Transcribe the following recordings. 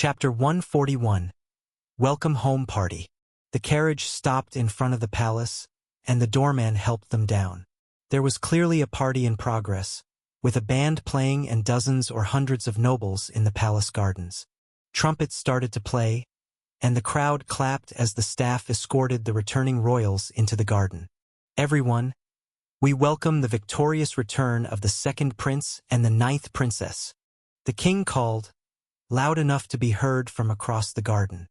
Chapter 141. Welcome Home Party. The carriage stopped in front of the palace, and the doorman helped them down. There was clearly a party in progress, with a band playing and dozens or hundreds of nobles in the palace gardens. Trumpets started to play, and the crowd clapped as the staff escorted the returning royals into the garden. Everyone, we welcome the victorious return of the second prince and the 9th princess. The king called, loud enough to be heard from across the garden.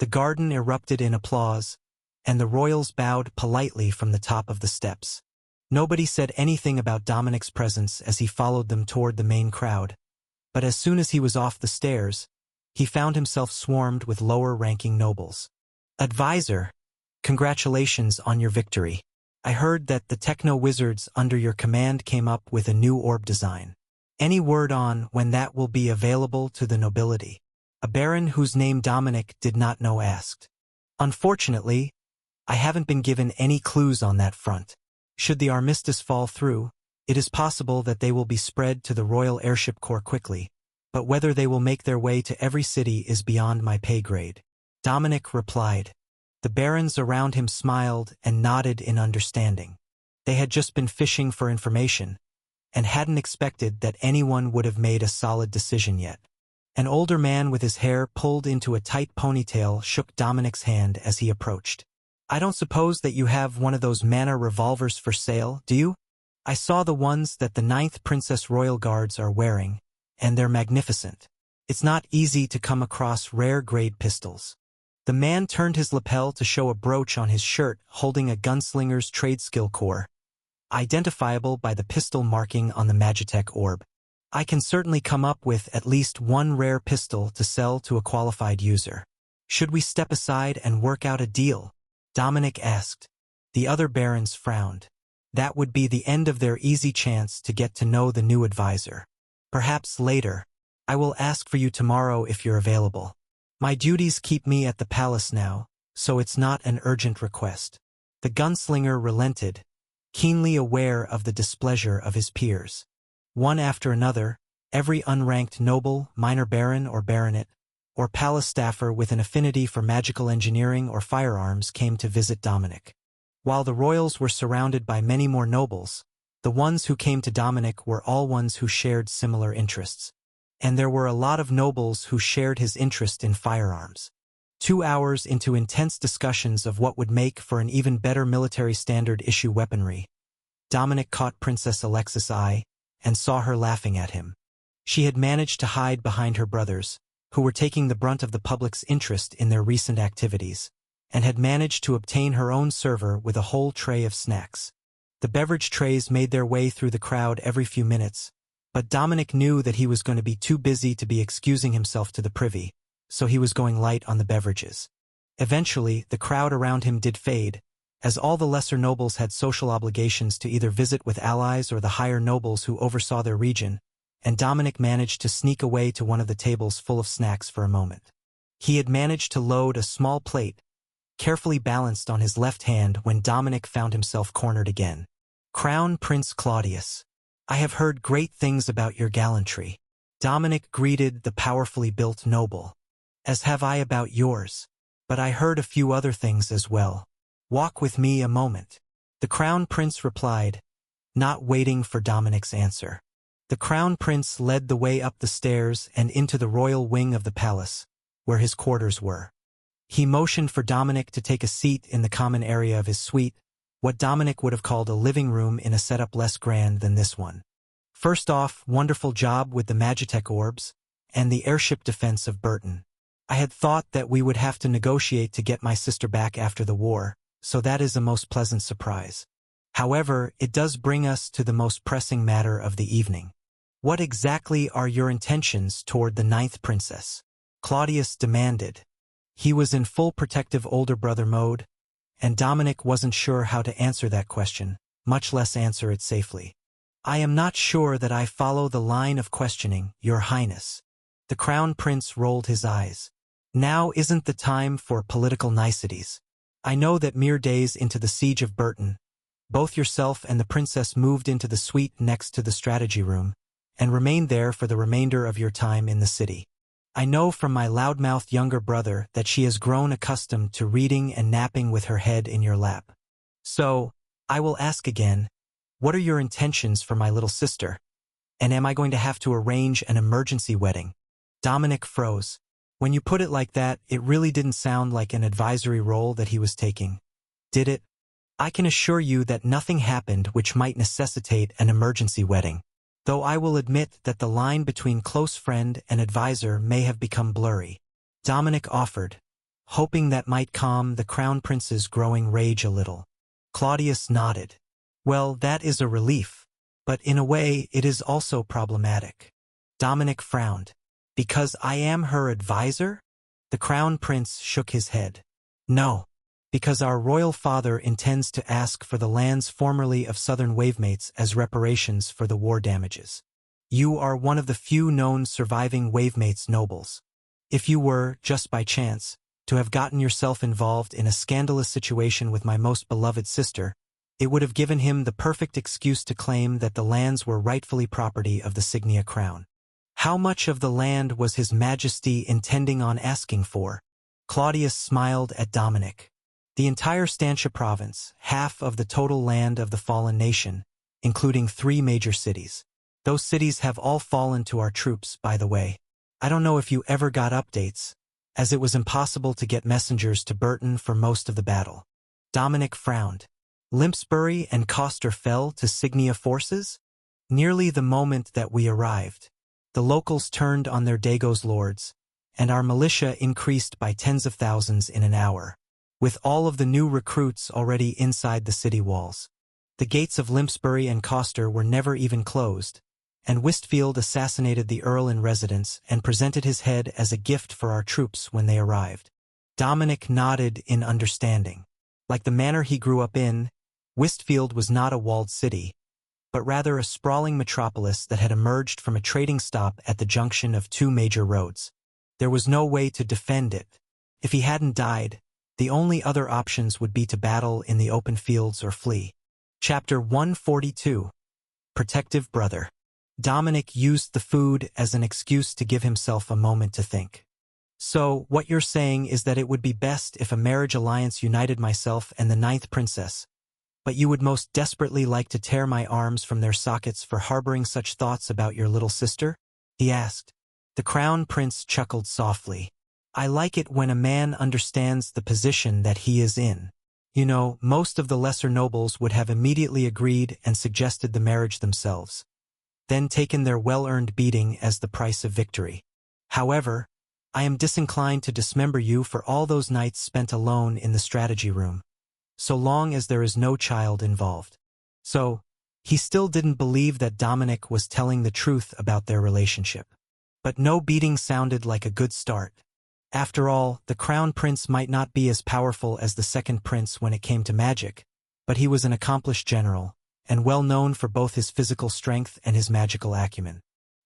The garden erupted in applause, and the royals bowed politely from the top of the steps. Nobody said anything about Dominic's presence as he followed them toward the main crowd, but as soon as he was off the stairs, he found himself swarmed with lower-ranking nobles. Advisor, congratulations on your victory. I heard that the techno-wizards under your command came up with a new orb design. Any word on when that will be available to the nobility? A baron whose name Dominic did not know asked. Unfortunately, I haven't been given any clues on that front. Should the armistice fall through, it is possible that they will be spread to the Royal Airship Corps quickly, but whether they will make their way to every city is beyond my pay grade. Dominic replied. The barons around him smiled and nodded in understanding. They had just been fishing for information, and hadn't expected that anyone would have made a solid decision yet. An older man with his hair pulled into a tight ponytail shook Dominic's hand as he approached. I don't suppose that you have one of those mana revolvers for sale, do you? I saw the ones that the 9th Princess Royal Guards are wearing, and they're magnificent. It's not easy to come across rare-grade pistols. The man turned his lapel to show a brooch on his shirt holding a gunslinger's trade skill core, identifiable by the pistol marking on the Magitech orb. I can certainly come up with at least one rare pistol to sell to a qualified user. Should we step aside and work out a deal? Dominic asked. The other barons frowned. That would be the end of their easy chance to get to know the new advisor. Perhaps later. I will ask for you tomorrow if you're available. My duties keep me at the palace now, so it's not an urgent request. The gunslinger relented, keenly aware of the displeasure of his peers. One after another, every unranked noble, minor baron or baronet, or palace staffer with an affinity for magical engineering or firearms came to visit Dominic. While the royals were surrounded by many more nobles, the ones who came to Dominic were all ones who shared similar interests. And there were a lot of nobles who shared his interest in firearms. 2 hours into intense discussions of what would make for an even better military standard-issue weaponry, Dominic caught Princess Alexis' eye and saw her laughing at him. She had managed to hide behind her brothers, who were taking the brunt of the public's interest in their recent activities, and had managed to obtain her own server with a whole tray of snacks. The beverage trays made their way through the crowd every few minutes, but Dominic knew that he was going to be too busy to be excusing himself to the privy, so he was going light on the beverages. Eventually, the crowd around him did fade, as all the lesser nobles had social obligations to either visit with allies or the higher nobles who oversaw their region, and Dominic managed to sneak away to one of the tables full of snacks for a moment. He had managed to load a small plate, carefully balanced on his left hand when Dominic found himself cornered again. Crown Prince Claudius, I have heard great things about your gallantry. Dominic greeted the powerfully built noble. As have I about yours. But I heard a few other things as well. Walk with me a moment. The Crown Prince replied, not waiting for Dominic's answer. The Crown Prince led the way up the stairs and into the royal wing of the palace, where his quarters were. He motioned for Dominic to take a seat in the common area of his suite, what Dominic would have called a living room in a setup less grand than this one. First off, wonderful job with the Magitech orbs, and the airship defense of Burton. I had thought that we would have to negotiate to get my sister back after the war, so that is a most pleasant surprise. However, it does bring us to the most pressing matter of the evening. What exactly are your intentions toward the 9th princess? Claudius demanded. He was in full protective older brother mode, and Dominic wasn't sure how to answer that question, much less answer it safely. I am not sure that I follow the line of questioning, Your Highness. The Crown Prince rolled his eyes. Now isn't the time for political niceties. I know that mere days into the siege of Burton, both yourself and the princess moved into the suite next to the strategy room, and remained there for the remainder of your time in the city. I know from my loudmouthed younger brother that she has grown accustomed to reading and napping with her head in your lap. So, I will ask again, what are your intentions for my little sister? And am I going to have to arrange an emergency wedding? Dominic froze. When you put it like that, it really didn't sound like an advisory role that he was taking. Did it? I can assure you that nothing happened which might necessitate an emergency wedding. Though I will admit that the line between close friend and advisor may have become blurry. Dominic offered, hoping that might calm the crown prince's growing rage a little. Claudius nodded. Well, that is a relief. But in a way, it is also problematic. Dominic frowned. Because I am her advisor? The crown prince shook his head. No. Because our royal father intends to ask for the lands formerly of southern wavemates as reparations for the war damages. You are one of the few known surviving wavemates nobles. If you were, just by chance, to have gotten yourself involved in a scandalous situation with my most beloved sister, it would have given him the perfect excuse to claim that the lands were rightfully property of the Signia crown. How much of the land was His Majesty intending on asking for? Claudius smiled at Dominic. The entire Stantia province, half of the total land of the fallen nation, including 3 major cities. Those cities have all fallen to our troops, by the way. I don't know if you ever got updates, as it was impossible to get messengers to Burton for most of the battle. Dominic frowned. Limpsbury and Coster fell to Signia forces? Nearly the moment that we arrived, the locals turned on their Dago's lords, and our militia increased by tens of thousands in an hour, with all of the new recruits already inside the city walls. The gates of Limpsbury and Coster were never even closed, and Wistfield assassinated the Earl in residence and presented his head as a gift for our troops when they arrived. Dominic nodded in understanding. Like the manor he grew up in, Wistfield was not a walled city, but rather a sprawling metropolis that had emerged from a trading stop at the junction of 2 major roads. There was no way to defend it. If he hadn't died, the only other options would be to battle in the open fields or flee. Chapter 142. Protective Brother. Dominic used the food as an excuse to give himself a moment to think. So, what you're saying is that it would be best if a marriage alliance united myself and the 9th princess, but you would most desperately like to tear my arms from their sockets for harboring such thoughts about your little sister? He asked. The crown prince chuckled softly. I like it when a man understands the position that he is in. You know, most of the lesser nobles would have immediately agreed and suggested the marriage themselves, then taken their well-earned beating as the price of victory. However, I am disinclined to dismember you for all those nights spent alone in the strategy room, so long as there is no child involved. So, he still didn't believe that Dominic was telling the truth about their relationship. But no beating sounded like a good start. After all, the crown prince might not be as powerful as the second prince when it came to magic, but he was an accomplished general, and well known for both his physical strength and his magical acumen.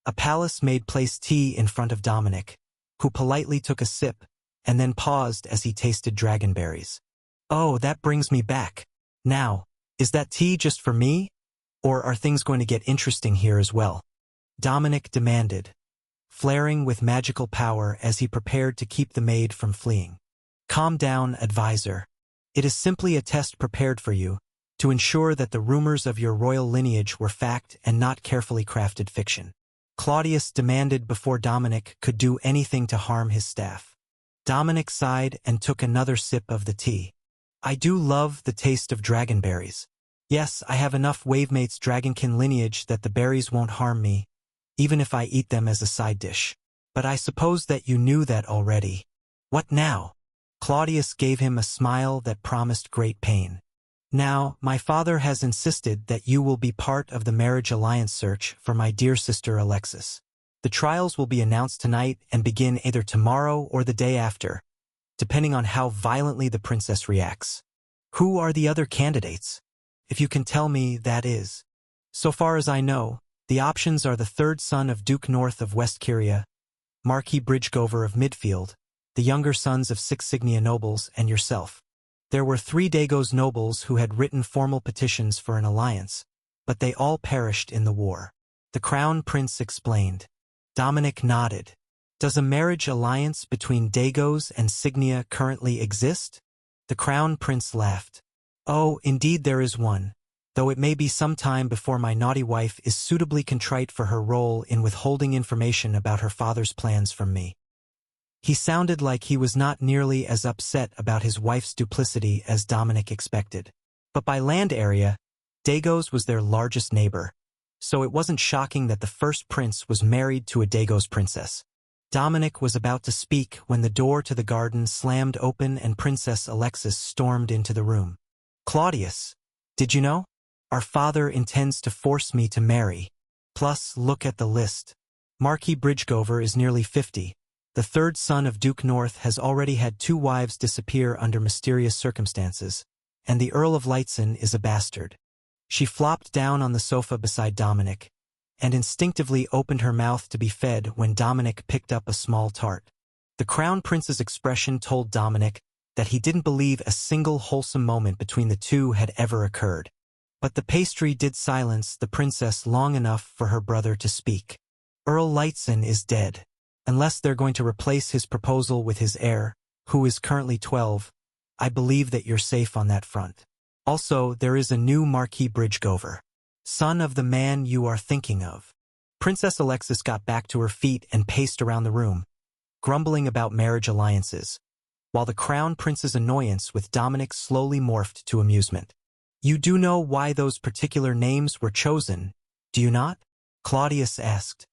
A palace-made place tea in front of Dominic, who politely took a sip, and then paused as he tasted dragonberries. Oh, that brings me back. Now, is that tea just for me? Or are things going to get interesting here as well? Dominic demanded, flaring with magical power as he prepared to keep the maid from fleeing. Calm down, advisor. It is simply a test prepared for you, to ensure that the rumors of your royal lineage were fact and not carefully crafted fiction. Claudius demanded before Dominic could do anything to harm his staff. Dominic sighed and took another sip of the tea. I do love the taste of dragonberries. Yes, I have enough Wavemates dragonkin lineage that the berries won't harm me, even if I eat them as a side dish. But I suppose that you knew that already. What now? Claudius gave him a smile that promised great pain. Now, my father has insisted that you will be part of the marriage alliance search for my dear sister Alexis. The trials will be announced tonight and begin either tomorrow or the day after, depending on how violently the princess reacts. Who are the other candidates? If you can tell me, that is. So far as I know, the options are the 3rd son of Duke North of West Kyria, Marquis Bridgegover of Midfield, the younger sons of 6 Signia nobles, and yourself. There were 3 Dagos nobles who had written formal petitions for an alliance, but they all perished in the war. The crown prince explained. Dominic nodded. Does a marriage alliance between Dagos and Signia currently exist? The Crown Prince laughed. Oh, indeed there is one, though it may be some time before my naughty wife is suitably contrite for her role in withholding information about her father's plans from me. He sounded like he was not nearly as upset about his wife's duplicity as Dominic expected. But by land area, Dagos was their largest neighbor, so it wasn't shocking that the first prince was married to a Dagos princess. Dominic was about to speak when the door to the garden slammed open and Princess Alexis stormed into the room. Claudius, did you know? Our father intends to force me to marry. Plus, look at the list. Marquis Bridgegover is nearly 50. The third son of Duke North has already had 2 wives disappear under mysterious circumstances, and the Earl of Lightson is a bastard. She flopped down on the sofa beside Dominic, and instinctively opened her mouth to be fed when Dominic picked up a small tart. The Crown Prince's expression told Dominic that he didn't believe a single wholesome moment between the two had ever occurred. But the pastry did silence the princess long enough for her brother to speak. Earl Lightson is dead. Unless they're going to replace his proposal with his heir, who is currently 12, I believe that you're safe on that front. Also, there is a new Marquis Bridgegover, son of the man you are thinking of. Princess Alexis got back to her feet and paced around the room, grumbling about marriage alliances, while the Crown Prince's annoyance with Dominic slowly morphed to amusement. You do know why those particular names were chosen, do you not? Claudius asked.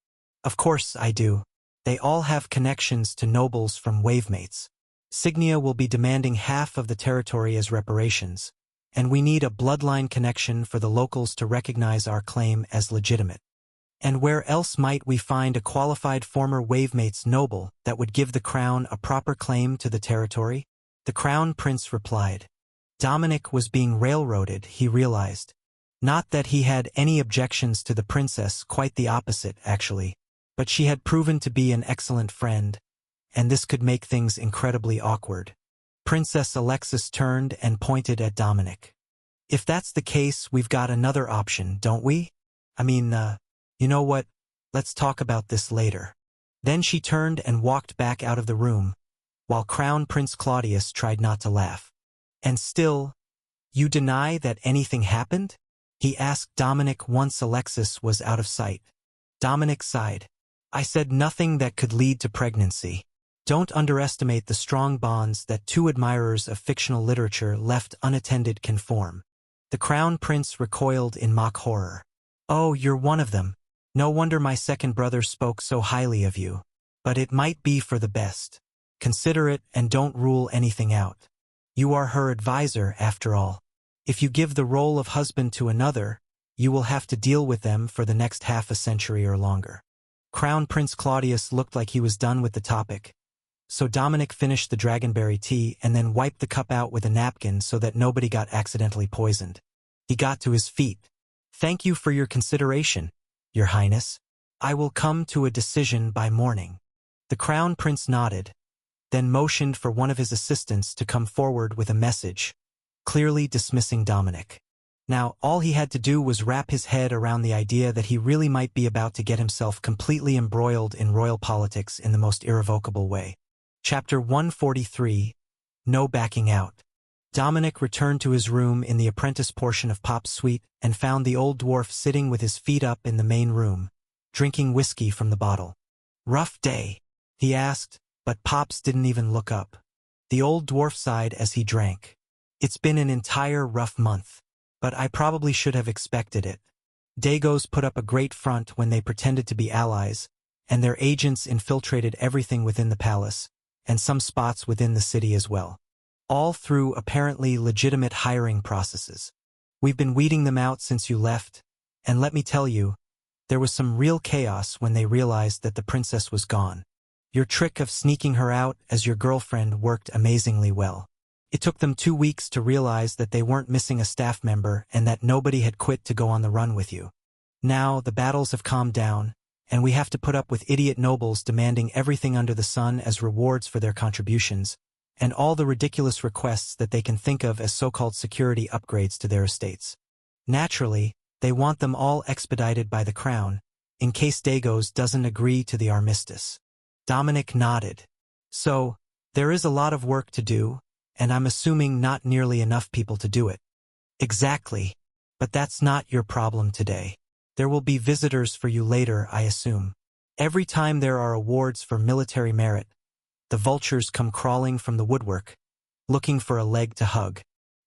Of course I do. They all have connections to nobles from Wavemates. Signia will be demanding half of the territory as reparations, and we need a bloodline connection for the locals to recognize our claim as legitimate. And where else might we find a qualified former Wavemates noble that would give the crown a proper claim to the territory? The Crown Prince replied. Dominic was being railroaded, he realized. Not that he had any objections to the princess, quite the opposite, actually. But she had proven to be an excellent friend, and this could make things incredibly awkward. Princess Alexis turned and pointed at Dominic. If that's the case, we've got another option, don't we? You know what? Let's talk about this later. Then she turned and walked back out of the room, while Crown Prince Claudius tried not to laugh. And still, you deny that anything happened? He asked Dominic once Alexis was out of sight. Dominic sighed. I said nothing that could lead to pregnancy. Don't underestimate the strong bonds that 2 admirers of fictional literature left unattended can form. The Crown Prince recoiled in mock horror. Oh, you're one of them. No wonder my second brother spoke so highly of you. But it might be for the best. Consider it and don't rule anything out. You are her advisor, after all. If you give the role of husband to another, you will have to deal with them for the next half a century or longer. Crown Prince Claudius looked like he was done with the topic, so Dominic finished the dragonberry tea and then wiped the cup out with a napkin so that nobody got accidentally poisoned. He got to his feet. Thank you for your consideration, Your Highness. I will come to a decision by morning. The Crown Prince nodded, then motioned for one of his assistants to come forward with a message, clearly dismissing Dominic. Now, all he had to do was wrap his head around the idea that he really might be about to get himself completely embroiled in royal politics in the most irrevocable way. Chapter 143, No Backing Out. Dominic returned to his room in the apprentice portion of Pop's suite and found the old dwarf sitting with his feet up in the main room, drinking whiskey from the bottle. Rough day? He asked, but Pops didn't even look up. The old dwarf sighed as he drank. It's been an entire rough month. But I probably should have expected it. Dagos put up a great front when they pretended to be allies, and their agents infiltrated everything within the palace, and some spots within the city as well. All through apparently legitimate hiring processes. We've been weeding them out since you left, and let me tell you, there was some real chaos when they realized that the princess was gone. Your trick of sneaking her out as your girlfriend worked amazingly well. It took them 2 weeks to realize that they weren't missing a staff member and that nobody had quit to go on the run with you. Now, the battles have calmed down, and we have to put up with idiot nobles demanding everything under the sun as rewards for their contributions, and all the ridiculous requests that they can think of as so-called security upgrades to their estates. Naturally, they want them all expedited by the crown, in case Dagos doesn't agree to the armistice. Dominic nodded. So, there is a lot of work to do, and I'm assuming not nearly enough people to do it. Exactly. But that's not your problem today. There will be visitors for you later, I assume. Every time there are awards for military merit, the vultures come crawling from the woodwork, looking for a leg to hug.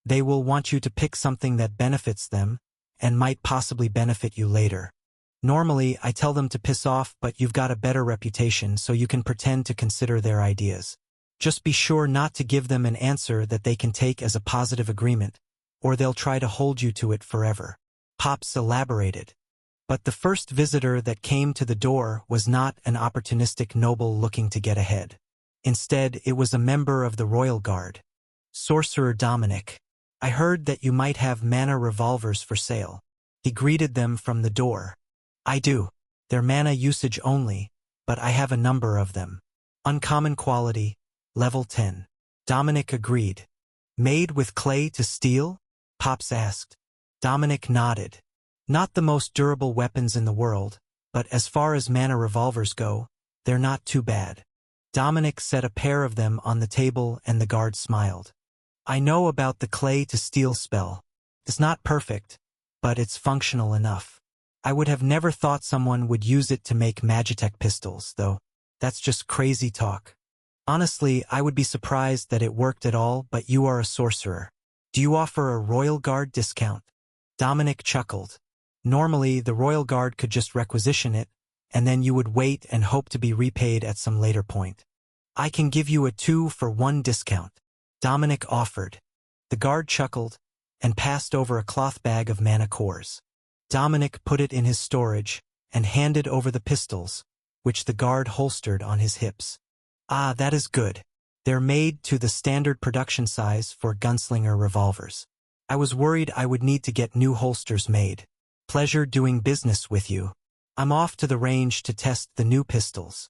They will want you to pick something that benefits them, and might possibly benefit you later. Normally, I tell them to piss off, but you've got a better reputation, so you can pretend to consider their ideas. Just be sure not to give them an answer that they can take as a positive agreement, or they'll try to hold you to it forever. Pops elaborated. But the first visitor that came to the door was not an opportunistic noble looking to get ahead. Instead, it was a member of the Royal Guard. Sorcerer Dominic. I heard that you might have mana revolvers for sale. He greeted them from the door. I do. They're mana usage only, but I have a number of them. Uncommon quality, level 10. Dominic agreed. Made with clay to steel? Pops asked. Dominic nodded. Not the most durable weapons in the world, but as far as mana revolvers go, they're not too bad. Dominic set a pair of them on the table and the guard smiled. I know about the clay to steel spell. It's not perfect, but it's functional enough. I would have never thought someone would use it to make Magitech pistols, though. That's just crazy talk. Honestly, I would be surprised that it worked at all, but you are a sorcerer. Do you offer a Royal Guard discount? Dominic chuckled. Normally, the Royal Guard could just requisition it, and then you would wait and hope to be repaid at some later point. I can give you a 2-for-1 discount. Dominic offered. The guard chuckled and passed over a cloth bag of mana cores. Dominic put it in his storage and handed over the pistols, which the guard holstered on his hips. Ah, that is good. They're made to the standard production size for gunslinger revolvers. I was worried I would need to get new holsters made. Pleasure doing business with you. I'm off to the range to test the new pistols.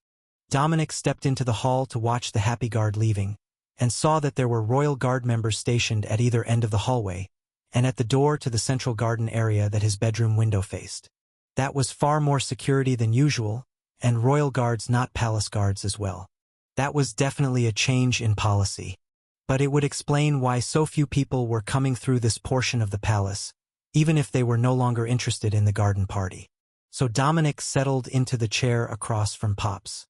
Dominic stepped into the hall to watch the Happy Guard leaving, and saw that there were Royal Guard members stationed at either end of the hallway, and at the door to the central garden area that his bedroom window faced. That was far more security than usual, and Royal Guards not palace guards as well. That was definitely a change in policy. But it would explain why so few people were coming through this portion of the palace, even if they were no longer interested in the garden party. So Dominic settled into the chair across from Pops.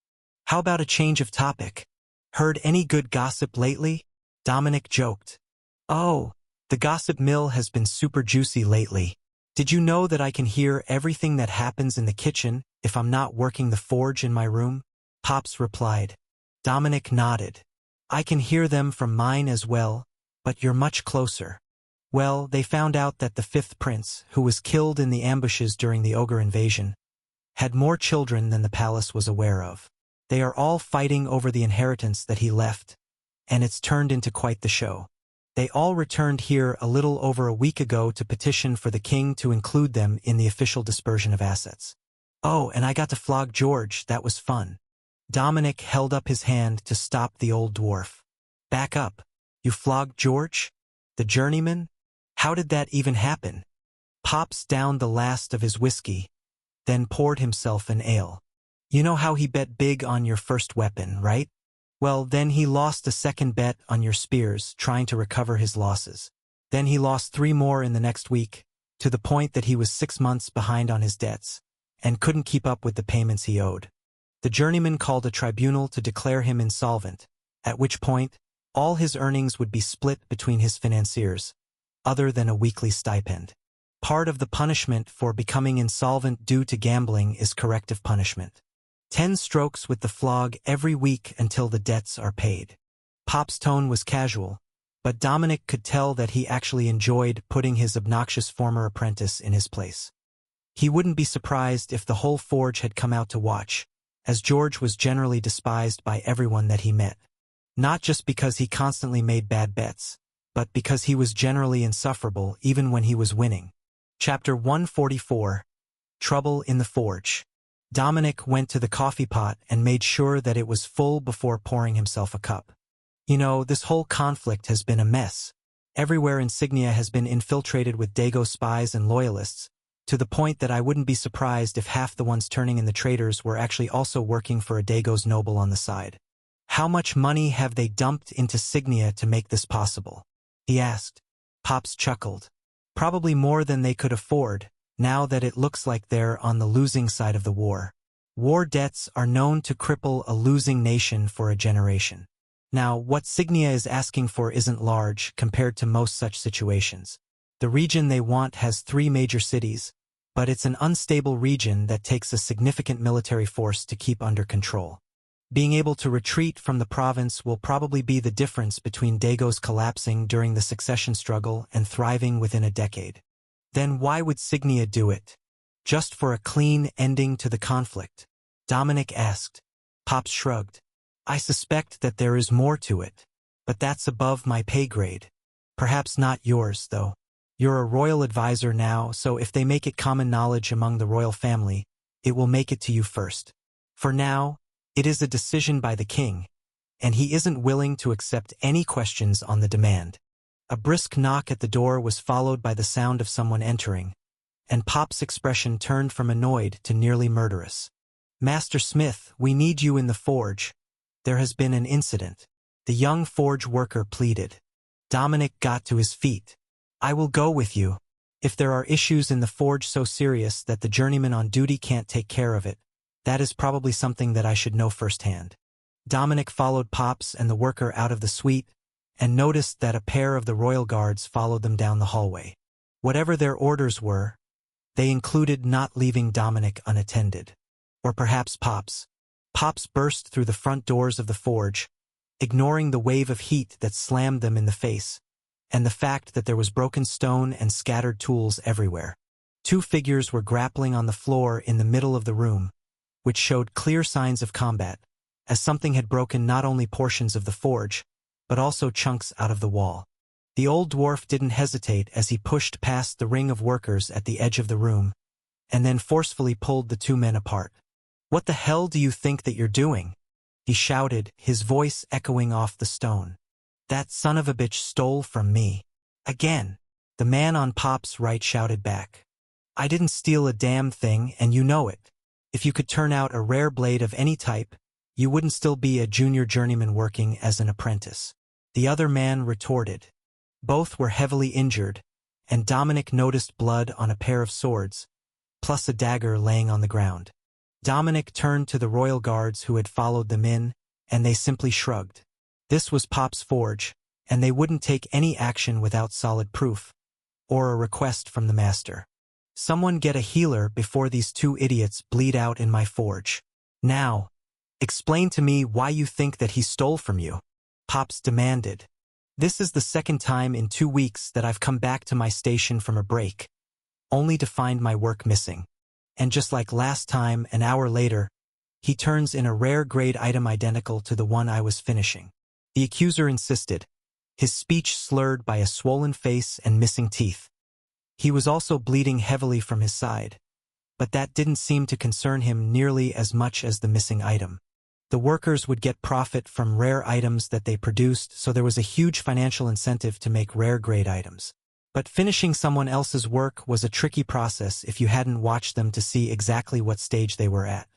How about a change of topic? Heard any good gossip lately? Dominic joked. Oh, the gossip mill has been super juicy lately. Did you know that I can hear everything that happens in the kitchen if I'm not working the forge in my room? Pops replied. Dominic nodded. I can hear them from mine as well, but you're much closer. Well, they found out that the fifth prince, who was killed in the ambushes during the ogre invasion, had more children than the palace was aware of. They are all fighting over the inheritance that he left, and it's turned into quite the show. They all returned here a little over a week ago to petition for the king to include them in the official dispersion of assets. Oh, and I got to flog George, that was fun. Dominic held up his hand to stop the old dwarf. Back up. You flogged George? The journeyman? How did that even happen? Pops downed the last of his whiskey, then poured himself an ale. You know how he bet big on your first weapon, right? Well, then he lost a second bet on your spears, trying to recover his losses. Then he lost 3 more in the next week, to the point that he was 6 months behind on his debts, and couldn't keep up with the payments he owed. The journeyman called a tribunal to declare him insolvent, at which point, all his earnings would be split between his financiers, other than a weekly stipend. Part of the punishment for becoming insolvent due to gambling is corrective punishment. 10 strokes with the flog every week until the debts are paid. Pop's tone was casual, but Dominic could tell that he actually enjoyed putting his obnoxious former apprentice in his place. He wouldn't be surprised if the whole forge had come out to watch, as George was generally despised by everyone that he met. Not just because he constantly made bad bets, but because he was generally insufferable even when he was winning. Chapter 144. Trouble in the Forge. Dominic went to the coffee pot and made sure that it was full before pouring himself a cup. You know, this whole conflict has been a mess. Everywhere Insignia has been infiltrated with Dago spies and loyalists, to the point that I wouldn't be surprised if half the ones turning in the traders were actually also working for a Dago's noble on the side. How much money have they dumped into Signia to make this possible? He asked. Pops chuckled. Probably more than they could afford, now that it looks like they're on the losing side of the war. War debts are known to cripple a losing nation for a generation. Now, what Signia is asking for isn't large compared to most such situations. The region they want has 3 major cities, but it's an unstable region that takes a significant military force to keep under control. Being able to retreat from the province will probably be the difference between Dagos collapsing during the succession struggle and thriving within a decade. Then why would Signia do it? Just for a clean ending to the conflict? Dominic asked. Pops shrugged. I suspect that there is more to it, but that's above my pay grade. Perhaps not yours, though. You're a royal advisor now, so if they make it common knowledge among the royal family, it will make it to you first. For now, it is a decision by the king, and he isn't willing to accept any questions on the demand. A brisk knock at the door was followed by the sound of someone entering, and Pop's expression turned from annoyed to nearly murderous. Master Smith, we need you in the forge. There has been an incident. The young forge worker pleaded. Dominic got to his feet. I will go with you. If there are issues in the forge so serious that the journeyman on duty can't take care of it, that is probably something that I should know firsthand. Dominic followed Pops and the worker out of the suite and noticed that a pair of the royal guards followed them down the hallway. Whatever their orders were, they included not leaving Dominic unattended. Or perhaps Pops. Pops burst through the front doors of the forge, ignoring the wave of heat that slammed them in the face, and the fact that there was broken stone and scattered tools everywhere. 2 figures were grappling on the floor in the middle of the room, which showed clear signs of combat, as something had broken not only portions of the forge, but also chunks out of the wall. The old dwarf didn't hesitate as he pushed past the ring of workers at the edge of the room, and then forcefully pulled the 2 men apart. What the hell do you think that you're doing? He shouted, his voice echoing off the stone. That son of a bitch stole from me. Again. The man on Pop's right shouted back. I didn't steal a damn thing, and you know it. If you could turn out a rare blade of any type, you wouldn't still be a junior journeyman working as an apprentice. The other man retorted. Both were heavily injured, and Dominic noticed blood on a pair of swords, plus a dagger laying on the ground. Dominic turned to the royal guards who had followed them in, and they simply shrugged. This was Pop's forge, and they wouldn't take any action without solid proof, or a request from the master. Someone get a healer before these 2 idiots bleed out in my forge. Now, explain to me why you think that he stole from you. Pops demanded. This is the 2nd time in 2 weeks that I've come back to my station from a break, only to find my work missing. And just like last time, an hour later, he turns in a rare grade item identical to the one I was finishing. The accuser insisted, his speech slurred by a swollen face and missing teeth. He was also bleeding heavily from his side, but that didn't seem to concern him nearly as much as the missing item. The workers would get profit from rare items that they produced, so there was a huge financial incentive to make rare grade items. But finishing someone else's work was a tricky process if you hadn't watched them to see exactly what stage they were at.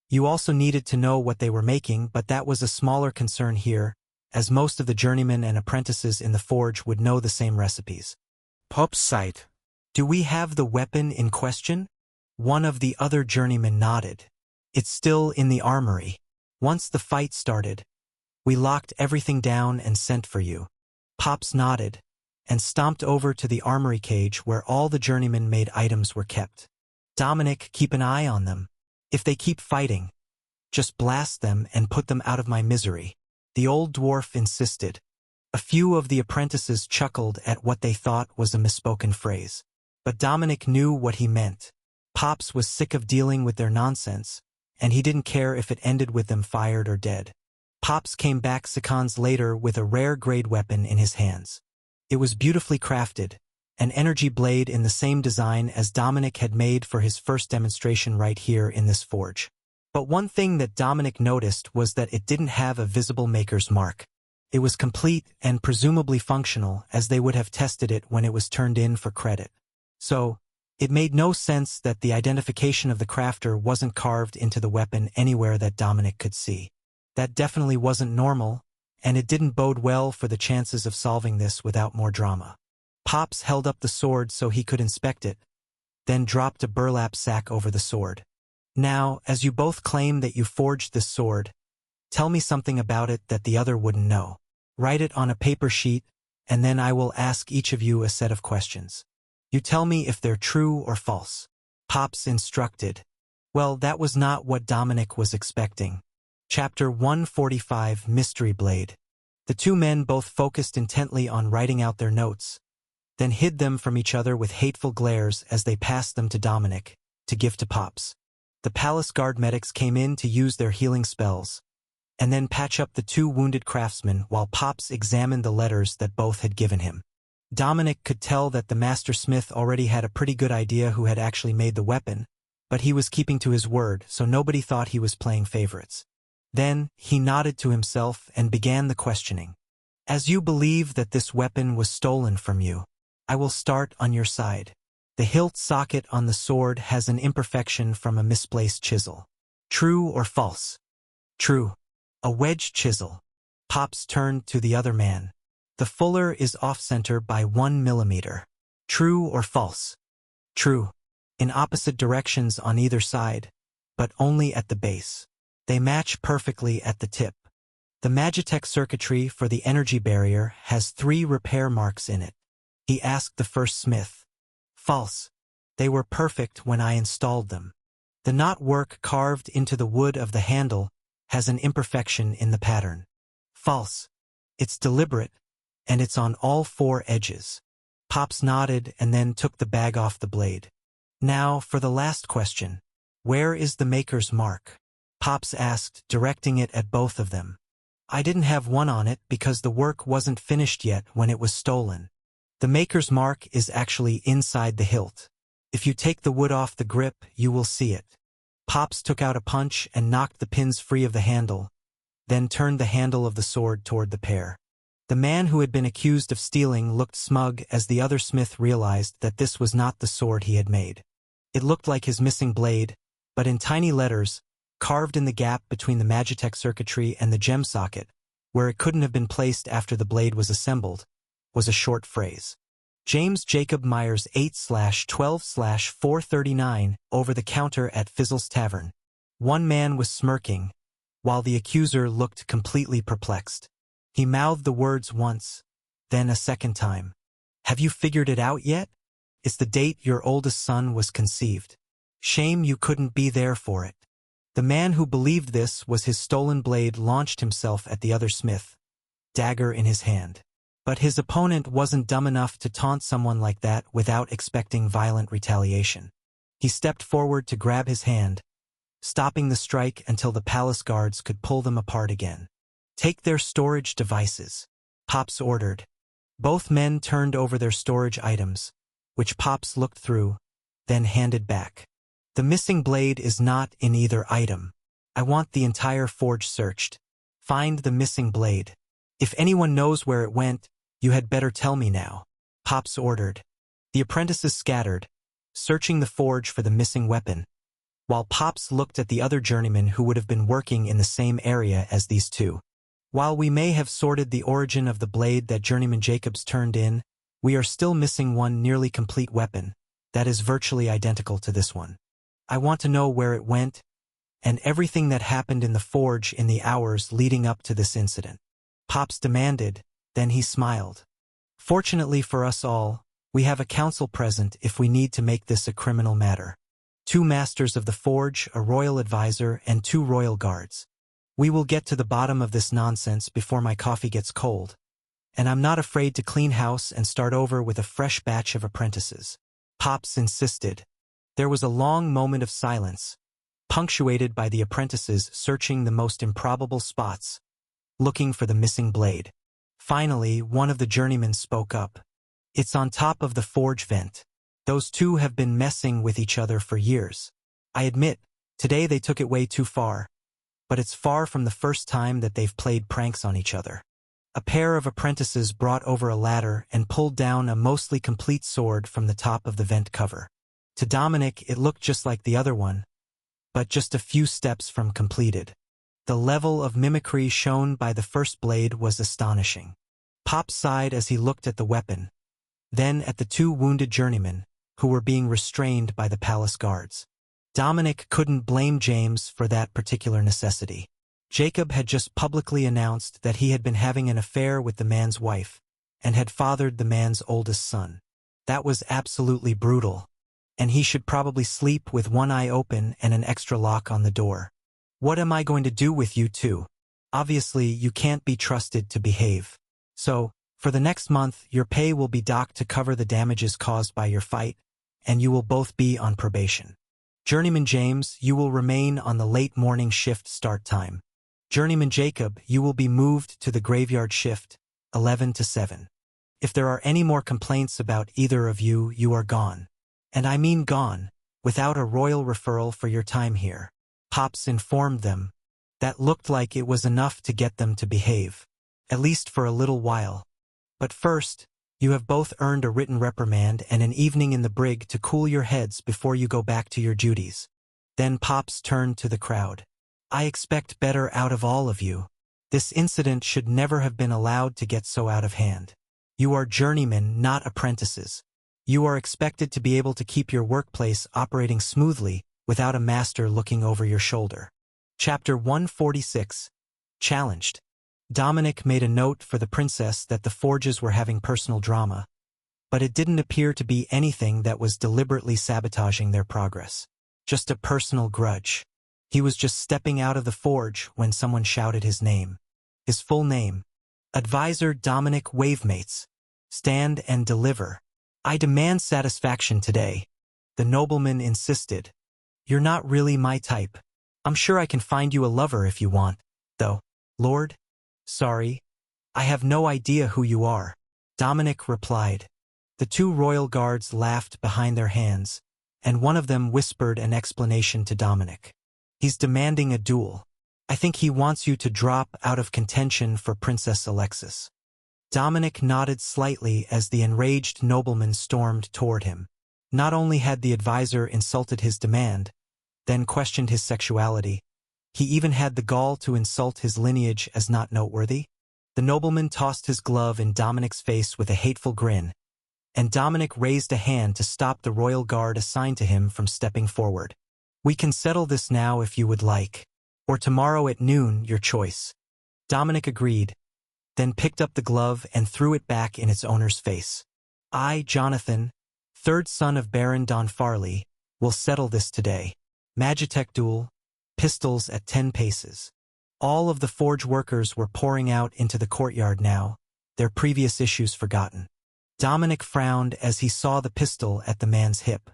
You also needed to know what they were making, but that was a smaller concern here, as most of the journeymen and apprentices in the forge would know the same recipes. Pop's sight. Do we have the weapon in question? One of the other journeymen nodded. It's still in the armory. Once the fight started, we locked everything down and sent for you. Pops nodded, and stomped over to the armory cage where all the journeyman-made items were kept. Dominic, keep an eye on them. If they keep fighting, just blast them and put them out of my misery. The old dwarf insisted. A few of the apprentices chuckled at what they thought was a misspoken phrase. But Dominic knew what he meant. Pops was sick of dealing with their nonsense, and he didn't care if it ended with them fired or dead. Pops came back seconds later with a rare grade weapon in his hands. It was beautifully crafted, an energy blade in the same design as Dominic had made for his first demonstration right here in this forge. But one thing that Dominic noticed was that it didn't have a visible maker's mark. It was complete and presumably functional, as they would have tested it when it was turned in for credit. So, It made no sense that the identification of the crafter wasn't carved into the weapon anywhere that Dominic could see. That definitely wasn't normal, and it didn't bode well for the chances of solving this without more drama. Pops held up the sword so he could inspect it, then dropped a burlap sack over the sword. Now, as you both claim that you forged this sword, tell me something about it that the other wouldn't know. Write it on a paper sheet, and then I will ask each of you a set of questions. You tell me if they're true or false. Pops instructed. Well, that was not what Dominic was expecting. Chapter 145, Mystery Blade. The two men both focused intently on writing out their notes, then hid them from each other with hateful glares as they passed them to Dominic, to give to Pops. The palace guard medics came in to use their healing spells, and then patch up the two wounded craftsmen while Pops examined the letters that both had given him. Dominic could tell that the master smith already had a pretty good idea who had actually made the weapon, but he was keeping to his word, so nobody thought he was playing favorites. Then, he nodded to himself and began the questioning. As you believe that this weapon was stolen from you, I will start on your side. The hilt socket on the sword has an imperfection from a misplaced chisel. True or false? True. A wedge chisel. Pops turned to the other man. The fuller is off-center by 1 millimeter. True or false? True. In opposite directions on either side, but only at the base. They match perfectly at the tip. The Magitech circuitry for the energy barrier has 3 repair marks in it. He asked the first smith. False. They were perfect when I installed them. The knotwork carved into the wood of the handle has an imperfection in the pattern. False. It's deliberate, and it's on all 4 edges. Pops nodded and then took the bag off the blade. Now for the last question. Where is the maker's mark? Pops asked, directing it at both of them. I didn't have one on it because the work wasn't finished yet when it was stolen. The maker's mark is actually inside the hilt. If you take the wood off the grip, you will see it. Pops took out a punch and knocked the pins free of the handle, then turned the handle of the sword toward the pair. The man who had been accused of stealing looked smug as the other smith realized that this was not the sword he had made. It looked like his missing blade, but in tiny letters, carved in the gap between the Magitech circuitry and the gem socket, where it couldn't have been placed after the blade was assembled, was a short phrase. James Jacob Myers 8/12/439 over the counter at Fizzle's Tavern. One man was smirking, while the accuser looked completely perplexed. He mouthed the words once, then a second time. Have you figured it out yet? It's the date your oldest son was conceived. Shame you couldn't be there for it. The man who believed this was his stolen blade launched himself at the other smith, dagger in his hand. But his opponent wasn't dumb enough to taunt someone like that without expecting violent retaliation. He stepped forward to grab his hand, stopping the strike until the palace guards could pull them apart again. Take their storage devices, Pops ordered. Both men turned over their storage items, which Pops looked through, then handed back. The missing blade is not in either item. I want the entire forge searched. Find the missing blade. If anyone knows where it went, you had better tell me now, Pops ordered. The apprentices scattered, searching the forge for the missing weapon, while Pops looked at the other journeymen who would have been working in the same area as these two. While we may have sorted the origin of the blade that Journeyman Jacobs turned in, we are still missing one nearly complete weapon that is virtually identical to this one. I want to know where it went and everything that happened in the forge in the hours leading up to this incident. Pops demanded, then he smiled. Fortunately for us all, we have a council present if we need to make this a criminal matter. 2 masters of the forge, a royal advisor, and 2 royal guards. We will get to the bottom of this nonsense before my coffee gets cold. And I'm not afraid to clean house and start over with a fresh batch of apprentices. Pops insisted. There was a long moment of silence, punctuated by the apprentices searching the most improbable spots, looking for the missing blade. Finally, one of the journeymen spoke up. It's on top of the forge vent. Those 2 have been messing with each other for years. I admit, today they took it way too far, but it's far from the first time that they've played pranks on each other. A pair of apprentices brought over a ladder and pulled down a mostly complete sword from the top of the vent cover. To Dominic, it looked just like the other one, but just a few steps from completed. The level of mimicry shown by the first blade was astonishing. Pop sighed as he looked at the weapon, then at the two wounded journeymen, who were being restrained by the palace guards. Dominic couldn't blame James for that particular necessity. Jacob had just publicly announced that he had been having an affair with the man's wife, and had fathered the man's oldest son. That was absolutely brutal, and he should probably sleep with one eye open and an extra lock on the door. What am I going to do with you two? Obviously, you can't be trusted to behave. So, for the next month, your pay will be docked to cover the damages caused by your fight, and you will both be on probation. Journeyman James, you will remain on the late morning shift start time. Journeyman Jacob, you will be moved to the graveyard shift, 11 to 7. If there are any more complaints about either of you, you are gone. And I mean gone, without a royal referral for your time here. Pops informed them. That looked like it was enough to get them to behave, at least for a little while. But first, you have both earned a written reprimand and an evening in the brig to cool your heads before you go back to your duties. Then Pops turned to the crowd. I expect better out of all of you. This incident should never have been allowed to get so out of hand. You are journeymen, not apprentices. You are expected to be able to keep your workplace operating smoothly without a master looking over your shoulder. Chapter 146. Challenged. Dominic made a note for the princess that the Forges were having personal drama, but it didn't appear to be anything that was deliberately sabotaging their progress. Just a personal grudge. He was just stepping out of the forge when someone shouted his name. His full name. Advisor Dominic Wavemates. Stand and deliver. I demand satisfaction today. The nobleman insisted. You're not really my type. I'm sure I can find you a lover if you want, though. Lord? Sorry. I have no idea who you are. Dominic replied. The two royal guards laughed behind their hands, and one of them whispered an explanation to Dominic. He's demanding a duel. I think he wants you to drop out of contention for Princess Alexis. Dominic nodded slightly as the enraged nobleman stormed toward him. Not only had the advisor insulted his demand, then questioned his sexuality, he even had the gall to insult his lineage as not noteworthy. The nobleman tossed his glove in Dominic's face with a hateful grin, and Dominic raised a hand to stop the royal guard assigned to him from stepping forward. We can settle this now if you would like, or tomorrow at noon, your choice. Dominic agreed, then picked up the glove and threw it back in its owner's face. I, Jonathan, third son of Baron Donfarley, will settle this today. Magitech duel, pistols at 10 paces. All of the forge workers were pouring out into the courtyard now, their previous issues forgotten. Dominic frowned as he saw the pistol at the man's hip.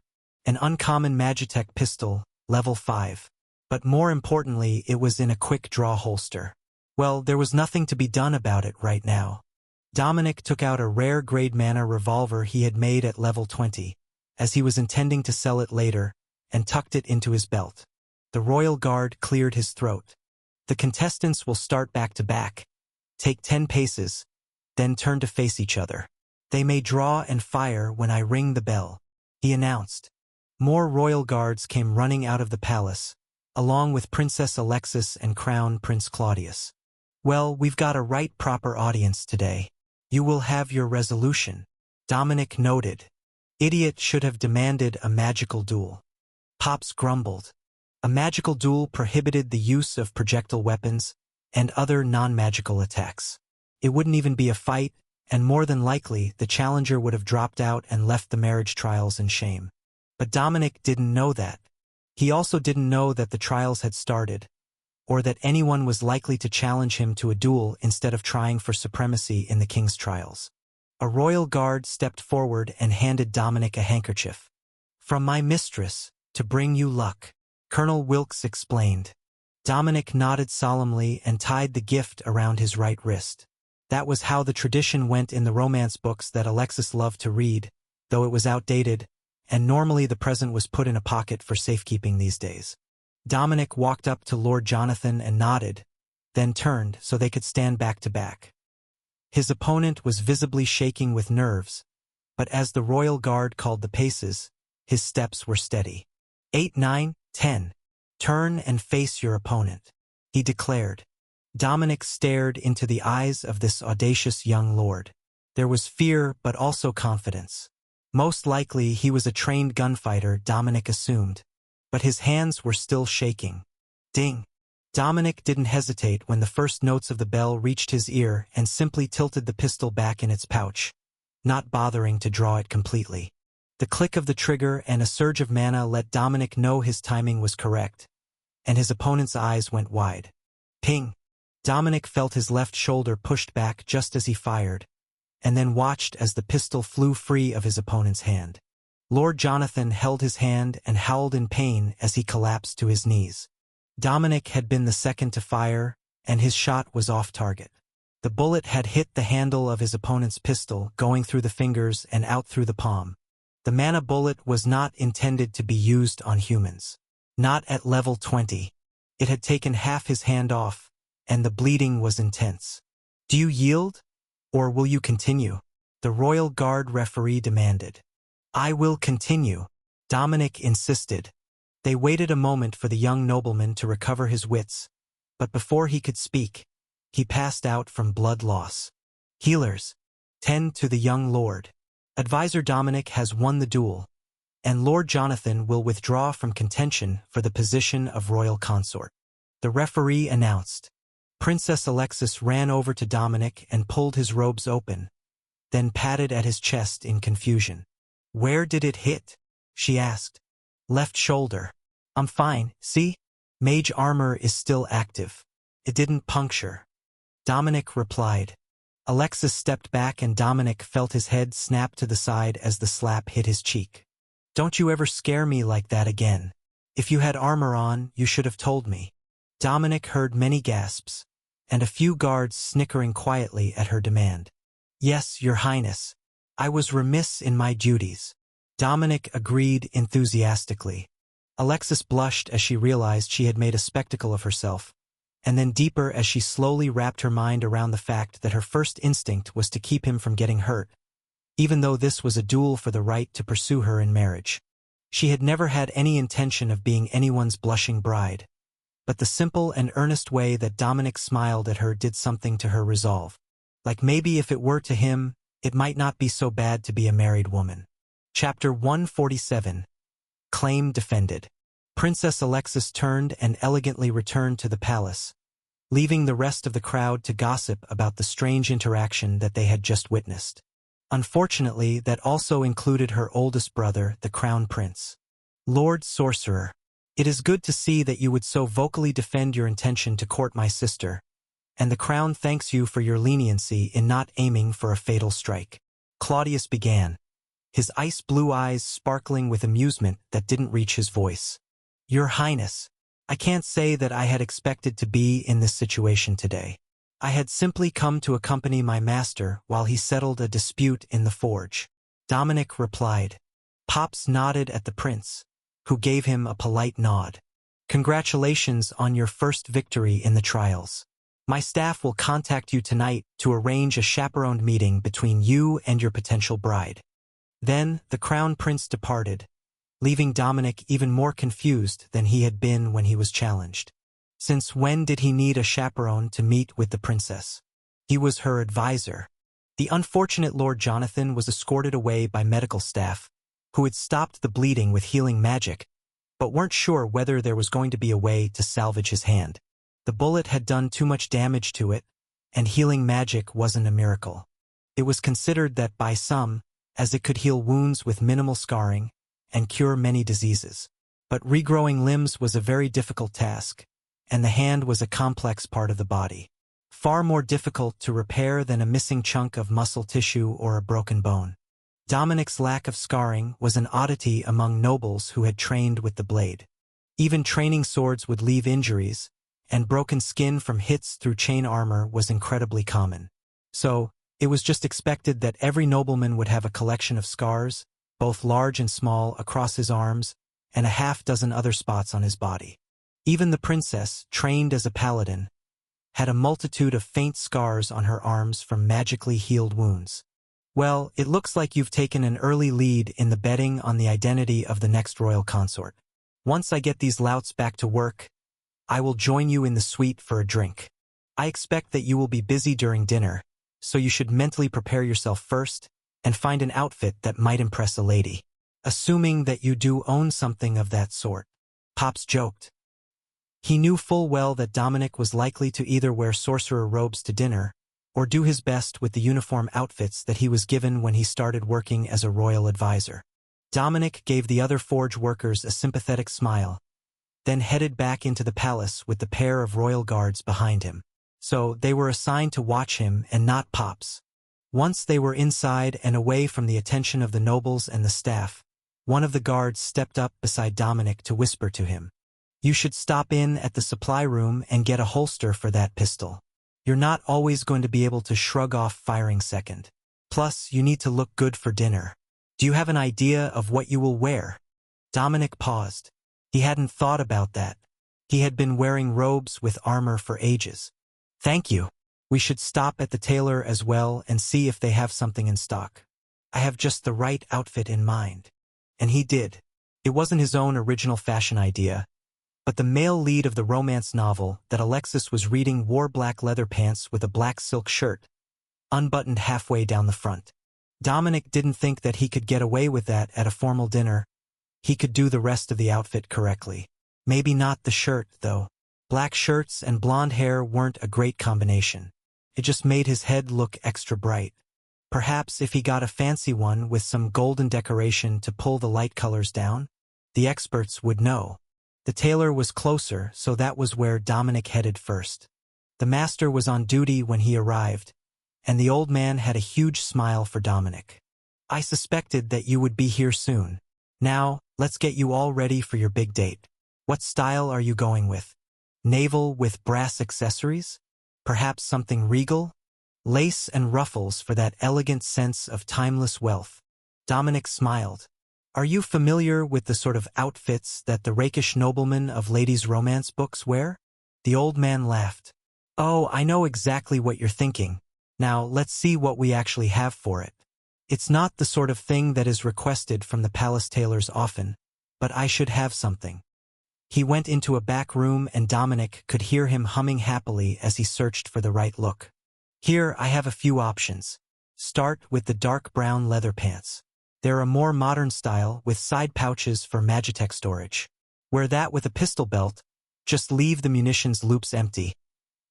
An uncommon Magitech pistol, level 5. But more importantly, it was in a quick-draw holster. Well, there was nothing to be done about it right now. Dominic took out a rare grade mana revolver he had made at level 20, as he was intending to sell it later, and tucked it into his belt. The royal guard cleared his throat. The contestants will start back to back. Take 10 paces, then turn to face each other. They may draw and fire when I ring the bell, he announced. More royal guards came running out of the palace, along with Princess Alexis and Crown Prince Claudius. Well, we've got a right proper audience today. You will have your resolution, Dominic noted. Idiot should have demanded a magical duel. Pops grumbled. A magical duel prohibited the use of projectile weapons and other non-magical attacks. It wouldn't even be a fight, and more than likely the challenger would have dropped out and left the marriage trials in shame. But Dominic didn't know that. He also didn't know that the trials had started, or that anyone was likely to challenge him to a duel instead of trying for supremacy in the king's trials. A royal guard stepped forward and handed Dominic a handkerchief. From my mistress, to bring you luck, Colonel Wilkes explained. Dominic nodded solemnly and tied the gift around his right wrist. That was how the tradition went in the romance books that Alexis loved to read, though it was outdated, and normally the present was put in a pocket for safekeeping these days. Dominic walked up to Lord Jonathan and nodded, then turned so they could stand back to back. His opponent was visibly shaking with nerves, but as the royal guard called the paces, his steps were steady. 8, 9, 10. Turn and face your opponent, he declared. Dominic stared into the eyes of this audacious young lord. There was fear but also confidence. Most likely he was a trained gunfighter, Dominic assumed. But his hands were still shaking. Ding! Dominic didn't hesitate when the first notes of the bell reached his ear and simply tilted the pistol back in its pouch, not bothering to draw it completely. The click of the trigger and a surge of mana let Dominic know his timing was correct, and his opponent's eyes went wide. Ping! Dominic felt his left shoulder pushed back just as he fired, and then watched as the pistol flew free of his opponent's hand. Lord Jonathan held his hand and howled in pain as he collapsed to his knees. Dominic had been the second to fire, and his shot was off target. The bullet had hit the handle of his opponent's pistol, going through the fingers and out through the palm. The mana bullet was not intended to be used on humans. Not at level 20. It had taken half his hand off, and the bleeding was intense. Do you yield? Or will you continue? The Royal Guard referee demanded. I will continue, Dominic insisted. They waited a moment for the young nobleman to recover his wits, but before he could speak, he passed out from blood loss. Healers, tend to the young lord. Advisor Dominic has won the duel, and Lord Jonathan will withdraw from contention for the position of royal consort. The referee announced. Princess Alexis ran over to Dominic and pulled his robes open, then patted at his chest in confusion. Where did it hit? She asked. Left shoulder. I'm fine, see? Mage armor is still active. It didn't puncture. Dominic replied. Alexis stepped back and Dominic felt his head snap to the side as the slap hit his cheek. Don't you ever scare me like that again. If you had armor on, you should have told me. Dominic heard many gasps, and a few guards snickering quietly at her demand. Yes, Your Highness. I was remiss in my duties. Dominic agreed enthusiastically. Alexis blushed as she realized she had made a spectacle of herself, and then deeper as she slowly wrapped her mind around the fact that her first instinct was to keep him from getting hurt, even though this was a duel for the right to pursue her in marriage. She had never had any intention of being anyone's blushing bride, but the simple and earnest way that Dominic smiled at her did something to her resolve. Like maybe if it were to him, it might not be so bad to be a married woman. Chapter 147. Claim defended. Princess Alexis turned and elegantly returned to the palace, leaving the rest of the crowd to gossip about the strange interaction that they had just witnessed. Unfortunately, that also included her oldest brother, the Crown Prince. Lord Sorcerer, it is good to see that you would so vocally defend your intention to court my sister, and the Crown thanks you for your leniency in not aiming for a fatal strike. Claudius began, his ice-blue eyes sparkling with amusement that didn't reach his voice. Your Highness, I can't say that I had expected to be in this situation today. I had simply come to accompany my master while he settled a dispute in the forge. Dominic replied. Pops nodded at the prince, who gave him a polite nod. Congratulations on your first victory in the trials. My staff will contact you tonight to arrange a chaperoned meeting between you and your potential bride. Then the Crown Prince departed, leaving Dominic even more confused than he had been when he was challenged. Since when did he need a chaperone to meet with the princess? He was her advisor. The unfortunate Lord Jonathan was escorted away by medical staff, who had stopped the bleeding with healing magic, but weren't sure whether there was going to be a way to salvage his hand. The bullet had done too much damage to it, and healing magic wasn't a miracle. It was considered that by some, as it could heal wounds with minimal scarring and cure many diseases. But regrowing limbs was a very difficult task, and the hand was a complex part of the body, far more difficult to repair than a missing chunk of muscle tissue or a broken bone. Dominic's lack of scarring was an oddity among nobles who had trained with the blade. Even training swords would leave injuries, and broken skin from hits through chain armor was incredibly common. So, it was just expected that every nobleman would have a collection of scars, both large and small, across his arms, and a half-dozen other spots on his body. Even the princess, trained as a paladin, had a multitude of faint scars on her arms from magically healed wounds. Well, it looks like you've taken an early lead in the betting on the identity of the next royal consort. Once I get these louts back to work, I will join you in the suite for a drink. I expect that you will be busy during dinner, so you should mentally prepare yourself first and find an outfit that might impress a lady. Assuming that you do own something of that sort. Pops joked. He knew full well that Dominic was likely to either wear sorcerer robes to dinner or do his best with the uniform outfits that he was given when he started working as a royal advisor. Dominic gave the other forge workers a sympathetic smile, then headed back into the palace with the pair of royal guards behind him. So they were assigned to watch him and not Pops. Once they were inside and away from the attention of the nobles and the staff, one of the guards stepped up beside Dominic to whisper to him. You should stop in at the supply room and get a holster for that pistol. You're not always going to be able to shrug off firing second. Plus, you need to look good for dinner. Do you have an idea of what you will wear? Dominic paused. He hadn't thought about that. He had been wearing robes with armor for ages. Thank you. We should stop at the tailor as well and see if they have something in stock. I have just the right outfit in mind. And he did. It wasn't his own original fashion idea, but the male lead of the romance novel that Alexis was reading wore black leather pants with a black silk shirt, unbuttoned halfway down the front. Dominic didn't think that he could get away with that at a formal dinner. He could do the rest of the outfit correctly. Maybe not the shirt, though. Black shirts and blonde hair weren't a great combination. It just made his head look extra bright. Perhaps if he got a fancy one with some golden decoration to pull the light colors down, the experts would know. The tailor was closer, so that was where Dominic headed first. The master was on duty when he arrived, and the old man had a huge smile for Dominic. I suspected that you would be here soon. Now, let's get you all ready for your big date. What style are you going with? Naval with brass accessories? Perhaps something regal? Lace and ruffles for that elegant sense of timeless wealth. Dominic smiled. Are you familiar with the sort of outfits that the rakish noblemen of ladies' romance books wear? The old man laughed. Oh, I know exactly what you're thinking. Now, let's see what we actually have for it. It's not the sort of thing that is requested from the palace tailors often, but I should have something. He went into a back room and Dominic could hear him humming happily as he searched for the right look. Here, I have a few options. Start with the dark brown leather pants. They're a more modern style with side pouches for Magitech storage. Wear that with a pistol belt, just leave the munitions loops empty,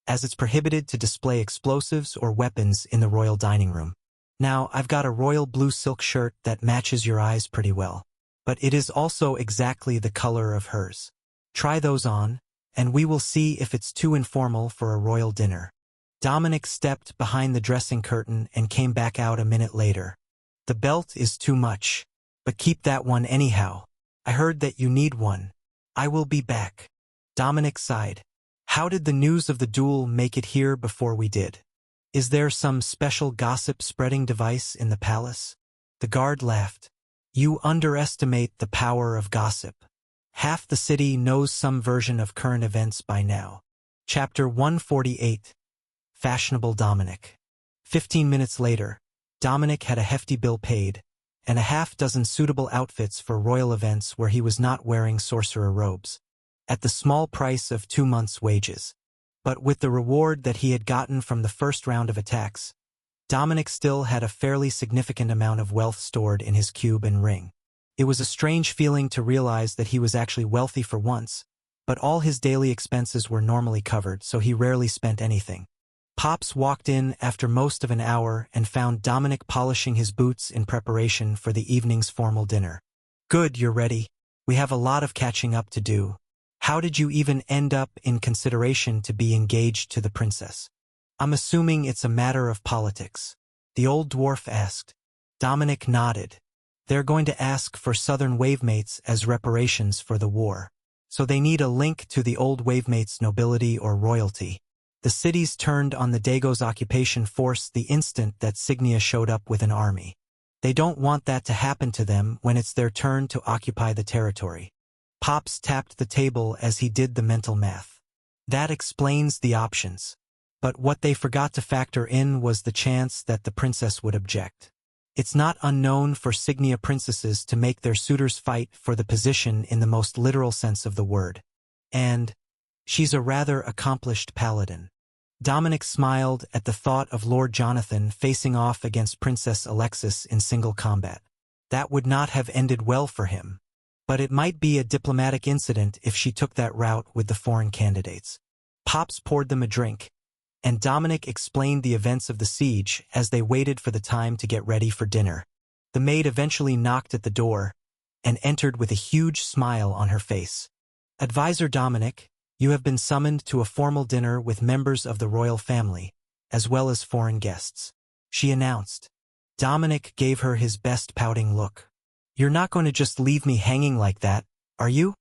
as it's prohibited to display explosives or weapons in the royal dining room. Now, I've got a royal blue silk shirt that matches your eyes pretty well, but it is also exactly the color of hers. Try those on, and we will see if it's too informal for a royal dinner. Dominic stepped behind the dressing curtain and came back out a minute later. The belt is too much, but keep that one anyhow. I heard that you need one. I will be back. Dominic sighed. How did the news of the duel make it here before we did? Is there some special gossip-spreading device in the palace? The guard laughed. You underestimate the power of gossip. Half the city knows some version of current events by now. Chapter 148. Fashionable Dominic. 15 minutes later, Dominic had a hefty bill paid, and a half-dozen suitable outfits for royal events where he was not wearing sorcerer robes, at the small price of 2 months' wages. But with the reward that he had gotten from the first round of attacks, Dominic still had a fairly significant amount of wealth stored in his cube and ring. It was a strange feeling to realize that he was actually wealthy for once, but all his daily expenses were normally covered, so he rarely spent anything. Pops walked in after most of an hour and found Dominic polishing his boots in preparation for the evening's formal dinner. Good, you're ready. We have a lot of catching up to do. How did you even end up in consideration to be engaged to the princess? I'm assuming it's a matter of politics. The old dwarf asked. Dominic nodded. They're going to ask for Southern Wavemates as reparations for the war. So they need a link to the old Wavemates nobility or royalty. The cities turned on the Dago's occupation force the instant that Signia showed up with an army. They don't want that to happen to them when it's their turn to occupy the territory. Pops tapped the table as he did the mental math. That explains the options. But what they forgot to factor in was the chance that the princess would object. It's not unknown for Signia princesses to make their suitors fight for the position in the most literal sense of the word. And she's a rather accomplished paladin. Dominic smiled at the thought of Lord Jonathan facing off against Princess Alexis in single combat. That would not have ended well for him. But it might be a diplomatic incident if she took that route with the foreign candidates. Pops poured them a drink, and Dominic explained the events of the siege as they waited for the time to get ready for dinner. The maid eventually knocked at the door and entered with a huge smile on her face. "Advisor Dominic, you have been summoned to a formal dinner with members of the royal family, as well as foreign guests," she announced. Dominic gave her his best pouting look. "You're not going to just leave me hanging like that, are you?"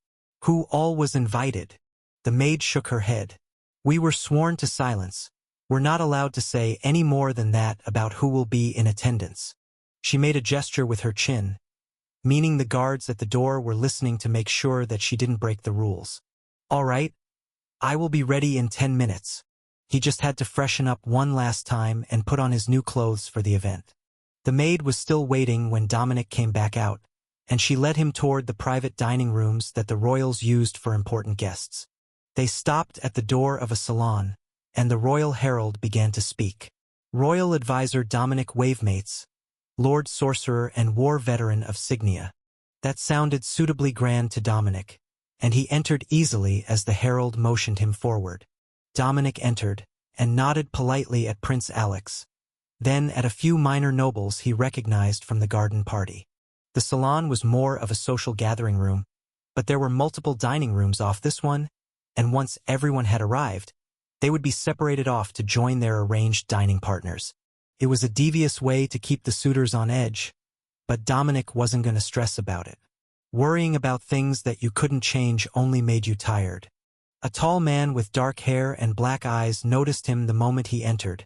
"Who all was invited?" The maid shook her head. "We were sworn to silence. We're not allowed to say any more than that about who will be in attendance." She made a gesture with her chin, meaning the guards at the door were listening to make sure that she didn't break the rules. "All right, I will be ready in 10 minutes. He just had to freshen up one last time and put on his new clothes for the event. The maid was still waiting when Dominic came back out, and she led him toward the private dining rooms that the royals used for important guests. They stopped at the door of a salon, and the royal herald began to speak. Royal advisor Dominic Wavemates, Lord Sorcerer and war veteran of Signia. That sounded suitably grand to Dominic, and he entered easily as the herald motioned him forward. Dominic entered, and nodded politely at Prince Alex, then at a few minor nobles he recognized from the garden party. The salon was more of a social gathering room, but there were multiple dining rooms off this one, and once everyone had arrived, they would be separated off to join their arranged dining partners. It was a devious way to keep the suitors on edge, but Dominic wasn't going to stress about it. Worrying about things that you couldn't change only made you tired. A tall man with dark hair and black eyes noticed him the moment he entered,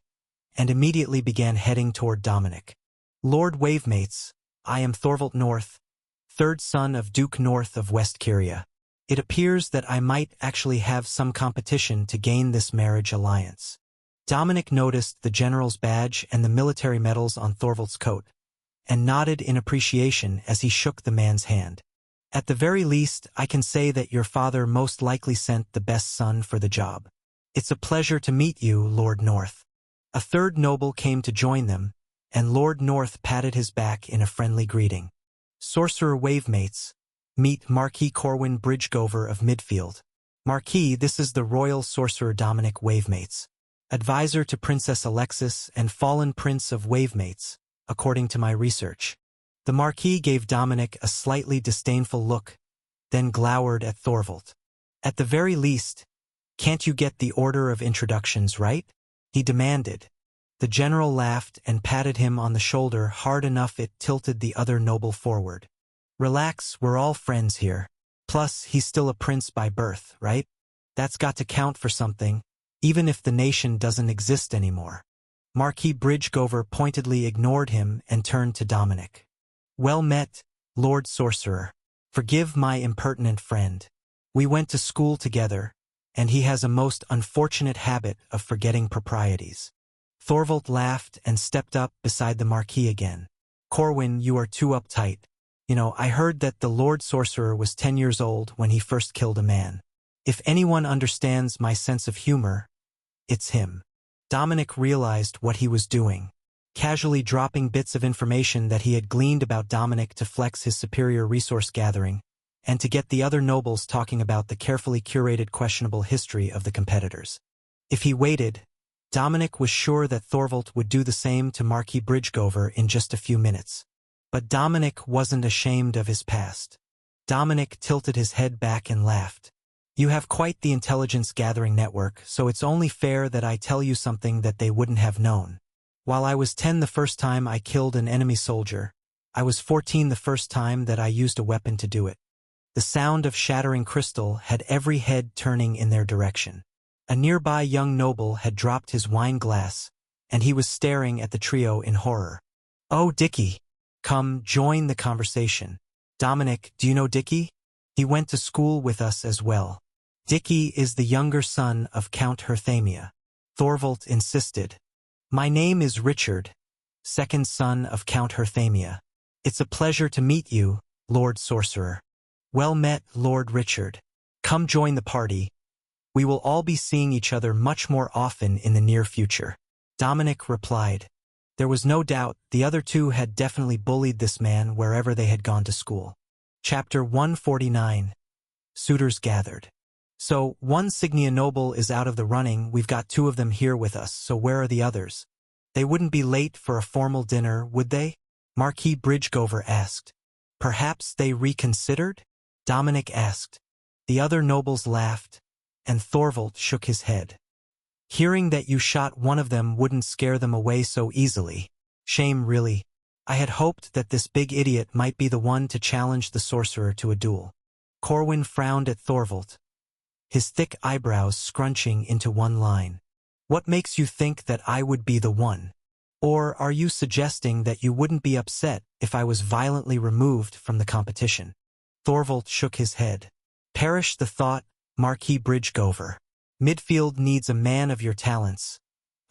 and immediately began heading toward Dominic. "Lord Wavemates, I am Thorvald North, third son of Duke North of West Kyria. It appears that I might actually have some competition to gain this marriage alliance." Dominic noticed the general's badge and the military medals on Thorvald's coat, and nodded in appreciation as he shook the man's hand. "At the very least, I can say that your father most likely sent the best son for the job. It's a pleasure to meet you, Lord North." A third noble came to join them, and Lord North patted his back in a friendly greeting. "Sorcerer Wavemates, meet Marquis Corwin Bridgegover of Midfield. Marquis, this is the royal sorcerer Dominic Wavemates, advisor to Princess Alexis and fallen prince of Wavemates, according to my research." The Marquis gave Dominic a slightly disdainful look, then glowered at Thorvald. "At the very least, can't you get the order of introductions right?" he demanded. The general laughed and patted him on the shoulder hard enough it tilted the other noble forward. "Relax, we're all friends here. Plus, he's still a prince by birth, right? That's got to count for something, even if the nation doesn't exist anymore." Marquis Bridgegover pointedly ignored him and turned to Dominic. "Well met, Lord Sorcerer. Forgive my impertinent friend. We went to school together, and he has a most unfortunate habit of forgetting proprieties." Thorvald laughed and stepped up beside the Marquis again. "Corwin, you are too uptight. I heard that the Lord Sorcerer was 10 years old when he first killed a man. If anyone understands my sense of humor, it's him." Dominic realized what he was doing, casually dropping bits of information that he had gleaned about Dominic to flex his superior resource gathering, and to get the other nobles talking about the carefully curated questionable history of the competitors. If he waited, Dominic was sure that Thorvald would do the same to Marquis Bridgegover in just a few minutes. But Dominic wasn't ashamed of his past. Dominic tilted his head back and laughed. "You have quite the intelligence-gathering network, so it's only fair that I tell you something that they wouldn't have known. While I was 10 the first time I killed an enemy soldier, I was 14 the first time that I used a weapon to do it." The sound of shattering crystal had every head turning in their direction. A nearby young noble had dropped his wine glass, and he was staring at the trio in horror. "Oh, Dickie! Come, join the conversation. Dominic, do you know Dickie? He went to school with us as well." "Dickie is the younger son of Count Herthamia," Thorvald insisted. "My name is Richard, second son of Count Herthamia. It's a pleasure to meet you, Lord Sorcerer. Well met, Lord Richard. Come join the party. We will all be seeing each other much more often in the near future. Dominic replied. There was no doubt the other two had definitely bullied this man wherever they had gone to school. Chapter 149. Suitors gathered. So, one Signia noble is out of the running, we've got two of them here with us, so where are the others? They wouldn't be late for a formal dinner, would they? Marquis Bridgegover asked. Perhaps they reconsidered? Dominic asked. The other nobles laughed, and Thorvald shook his head. Hearing that you shot one of them wouldn't scare them away so easily. Shame, really. I had hoped that this big idiot might be the one to challenge the sorcerer to a duel. Corwin frowned at Thorvald, his thick eyebrows scrunching into one line. What makes you think that I would be the one? Or are you suggesting that you wouldn't be upset if I was violently removed from the competition? Thorvald shook his head. Perish the thought, Marquis Bridgegover. Midfield needs a man of your talents.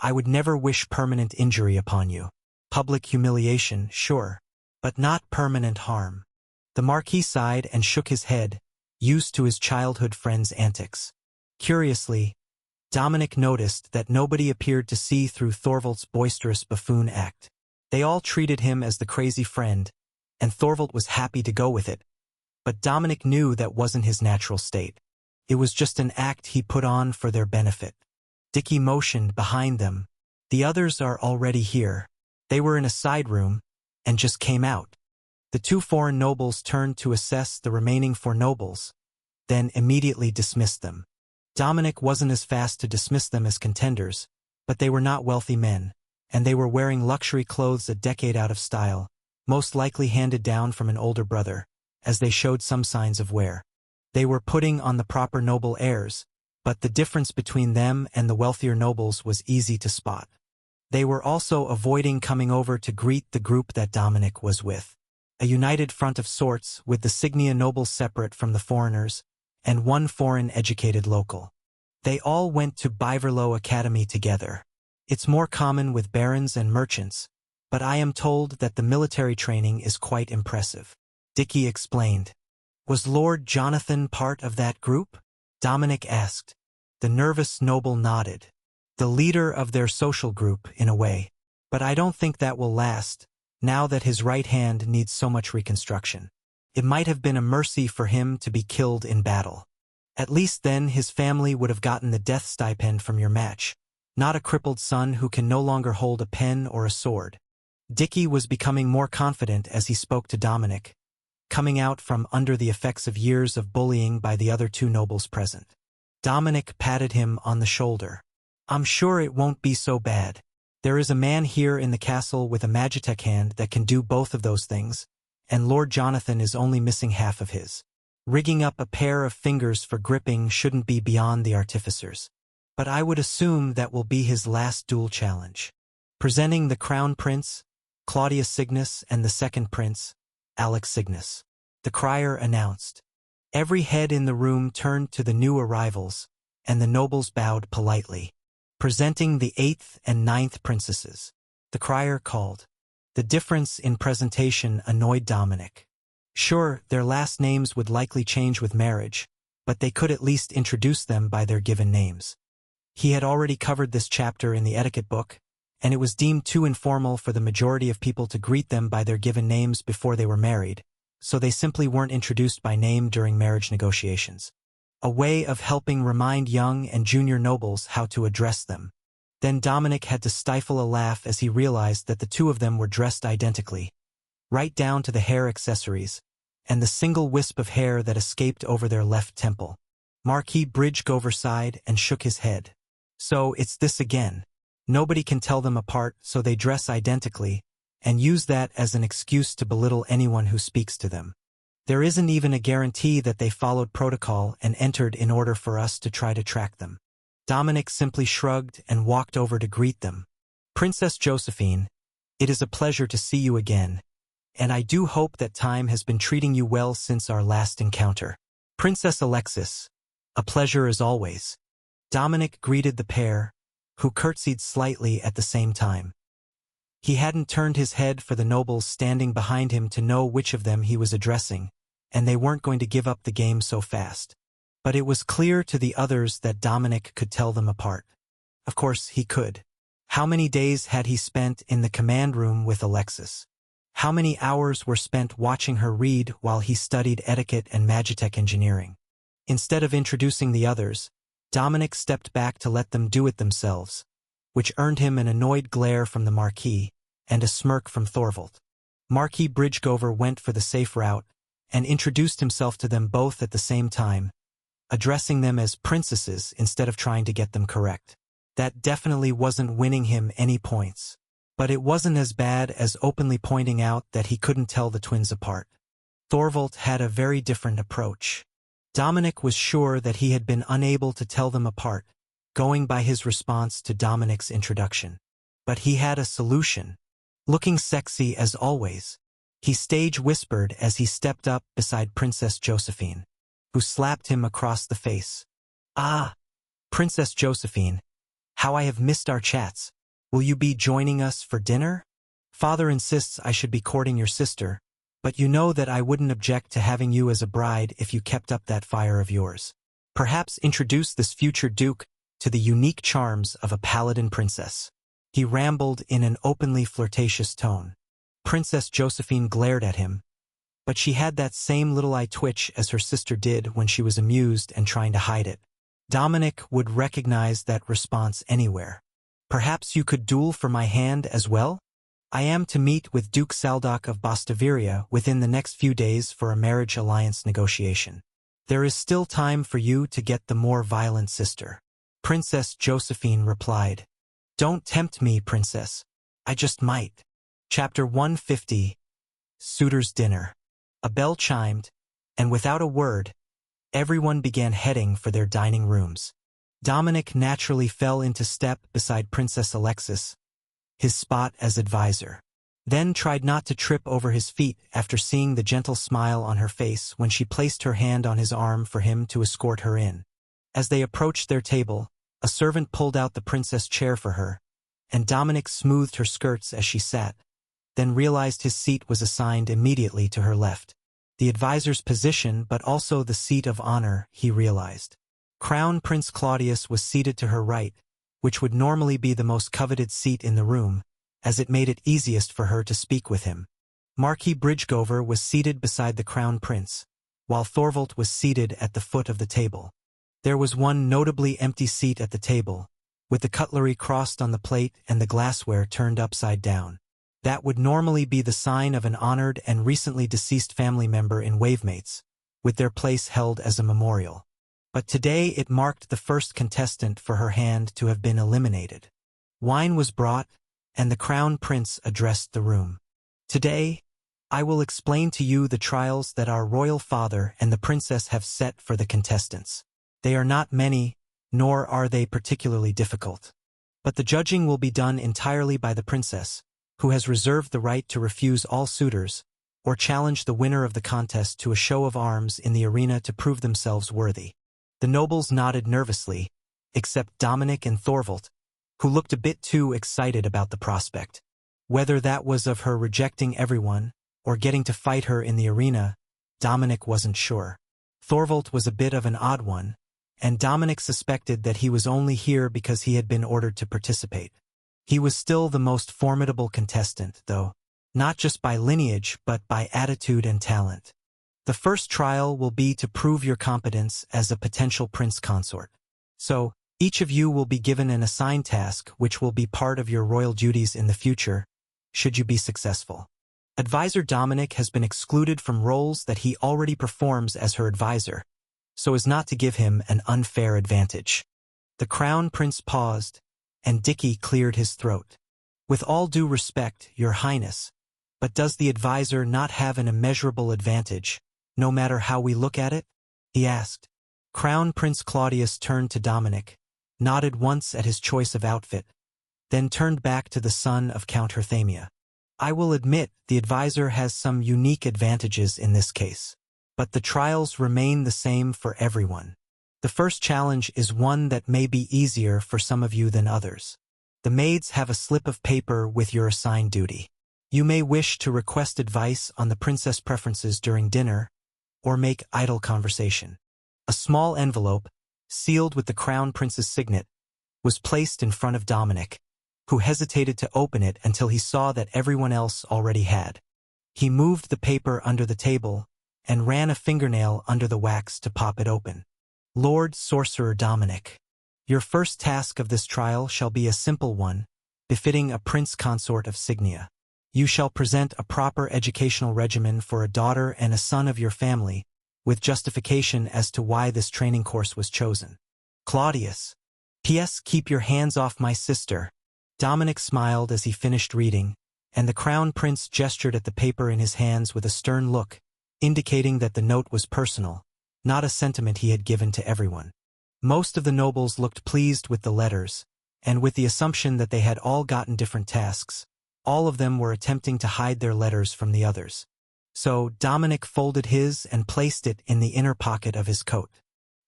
I would never wish permanent injury upon you. Public humiliation, sure, but not permanent harm. The Marquis sighed and shook his head, used to his childhood friend's antics. Curiously, Dominic noticed that nobody appeared to see through Thorvald's boisterous buffoon act. They all treated him as the crazy friend, and Thorvald was happy to go with it. But Dominic knew that wasn't his natural state. It was just an act he put on for their benefit. Dickie motioned behind them. The others are already here. They were in a side room, and just came out. The two foreign nobles turned to assess the remaining four nobles, then immediately dismissed them. Dominic wasn't as fast to dismiss them as contenders, but they were not wealthy men, and they were wearing luxury clothes a decade out of style, most likely handed down from an older brother, as they showed some signs of wear. They were putting on the proper noble airs, but the difference between them and the wealthier nobles was easy to spot. They were also avoiding coming over to greet the group that Dominic was with. A united front of sorts, with the Signia nobles separate from the foreigners, and one foreign-educated local. They all went to Biverlow Academy together. It's more common with barons and merchants, but I am told that the military training is quite impressive. Dickie explained. Was Lord Jonathan part of that group? Dominic asked. The nervous noble nodded. The leader of their social group, in a way. But I don't think that will last, now that his right hand needs so much reconstruction. It might have been a mercy for him to be killed in battle. At least then his family would have gotten the death stipend from your match, not a crippled son who can no longer hold a pen or a sword. Dickie was becoming more confident as he spoke to Dominic, coming out from under the effects of years of bullying by the other two nobles present. Dominic patted him on the shoulder. I'm sure it won't be so bad. There is a man here in the castle with a magitech hand that can do both of those things, and Lord Jonathan is only missing half of his. Rigging up a pair of fingers for gripping shouldn't be beyond the artificers. But I would assume that will be his last duel challenge. Presenting the Crown Prince, Claudius Cygnus, and the second Prince, Alex Cygnus. The crier announced. Every head in the room turned to the new arrivals, and the nobles bowed politely. Presenting the 8th and 9th princesses. The crier called. The difference in presentation annoyed Dominic. Sure, their last names would likely change with marriage, but they could at least introduce them by their given names. He had already covered this chapter in the etiquette book, and it was deemed too informal for the majority of people to greet them by their given names before they were married, so they simply weren't introduced by name during marriage negotiations. A way of helping remind young and junior nobles how to address them. Then Dominic had to stifle a laugh as he realized that the two of them were dressed identically, right down to the hair accessories, and the single wisp of hair that escaped over their left temple. Marquis Bridgegover sighed and shook his head. So it's this again. Nobody can tell them apart, so they dress identically, and use that as an excuse to belittle anyone who speaks to them. There isn't even a guarantee that they followed protocol and entered in order for us to try to track them. Dominic simply shrugged and walked over to greet them. Princess Josephine, it is a pleasure to see you again, and I do hope that time has been treating you well since our last encounter. Princess Alexis, a pleasure as always. Dominic greeted the pair, who curtsied slightly at the same time. He hadn't turned his head for the nobles standing behind him to know which of them he was addressing, and they weren't going to give up the game so fast. But it was clear to the others that Dominic could tell them apart. Of course, he could. How many days had he spent in the command room with Alexis? How many hours were spent watching her read while he studied etiquette and magitech engineering? Instead of introducing the others, Dominic stepped back to let them do it themselves, which earned him an annoyed glare from the Marquis and a smirk from Thorvald. Marquis Bridgegover went for the safe route and introduced himself to them both at the same time, addressing them as princesses instead of trying to get them correct. That definitely wasn't winning him any points. But it wasn't as bad as openly pointing out that he couldn't tell the twins apart. Thorvald had a very different approach. Dominic was sure that he had been unable to tell them apart, going by his response to Dominic's introduction. But he had a solution. Looking sexy as always, he stage whispered as he stepped up beside Princess Josephine, who slapped him across the face. "Ah, Princess Josephine, how I have missed our chats. Will you be joining us for dinner? Father insists I should be courting your sister, but you know that I wouldn't object to having you as a bride if you kept up that fire of yours. Perhaps introduce this future duke to the unique charms of a paladin princess." He rambled in an openly flirtatious tone. Princess Josephine glared at him, but she had that same little eye twitch as her sister did when she was amused and trying to hide it. Dominic would recognize that response anywhere. "Perhaps you could duel for my hand as well? I am to meet with Duke Saldoc of Bastaviria within the next few days for a marriage alliance negotiation. There is still time for you to get the more violent sister." Princess Josephine replied, "Don't tempt me, princess. I just might." Chapter 150. Suitor's Dinner. A bell chimed, and without a word, everyone began heading for their dining rooms. Dominic naturally fell into step beside Princess Alexis, his spot as advisor. Then tried not to trip over his feet after seeing the gentle smile on her face when she placed her hand on his arm for him to escort her in. As they approached their table, a servant pulled out the princess chair for her, and Dominic smoothed her skirts as she sat, then realized his seat was assigned immediately to her left. The advisor's position, but also the seat of honor, he realized. Crown Prince Claudius was seated to her right, which would normally be the most coveted seat in the room, as it made it easiest for her to speak with him. Marquis Bridgegover was seated beside the Crown Prince, while Thorvald was seated at the foot of the table. There was one notably empty seat at the table, with the cutlery crossed on the plate and the glassware turned upside down. That would normally be the sign of an honored and recently deceased family member in Wavemates, with their place held as a memorial. But today it marked the first contestant for her hand to have been eliminated. Wine was brought, and the Crown Prince addressed the room. "Today, I will explain to you the trials that our royal father and the princess have set for the contestants. They are not many, nor are they particularly difficult. But the judging will be done entirely by the princess, who has reserved the right to refuse all suitors, or challenge the winner of the contest to a show of arms in the arena to prove themselves worthy." The nobles nodded nervously, except Dominic and Thorvald, who looked a bit too excited about the prospect. Whether that was of her rejecting everyone, or getting to fight her in the arena, Dominic wasn't sure. Thorvald was a bit of an odd one, and Dominic suspected that he was only here because he had been ordered to participate. He was still the most formidable contestant, though, not just by lineage but by attitude and talent. The first trial will be to prove your competence as a potential prince consort. So, each of you will be given an assigned task which will be part of your royal duties in the future, should you be successful. Advisor Dominic has been excluded from roles that he already performs as her advisor, so as not to give him an unfair advantage. The Crown Prince paused, and Dicky cleared his throat. "With all due respect, Your Highness, but does the advisor not have an immeasurable advantage, no matter how we look at it?" he asked. Crown Prince Claudius turned to Dominic, nodded once at his choice of outfit, then turned back to the son of Count Herthamia. "I will admit the advisor has some unique advantages in this case, but the trials remain the same for everyone. The first challenge is one that may be easier for some of you than others. The maids have a slip of paper with your assigned duty. You may wish to request advice on the princess preferences during dinner, or make idle conversation. A small envelope, sealed with the crown prince's signet, was placed in front of Dominic, who hesitated to open it until he saw that everyone else already had. He moved the paper under the table and ran a fingernail under the wax to pop it open. Lord Sorcerer Dominic, your first task of this trial shall be a simple one, befitting a prince consort of Signia. You shall present a proper educational regimen for a daughter and a son of your family, with justification as to why this training course was chosen. Claudius. P.S. Keep your hands off my sister. Dominic smiled as he finished reading, and the crown prince gestured at the paper in his hands with a stern look, indicating that the note was personal, not a sentiment he had given to everyone. Most of the nobles looked pleased with the letters, and with the assumption that they had all gotten different tasks, all of them were attempting to hide their letters from the others. So Dominic folded his and placed it in the inner pocket of his coat.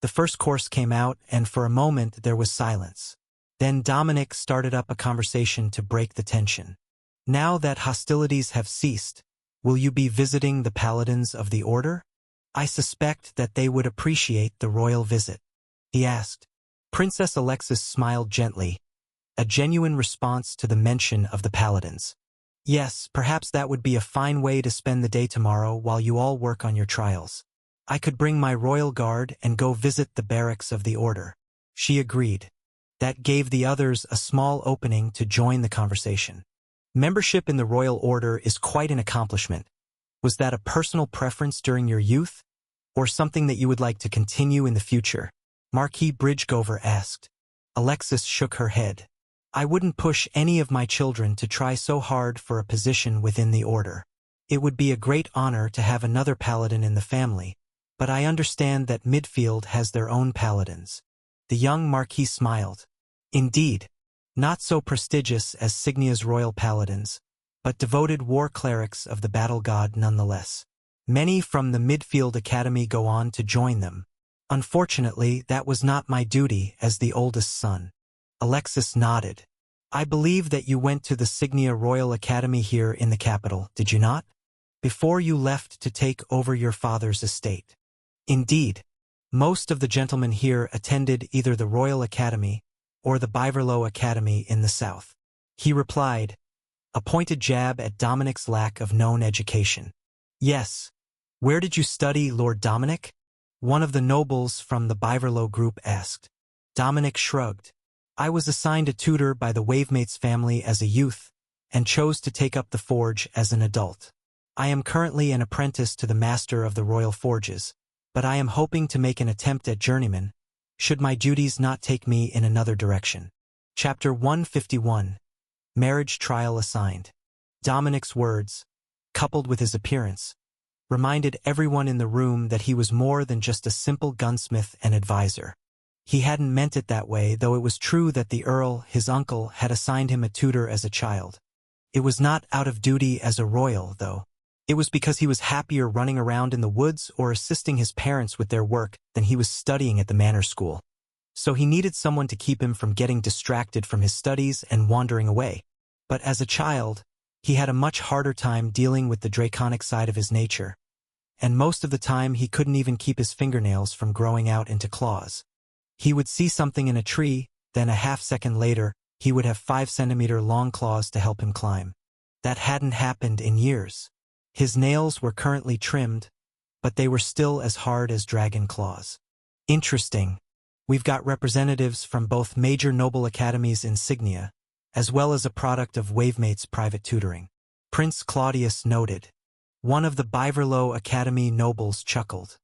The first course came out, and for a moment there was silence. Then Dominic started up a conversation to break the tension. Now that hostilities have ceased, will you be visiting the paladins of the order? I suspect that they would appreciate the royal visit, he asked. Princess Alexis smiled gently, a genuine response to the mention of the paladins. Yes, perhaps that would be a fine way to spend the day tomorrow while you all work on your trials. I could bring my royal guard and go visit the barracks of the order. She agreed. That gave the others a small opening to join the conversation. Membership in the royal order is quite an accomplishment. Was that a personal preference during your youth, or something that you would like to continue in the future? Marquis Bridgegover asked. Alexis shook her head. I wouldn't push any of my children to try so hard for a position within the order. It would be a great honor to have another paladin in the family, but I understand that Midfield has their own paladins. The young Marquis smiled. Indeed, not so prestigious as Signia's royal paladins, but devoted war clerics of the battle god nonetheless. Many from the Midfield Academy go on to join them. Unfortunately, that was not my duty as the oldest son. Alexis nodded. I believe that you went to the Signia Royal Academy here in the capital, did you not? Before you left to take over your father's estate. Indeed. Most of the gentlemen here attended either the Royal Academy or the Biverlow Academy in the south. He replied, a pointed jab at Dominic's lack of known education. Yes. Where did you study, Lord Dominic? One of the nobles from the Biverlow group asked. Dominic shrugged. I was assigned a tutor by the Wavemates family as a youth, and chose to take up the forge as an adult. I am currently an apprentice to the master of the Royal Forges, but I am hoping to make an attempt at journeyman, should my duties not take me in another direction. Chapter 151. Marriage Trial Assigned. Dominic's words, coupled with his appearance, reminded everyone in the room that he was more than just a simple gunsmith and advisor. He hadn't meant it that way, though it was true that the Earl, his uncle, had assigned him a tutor as a child. It was not out of duty as a royal, though. It was because he was happier running around in the woods or assisting his parents with their work than he was studying at the manor school. So he needed someone to keep him from getting distracted from his studies and wandering away. But as a child, he had a much harder time dealing with the draconic side of his nature, and most of the time he couldn't even keep his fingernails from growing out into claws. He would see something in a tree, then a half-second later, he would have 5-centimeter-long claws to help him climb. That hadn't happened in years. His nails were currently trimmed, but they were still as hard as dragon claws. Interesting. We've got representatives from both major noble academies in Signia, as well as a product of Wavemates' private tutoring. Prince Claudius noted. One of the Biverlow Academy nobles chuckled.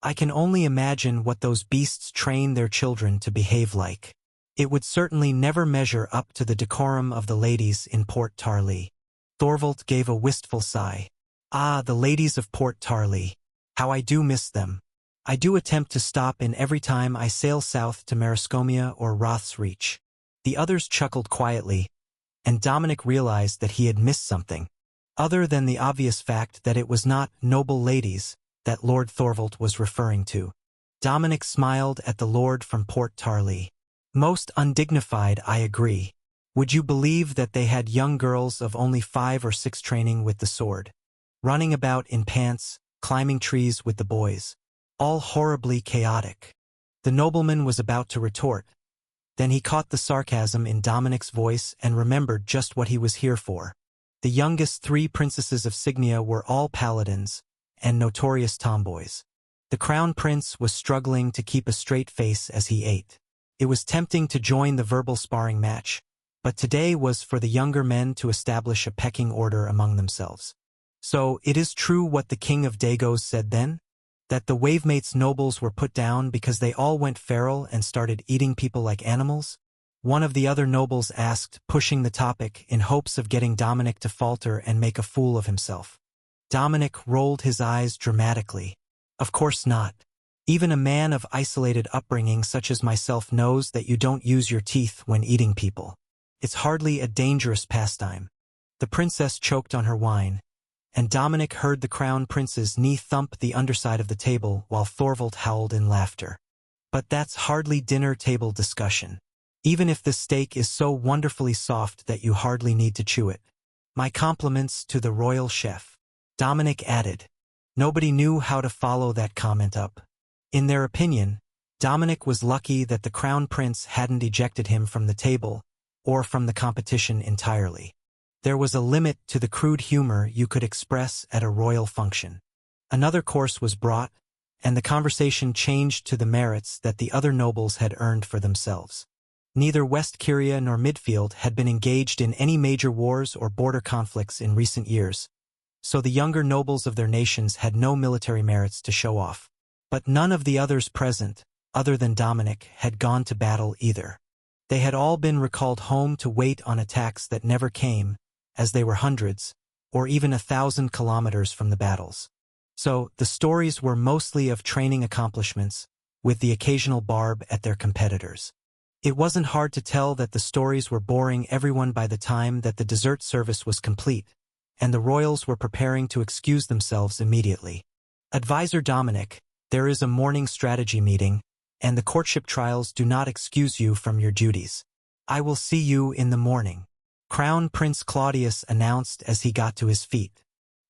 I can only imagine what those beasts train their children to behave like. It would certainly never measure up to the decorum of the ladies in Port Tarlee. Thorvald gave a wistful sigh. Ah, the ladies of Port Tarlee. How I do miss them. I do attempt to stop in every time I sail south to Marascomia or Roth's Reach. The others chuckled quietly, and Dominic realized that he had missed something, other than the obvious fact that it was not noble ladies that Lord Thorvald was referring to. Dominic smiled at the lord from Port Tarlee. Most undignified, I agree. Would you believe that they had young girls of only 5 or 6 training with the sword, running about in pants, climbing trees with the boys, all horribly chaotic? The nobleman was about to retort. Then he caught the sarcasm in Dominic's voice and remembered just what he was here for. The youngest 3 princesses of Signia were all paladins and notorious tomboys. The crown prince was struggling to keep a straight face as he ate. It was tempting to join the verbal sparring match, but today was for the younger men to establish a pecking order among themselves. So, it is true what the king of Dagos said then? That the Wavemates nobles were put down because they all went feral and started eating people like animals? One of the other nobles asked, pushing the topic in hopes of getting Dominic to falter and make a fool of himself. Dominic rolled his eyes dramatically. Of course not. Even a man of isolated upbringing such as myself knows that you don't use your teeth when eating people. It's hardly a dangerous pastime. The princess choked on her wine, and Dominic heard the crown prince's knee thump the underside of the table while Thorvald howled in laughter. But that's hardly dinner table discussion. Even if the steak is so wonderfully soft that you hardly need to chew it. My compliments to the royal chef. Dominic added. Nobody knew how to follow that comment up. In their opinion, Dominic was lucky that the crown prince hadn't ejected him from the table or from the competition entirely. There was a limit to the crude humor you could express at a royal function. Another course was brought, and the conversation changed to the merits that the other nobles had earned for themselves. Neither West Kyria nor Midfield had been engaged in any major wars or border conflicts in recent years, so the younger nobles of their nations had no military merits to show off. But none of the others present, other than Dominic, had gone to battle either. They had all been recalled home to wait on attacks that never came, as they were hundreds, or even 1,000 kilometers from the battles. So, the stories were mostly of training accomplishments, with the occasional barb at their competitors. It wasn't hard to tell that the stories were boring everyone by the time that the dessert service was complete, and the royals were preparing to excuse themselves immediately. Advisor Dominic, there is a morning strategy meeting, and the courtship trials do not excuse you from your duties. I will see you in the morning. Crown Prince Claudius announced as he got to his feet.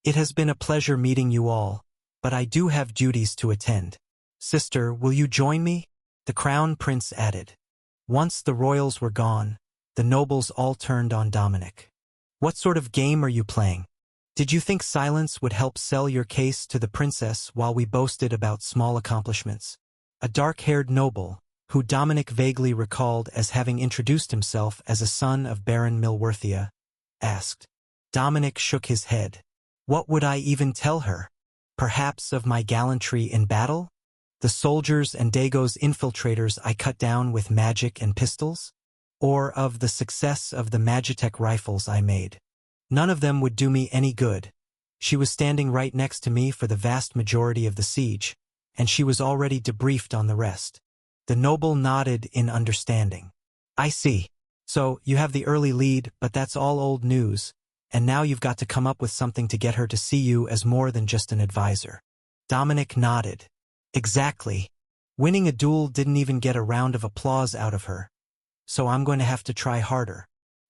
It has been a pleasure meeting you all, but I do have duties to attend. Sister, will you join me? The Crown Prince added. Once the royals were gone, the nobles all turned on Dominic. What sort of game are you playing? Did you think silence would help sell your case to the princess while we boasted about small accomplishments? A dark-haired noble, who Dominic vaguely recalled as having introduced himself as a son of Baron Milworthia, asked. Dominic shook his head. What would I even tell her? Perhaps of my gallantry in battle? The soldiers and Dagos infiltrators I cut down with magic and pistols? Or of the success of the Magitech rifles I made? None of them would do me any good. She was standing right next to me for the vast majority of the siege, and she was already debriefed on the rest. The noble nodded in understanding. I see. So, you have the early lead, but that's all old news, and now you've got to come up with something to get her to see you as more than just an advisor. Dominic nodded. Exactly. Winning a duel didn't even get a round of applause out of her. So I'm going to have to try harder.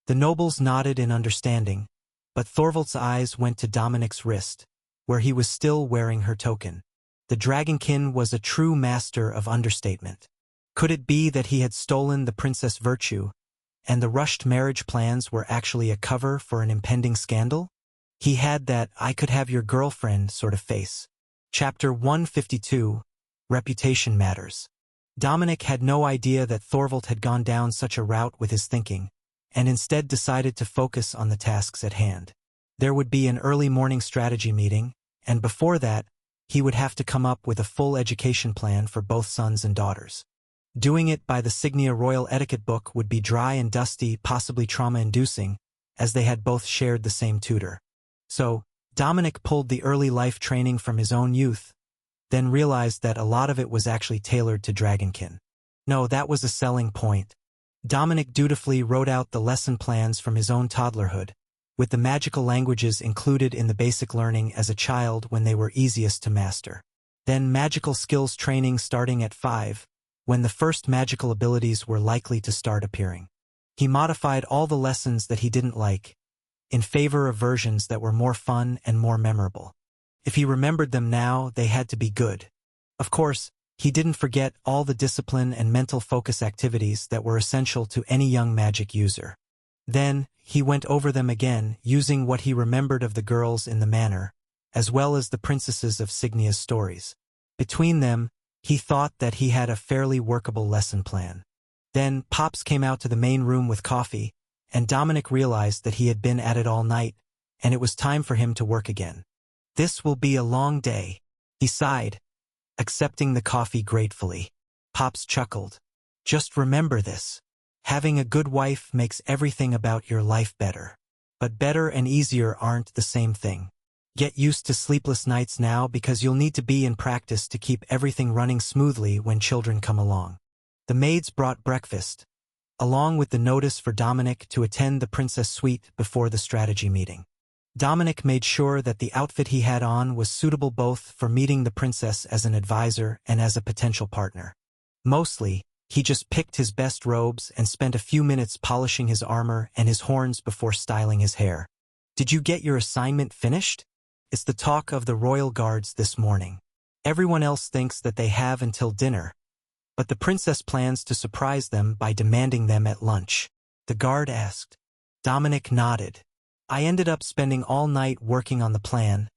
The nobles nodded in understanding, but Thorvald's eyes went to Dominic's wrist, where he was still wearing her token. The dragonkin was a true master of understatement. Could it be that he had stolen the Princess Virtue, and the rushed marriage plans were actually a cover for an impending scandal? He had that I could have your girlfriend sort of face. Chapter 152, Reputation Matters. Dominic had no idea that Thorvald had gone down such a route with his thinking, and instead decided to focus on the tasks at hand. There would be an early morning strategy meeting, and before that, he would have to come up with a full education plan for both sons and daughters. Doing it by the Signia Royal Etiquette book would be dry and dusty, possibly trauma-inducing, as they had both shared the same tutor. So, Dominic pulled the early life training from his own youth, then realized that a lot of it was actually tailored to Dragonkin. No, that was a selling point. Dominic dutifully wrote out the lesson plans from his own toddlerhood, with the magical languages included in the basic learning as a child when they were easiest to master. Then magical skills training starting at 5, when the first magical abilities were likely to start appearing. He modified all the lessons that he didn't like, in favor of versions that were more fun and more memorable. If he remembered them now, they had to be good. Of course, he didn't forget all the discipline and mental focus activities that were essential to any young magic user. Then, he went over them again, using what he remembered of the girls in the manor, as well as the princesses of Signia's stories. Between them, he thought that he had a fairly workable lesson plan. Then, Pops came out to the main room with coffee, and Dominic realized that he had been at it all night, and it was time for him to work again. "This will be a long day," he sighed, accepting the coffee gratefully. Pops chuckled. "Just remember this. Having a good wife makes everything about your life better. But better and easier aren't the same thing. Get used to sleepless nights now because you'll need to be in practice to keep everything running smoothly when children come along." The maids brought breakfast, along with the notice for Dominic to attend the princess suite before the strategy meeting. Dominic made sure that the outfit he had on was suitable both for meeting the princess as an advisor and as a potential partner. Mostly, he just picked his best robes and spent a few minutes polishing his armor and his horns before styling his hair. "Did you get your assignment finished?" It's the talk of the royal guards this morning. Everyone else thinks that they have until dinner, but the princess plans to surprise them by demanding them at lunch. The guard asked. Dominic nodded. "I ended up spending all night working on the plan,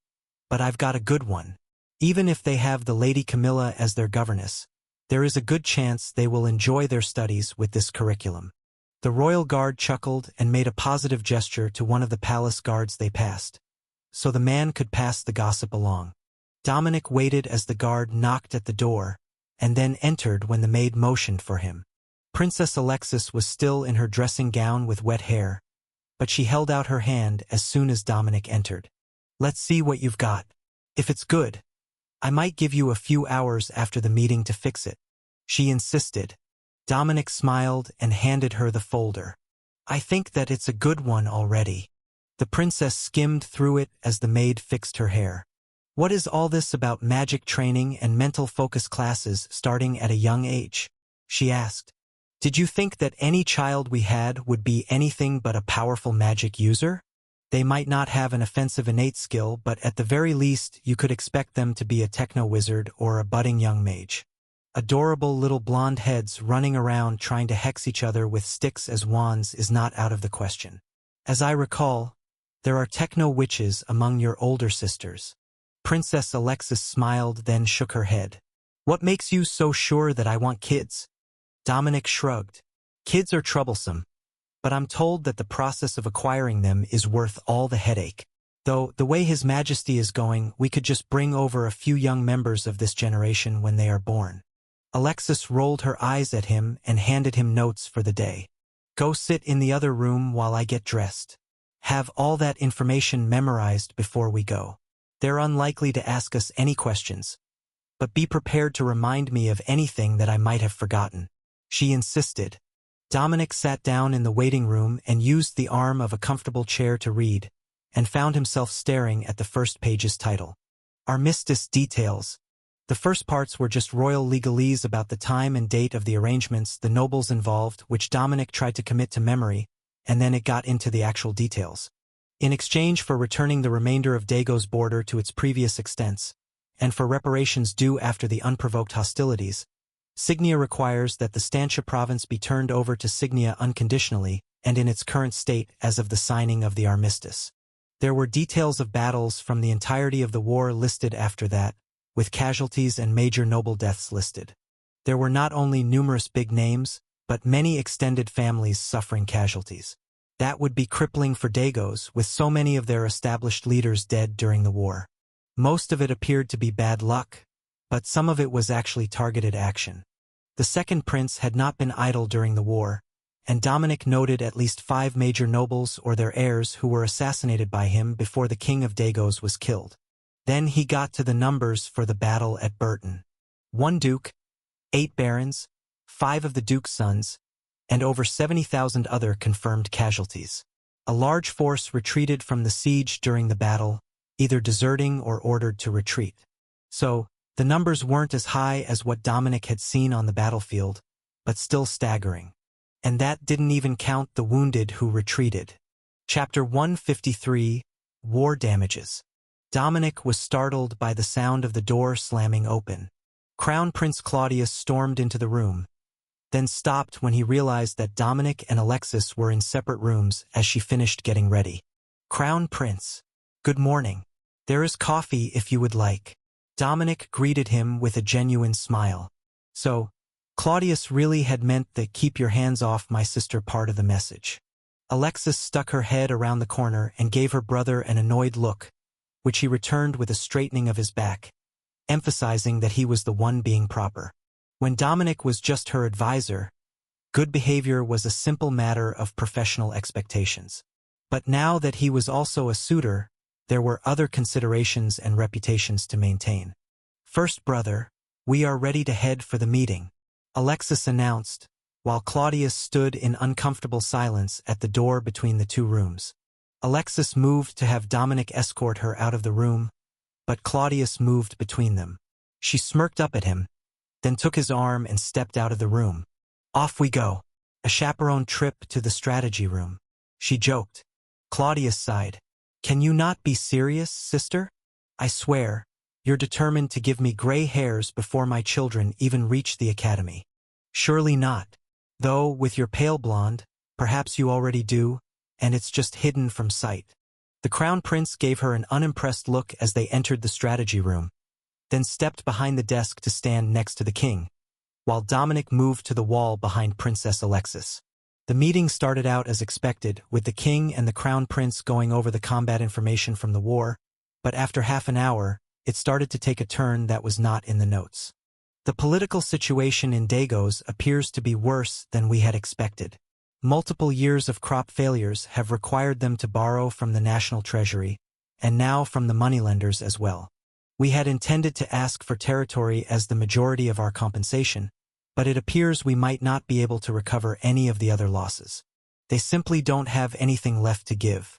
but I've got a good one. Even if they have the Lady Camilla as their governess, there is a good chance they will enjoy their studies with this curriculum." The royal guard chuckled and made a positive gesture to one of the palace guards they passed, so the man could pass the gossip along. Dominic waited as the guard knocked at the door, and then entered when the maid motioned for him. Princess Alexis was still in her dressing gown with wet hair, but she held out her hand as soon as Dominic entered. "Let's see what you've got. If it's good, I might give you a few hours after the meeting to fix it," she insisted. Dominic smiled and handed her the folder. "I think that it's a good one already." The princess skimmed through it as the maid fixed her hair. "What is all this about magic training and mental focus classes starting at a young age?" she asked. "Did you think that any child we had would be anything but a powerful magic user? They might not have an offensive innate skill, but at the very least you could expect them to be a techno-wizard or a budding young mage. Adorable little blonde heads running around trying to hex each other with sticks as wands is not out of the question. As I recall, there are techno-witches among your older sisters." Princess Alexis smiled, then shook her head. "What makes you so sure that I want kids?" Dominic shrugged. "Kids are troublesome, but I'm told that the process of acquiring them is worth all the headache. Though, the way His Majesty is going, we could just bring over a few young members of this generation when they are born." Alexis rolled her eyes at him and handed him notes for the day. "Go sit in the other room while I get dressed. Have all that information memorized before we go. They're unlikely to ask us any questions, but be prepared to remind me of anything that I might have forgotten," she insisted. Dominic sat down in the waiting room and used the arm of a comfortable chair to read, and found himself staring at the first page's title. Armistice Details. The first parts were just royal legalese about the time and date of the arrangements, the nobles involved, which Dominic tried to commit to memory, and then it got into the actual details. In exchange for returning the remainder of Dago's border to its previous extents, and for reparations due after the unprovoked hostilities, Signia requires that the Stantia province be turned over to Signia unconditionally and in its current state as of the signing of the armistice. There were details of battles from the entirety of the war listed after that, with casualties and major noble deaths listed. There were not only numerous big names, but many extended families suffering casualties. That would be crippling for Dagos, with so many of their established leaders dead during the war. Most of it appeared to be bad luck, but some of it was actually targeted action. The second prince had not been idle during the war, and Dominic noted at least 5 major nobles or their heirs who were assassinated by him before the king of Dagos was killed. Then he got to the numbers for the battle at Burton. 1 duke, 8 barons, 5 of the duke's sons, and over 70,000 other confirmed casualties. A large force retreated from the siege during the battle, either deserting or ordered to retreat. So, the numbers weren't as high as what Dominic had seen on the battlefield, but still staggering. And that didn't even count the wounded who retreated. Chapter 153, War Damages. Dominic was startled by the sound of the door slamming open. Crown Prince Claudius stormed into the room, then stopped when he realized that Dominic and Alexis were in separate rooms as she finished getting ready. "Crown Prince, good morning. There is coffee if you would like." Dominic greeted him with a genuine smile. So, Claudius really had meant the "keep your hands off my sister" part of the message. Alexis stuck her head around the corner and gave her brother an annoyed look, which he returned with a straightening of his back, emphasizing that he was the one being proper. When Dominic was just her advisor, good behavior was a simple matter of professional expectations. But now that he was also a suitor, there were other considerations and reputations to maintain. "First, brother, we are ready to head for the meeting," Alexis announced, while Claudius stood in uncomfortable silence at the door between the two rooms. Alexis moved to have Dominic escort her out of the room, but Claudius moved between them. She smirked up at him, then took his arm and stepped out of the room. "Off we go. A chaperone trip to the strategy room," she joked. Claudius sighed. "Can you not be serious, sister? I swear, you're determined to give me gray hairs before my children even reach the academy." "Surely not. Though, with your pale blonde, perhaps you already do, and it's just hidden from sight." The Crown Prince gave her an unimpressed look as they entered the strategy room, then stepped behind the desk to stand next to the king, while Dominic moved to the wall behind Princess Alexis. The meeting started out as expected, with the king and the Crown Prince going over the combat information from the war, but after half an hour, it started to take a turn that was not in the notes. "The political situation in Dagos appears to be worse than we had expected. Multiple years of crop failures have required them to borrow from the national treasury, and now from the moneylenders as well. We had intended to ask for territory as the majority of our compensation, but it appears we might not be able to recover any of the other losses. They simply don't have anything left to give.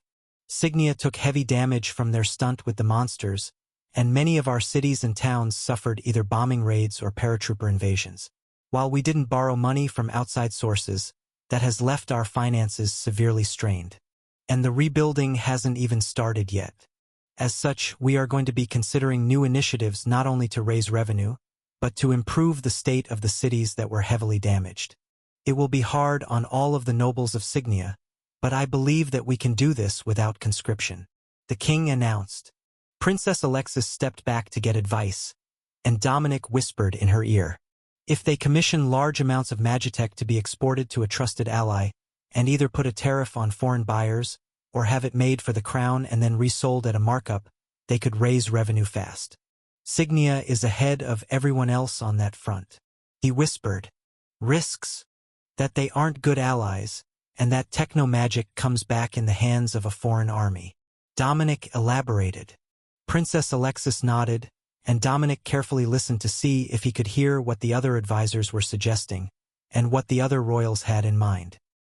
Signia took heavy damage from their stunt with the monsters, and many of our cities and towns suffered either bombing raids or paratrooper invasions. While we didn't borrow money from outside sources, that has left our finances severely strained. And the rebuilding hasn't even started yet. As such, we are going to be considering new initiatives not only to raise revenue, but to improve the state of the cities that were heavily damaged. It will be hard on all of the nobles of Signia, but I believe that we can do this without conscription," the king announced. Princess Alexis stepped back to get advice, and Dominic whispered in her ear. "If they commission large amounts of magitech to be exported to a trusted ally, and either put a tariff on foreign buyers, or have it made for the crown and then resold at a markup, they could raise revenue fast. Signia is ahead of everyone else on that front," he whispered. "Risks? That they aren't good allies, and that techno-magic comes back in the hands of a foreign army," Dominic elaborated. Princess Alexis nodded, and Dominic carefully listened to see if he could hear what the other advisors were suggesting, and what the other royals had in mind.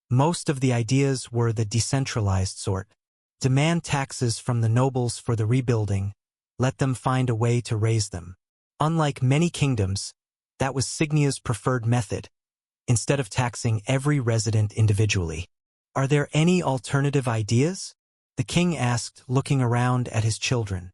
Most of the ideas were the decentralized sort. Demand taxes from the nobles for the rebuilding, let them find a way to raise them. Unlike many kingdoms, that was Signia's preferred method, instead of taxing every resident individually. "Are there any alternative ideas?" the king asked, looking around at his children.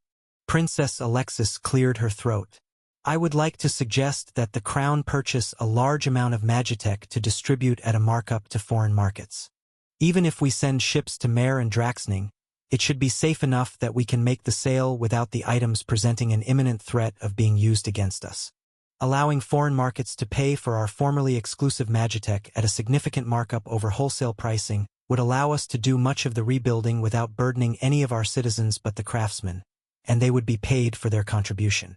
Princess Alexis cleared her throat. "I would like to suggest that the crown purchase a large amount of magitech to distribute at a markup to foreign markets. Even if we send ships to Mare and Draxning, it should be safe enough that we can make the sale without the items presenting an imminent threat of being used against us. Allowing foreign markets to pay for our formerly exclusive magitech at a significant markup over wholesale pricing would allow us to do much of the rebuilding without burdening any of our citizens but the craftsmen, and they would be paid for their contribution."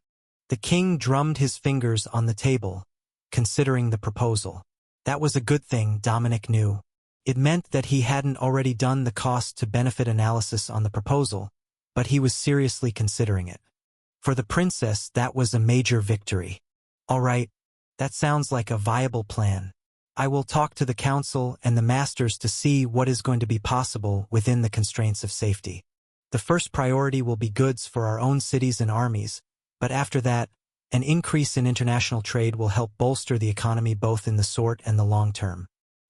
The king drummed his fingers on the table, considering the proposal. That was a good thing, Dominic knew. It meant that he hadn't already done the cost-to-benefit analysis on the proposal, but he was seriously considering it. For the princess, that was a major victory. "All right, that sounds like a viable plan. I will talk to the council and the masters to see what is going to be possible within the constraints of safety. The first priority will be goods for our own cities and armies, but after that, an increase in international trade will help bolster the economy both in the short and the long term."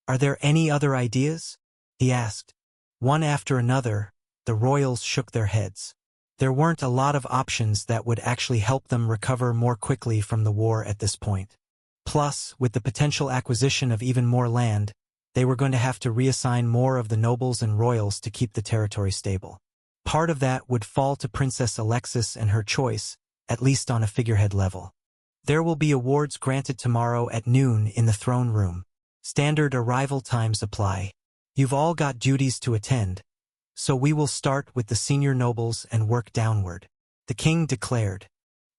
Are there any other ideas? He asked. One after another, the royals shook their heads. There weren't a lot of options that would actually help them recover more quickly from the war at this point. Plus, with the potential acquisition of even more land, they were going to have to reassign more of the nobles and royals to keep the territory stable. Part of that would fall to Princess Alexis and her choice, at least on a figurehead level. There will be awards granted tomorrow at noon in the throne room. Standard arrival times apply. You've all got duties to attend, so we will start with the senior nobles and work downward, the king declared.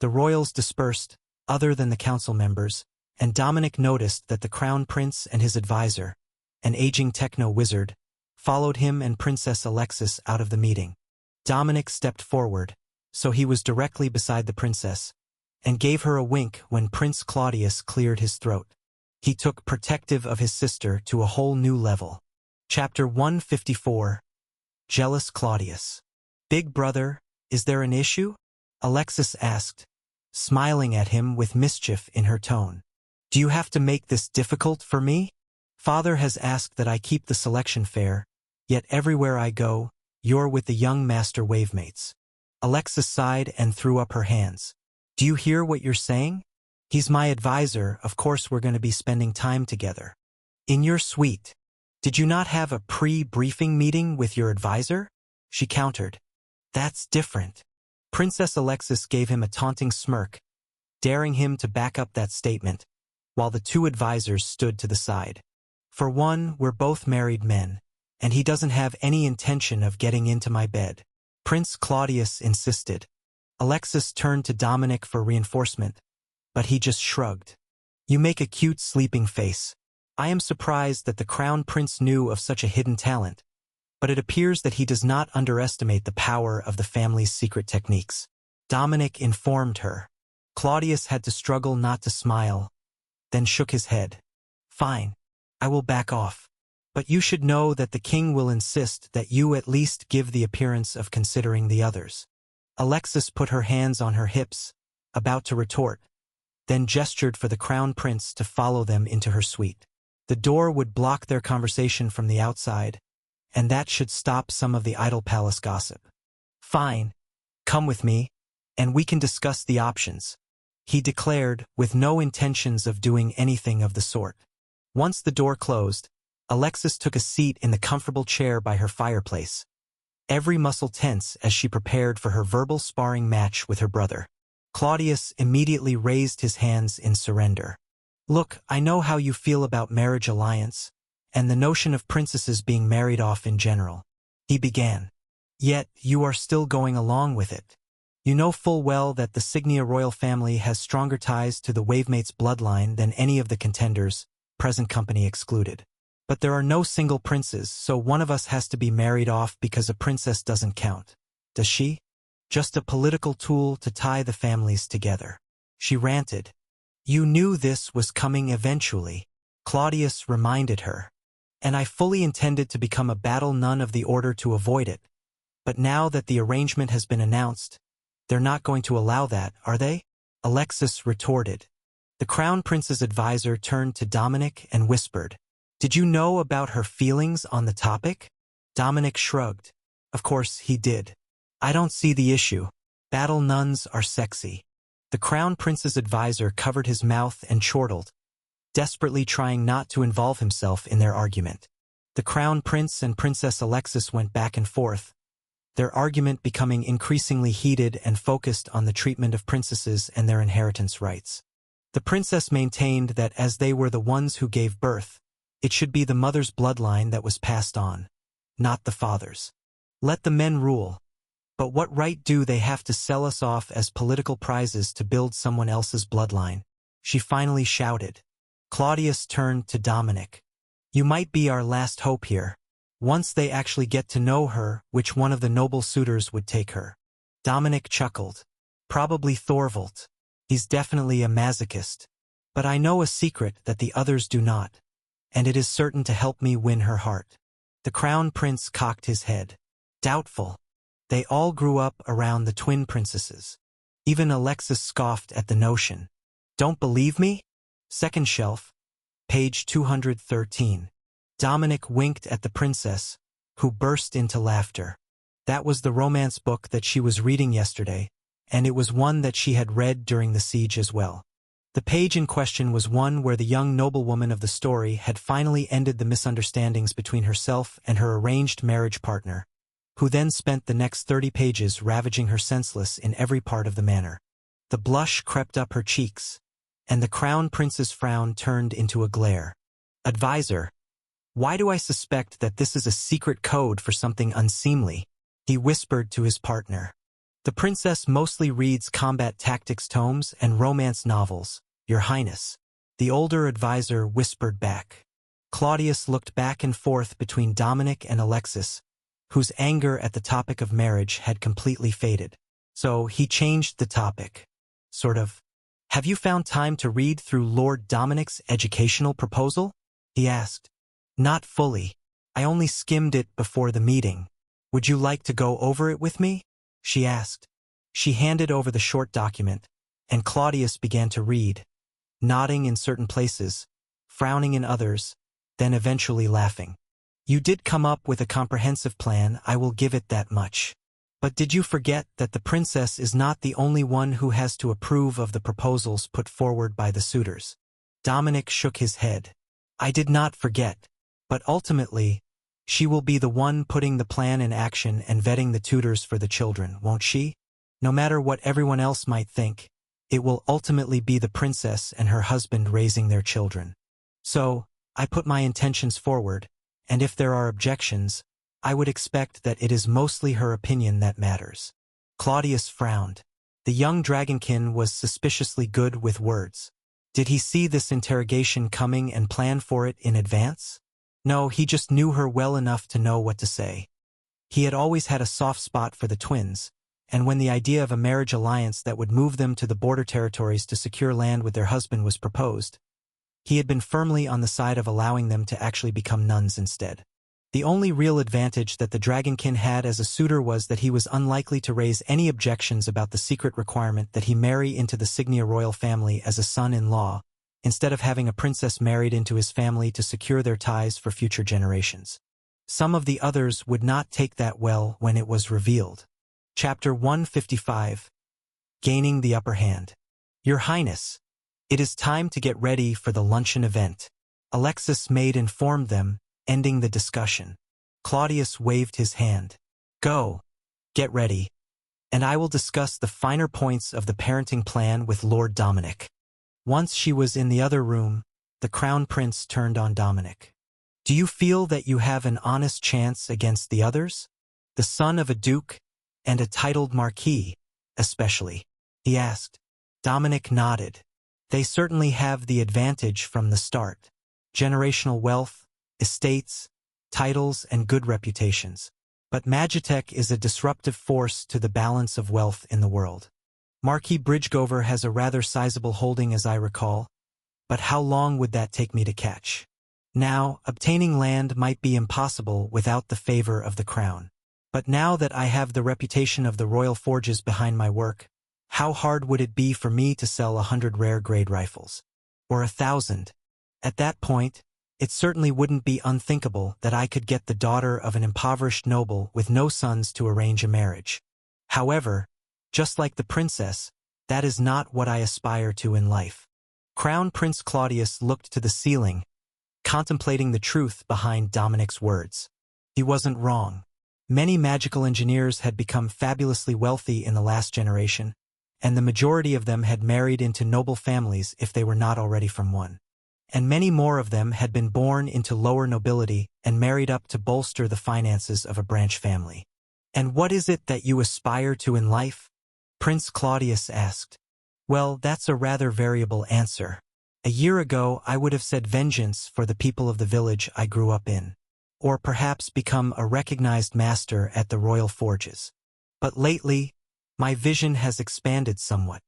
The royals dispersed, other than the council members, and Dominic noticed that the crown prince and his advisor, an aging techno-wizard, followed him and Princess Alexis out of the meeting. Dominic stepped forward, so he was directly beside the princess, and gave her a wink when Prince Claudius cleared his throat. He took protective of his sister to a whole new level. Chapter 154. Jealous Claudius. Big brother, is there an issue? Alexis asked, smiling at him with mischief in her tone. Do you have to make this difficult for me? Father has asked that I keep the selection fair, yet everywhere I go, you're with the young master wavemates. Alexis sighed and threw up her hands. Do you hear what you're saying? He's my advisor, of course we're going to be spending time together. In your suite. Did you not have a pre-briefing meeting with your advisor? She countered. That's different. Princess Alexis gave him a taunting smirk, daring him to back up that statement, while the two advisors stood to the side. For one, we're both married men, and he doesn't have any intention of getting into my bed. Prince Claudius insisted. Alexis turned to Dominic for reinforcement, but he just shrugged. You make a cute sleeping face. I am surprised that the crown prince knew of such a hidden talent, but it appears that he does not underestimate the power of the family's secret techniques. Dominic informed her. Claudius had to struggle not to smile, then shook his head. Fine, I will back off. But you should know that the king will insist that you at least give the appearance of considering the others. Alexis put her hands on her hips, about to retort, then gestured for the crown prince to follow them into her suite. The door would block their conversation from the outside, and that should stop some of the idle palace gossip. Fine, come with me, and we can discuss the options, he declared, with no intentions of doing anything of the sort. Once the door closed, Alexis took a seat in the comfortable chair by her fireplace, every muscle tense as she prepared for her verbal sparring match with her brother. Claudius immediately raised his hands in surrender. Look, I know how you feel about marriage alliance, and the notion of princesses being married off in general, he began. Yet, you are still going along with it. You know full well that the Signia royal family has stronger ties to the Wavemates bloodline than any of the contenders, present company excluded. But there are no single princes, so one of us has to be married off because a princess doesn't count. Does she? Just a political tool to tie the families together. She ranted. You knew this was coming eventually, Claudius reminded her. And I fully intended to become a battle nun of the order to avoid it. But now that the arrangement has been announced, they're not going to allow that, are they? Alexis retorted. The crown prince's advisor turned to Dominic and whispered, Did you know about her feelings on the topic? Dominic shrugged. Of course he did. I don't see the issue. Battle nuns are sexy. The crown prince's advisor covered his mouth and chortled, desperately trying not to involve himself in their argument. The crown prince and Princess Alexis went back and forth, their argument becoming increasingly heated and focused on the treatment of princesses and their inheritance rights. The princess maintained that as they were the ones who gave birth, it should be the mother's bloodline that was passed on, not the father's. Let the men rule. But what right do they have to sell us off as political prizes to build someone else's bloodline? She finally shouted. Claudius turned to Dominic. You might be our last hope here. Once they actually get to know her, which one of the noble suitors would take her? Dominic chuckled. Probably Thorvald. He's definitely a masochist. But I know a secret that the others do not, and it is certain to help me win her heart. The crown prince cocked his head. Doubtful. They all grew up around the twin princesses. Even Alexis scoffed at the notion. Don't believe me? Second shelf, page 213. Dominic winked at the princess, who burst into laughter. That was the romance book that she was reading yesterday, and it was one that she had read during the siege as well. The page in question was one where the young noblewoman of the story had finally ended the misunderstandings between herself and her arranged marriage partner, who then spent the next 30 pages ravaging her senseless in every part of the manor. The blush crept up her cheeks, and the crown prince's frown turned into a glare. "Advisor, why do I suspect that this is a secret code for something unseemly?" he whispered to his partner. "The princess mostly reads combat tactics tomes and romance novels, Your Highness," the older advisor whispered back. Claudius looked back and forth between Dominic and Alexis, whose anger at the topic of marriage had completely faded. So he changed the topic. Sort of, "Have you found time to read through Lord Dominic's educational proposal?" he asked. "Not fully. I only skimmed it before the meeting. Would you like to go over it with me?" she asked. She handed over the short document, and Claudius began to read, nodding in certain places, frowning in others, then eventually laughing. "You did come up with a comprehensive plan, I will give it that much. But did you forget that the princess is not the only one who has to approve of the proposals put forward by the suitors?" Dominic shook his head. "I did not forget, but ultimately, she will be the one putting the plan in action and vetting the tutors for the children, won't she? No matter what everyone else might think, it will ultimately be the princess and her husband raising their children. So, I put my intentions forward, and if there are objections, I would expect that it is mostly her opinion that matters." Claudius frowned. The young dragonkin was suspiciously good with words. Did he see this interrogation coming and plan for it in advance? No, he just knew her well enough to know what to say. He had always had a soft spot for the twins, and when the idea of a marriage alliance that would move them to the border territories to secure land with their husband was proposed, he had been firmly on the side of allowing them to actually become nuns instead. The only real advantage that the dragonkin had as a suitor was that he was unlikely to raise any objections about the secret requirement that he marry into the Signia royal family as a son-in-law, instead of having a princess married into his family to secure their ties for future generations. Some of the others would not take that well when it was revealed. Chapter 155. Gaining the Upper Hand. "Your Highness, it is time to get ready for the luncheon event," Alexis maid informed them, ending the discussion. Claudius waved his hand. "Go. Get ready. And I will discuss the finer points of the parenting plan with Lord Dominic." Once she was in the other room, the crown prince turned on Dominic. "Do you feel that you have an honest chance against the others? The son of a duke, and a titled marquis, especially?" he asked. Dominic nodded. "They certainly have the advantage from the start. Generational wealth, estates, titles, and good reputations. But Magitech is a disruptive force to the balance of wealth in the world. Marquis Bridgegover has a rather sizable holding as I recall, but how long would that take me to catch? Now, obtaining land might be impossible without the favor of the crown. But now that I have the reputation of the royal forges behind my work, how hard would it be for me to sell 100 rare grade rifles? Or 1,000? At that point, it certainly wouldn't be unthinkable that I could get the daughter of an impoverished noble with no sons to arrange a marriage. However, just like the princess, that is not what I aspire to in life." Crown Prince Claudius looked to the ceiling, contemplating the truth behind Dominic's words. He wasn't wrong. Many magical engineers had become fabulously wealthy in the last generation, and the majority of them had married into noble families if they were not already from one. And many more of them had been born into lower nobility and married up to bolster the finances of a branch family. "And what is it that you aspire to in life?" Prince Claudius asked. "Well, that's a rather variable answer. A year ago I would have said vengeance for the people of the village I grew up in, or perhaps become a recognized master at the royal forges. But lately, my vision has expanded somewhat."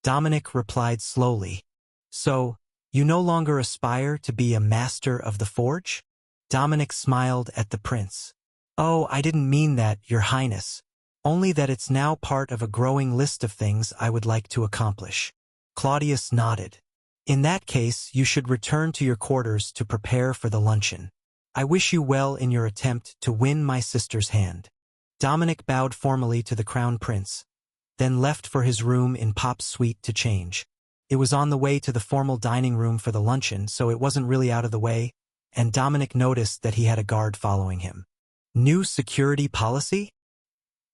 Dominic replied slowly. "So, you no longer aspire to be a master of the forge?" Dominic smiled at the prince. "Oh, I didn't mean that, Your Highness. Only that it's now part of a growing list of things I would like to accomplish." Claudius nodded. "In that case, you should return to your quarters to prepare for the luncheon. I wish you well in your attempt to win my sister's hand. Dominic bowed formally to the crown prince, then left for his room in Pop's suite to change. It was on the way to the formal dining room for the luncheon, so it wasn't really out of the way, and Dominic noticed that he had a guard following him. New security policy?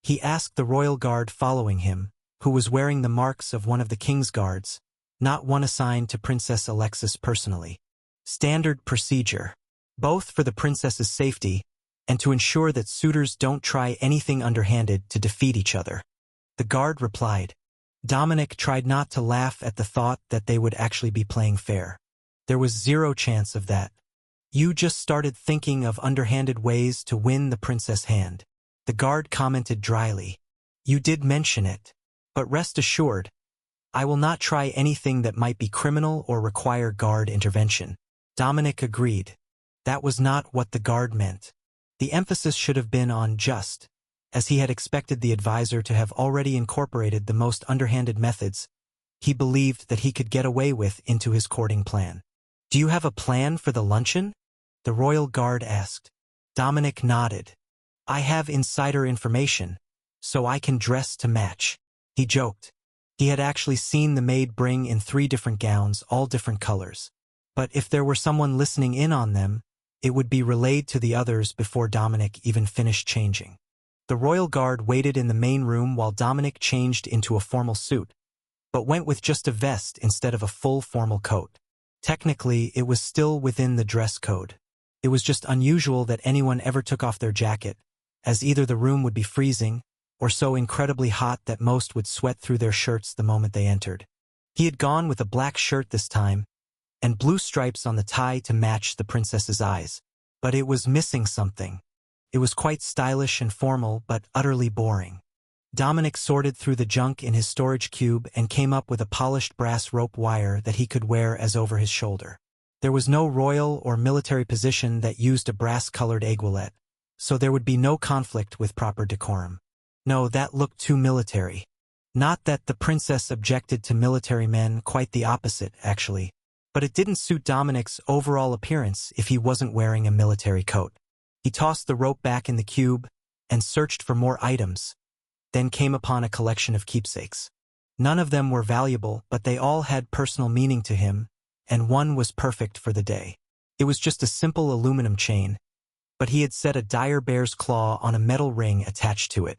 He asked the royal guard following him, who was wearing the marks of one of the king's guards, not one assigned to Princess Alexis personally. Standard procedure, both for the princess's safety and to ensure that suitors don't try anything underhanded to defeat each other. The guard replied. Dominic tried not to laugh at the thought that they would actually be playing fair. There was zero chance of that. You just started thinking of underhanded ways to win the princess' hand. The guard commented dryly. You did mention it. But rest assured, I will not try anything that might be criminal or require guard intervention. Dominic agreed. That was not what the guard meant. The emphasis should have been on just, as he had expected the advisor to have already incorporated the most underhanded methods he believed that he could get away with into his courting plan. Do you have a plan for the luncheon? The royal guard asked. Dominic nodded. I have insider information, so I can dress to match. He joked. He had actually seen the maid bring in 3 different gowns, all different colors. But if there were someone listening in on them, it would be relayed to the others before Dominic even finished changing. The royal guard waited in the main room while Dominic changed into a formal suit, but went with just a vest instead of a full formal coat. Technically, it was still within the dress code. It was just unusual that anyone ever took off their jacket, as either the room would be freezing, or so incredibly hot that most would sweat through their shirts the moment they entered. He had gone with a black shirt this time, and blue stripes on the tie to match the princess's eyes. But it was missing something. It was quite stylish and formal, but utterly boring. Dominic sorted through the junk in his storage cube and came up with a polished brass rope wire that he could wear as over his shoulder. There was no royal or military position that used a brass-colored aiguilette, so there would be no conflict with proper decorum. No, that looked too military. Not that the princess objected to military men, quite the opposite, actually. But it didn't suit Dominic's overall appearance if he wasn't wearing a military coat. He tossed the rope back in the cube and searched for more items, then came upon a collection of keepsakes. None of them were valuable, but they all had personal meaning to him, and one was perfect for the day. It was just a simple aluminum chain, but he had set a dire bear's claw on a metal ring attached to it.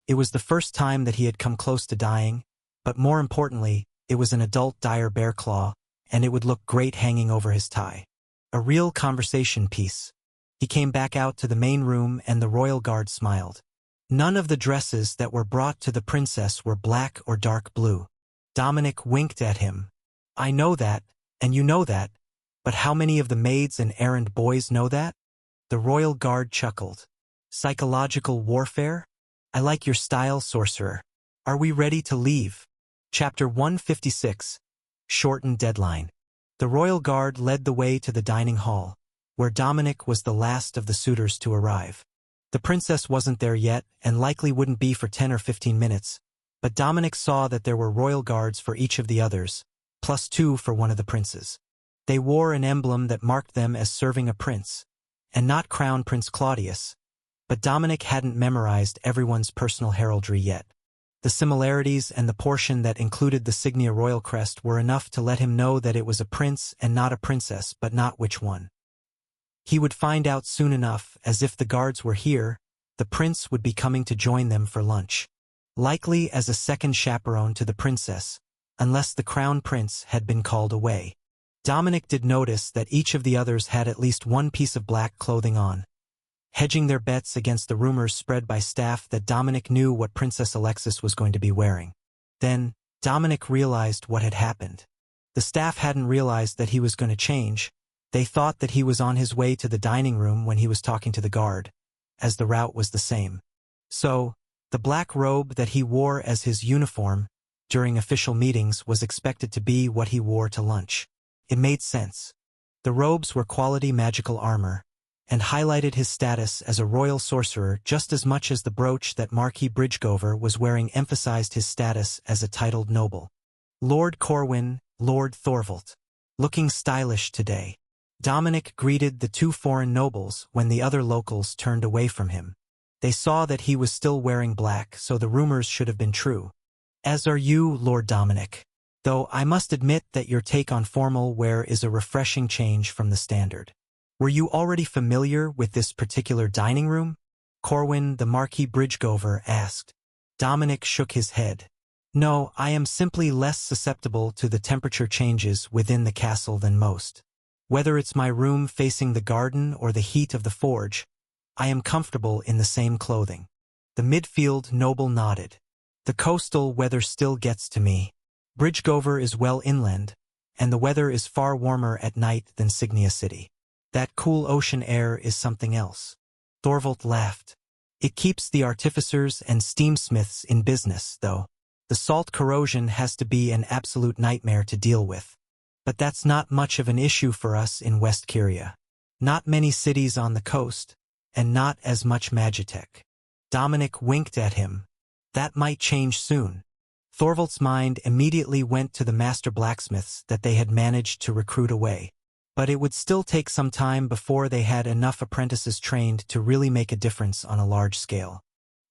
It was the first time that he had come close to dying, but more importantly, it was an adult dire bear claw, and it would look great hanging over his tie. A real conversation piece. He came back out to the main room and the royal guard smiled. None of the dresses that were brought to the princess were black or dark blue. Dominic winked at him. I know that, and you know that, but how many of the maids and errand boys know that? The royal guard chuckled. Psychological warfare? I like your style, sorcerer. Are we ready to leave? Chapter 156. Shortened deadline. The royal guard led the way to the dining hall, where Dominic was the last of the suitors to arrive. The princess wasn't there yet, and likely wouldn't be for 10 or 15 minutes, but Dominic saw that there were royal guards for each of the others, plus 2 for one of the princes. They wore an emblem that marked them as serving a prince, and not Crown Prince Claudius, but Dominic hadn't memorized everyone's personal heraldry yet. The similarities and the portion that included the Signia royal crest were enough to let him know that it was a prince and not a princess, but not which one. He would find out soon enough, as if the guards were here, the prince would be coming to join them for lunch. Likely as a second chaperone to the princess, unless the crown prince had been called away. Dominic did notice that each of the others had at least one piece of black clothing on, hedging their bets against the rumors spread by staff that Dominic knew what Princess Alexis was going to be wearing. Then, Dominic realized what had happened. The staff hadn't realized that he was going to change. They thought that he was on his way to the dining room when he was talking to the guard, as the route was the same. So, the black robe that he wore as his uniform during official meetings was expected to be what he wore to lunch. It made sense. The robes were quality magical armor, and highlighted his status as a royal sorcerer just as much as the brooch that Marquis Bridgegover was wearing emphasized his status as a titled noble. Lord Corwin, Lord Thorvald. Looking stylish today. Dominic greeted the two foreign nobles when the other locals turned away from him. They saw that he was still wearing black, so the rumors should have been true. As are you, Lord Dominic. Though I must admit that your take on formal wear is a refreshing change from the standard. Were you already familiar with this particular dining room? Corwin, the Marquis Bridgegover, asked. Dominic shook his head. No, I am simply less susceptible to the temperature changes within the castle than most. Whether it's my room facing the garden or the heat of the forge, I am comfortable in the same clothing. The midfield noble nodded. The coastal weather still gets to me. Bridgegover is well inland, and the weather is far warmer at night than Signia City. That cool ocean air is something else. Thorvald laughed. It keeps the artificers and steamsmiths in business, though. The salt corrosion has to be an absolute nightmare to deal with. But that's not much of an issue for us in West Kyria. Not many cities on the coast, and not as much Magitech. Dominic winked at him. That might change soon. Thorvald's mind immediately went to the master blacksmiths that they had managed to recruit away. But it would still take some time before they had enough apprentices trained to really make a difference on a large scale.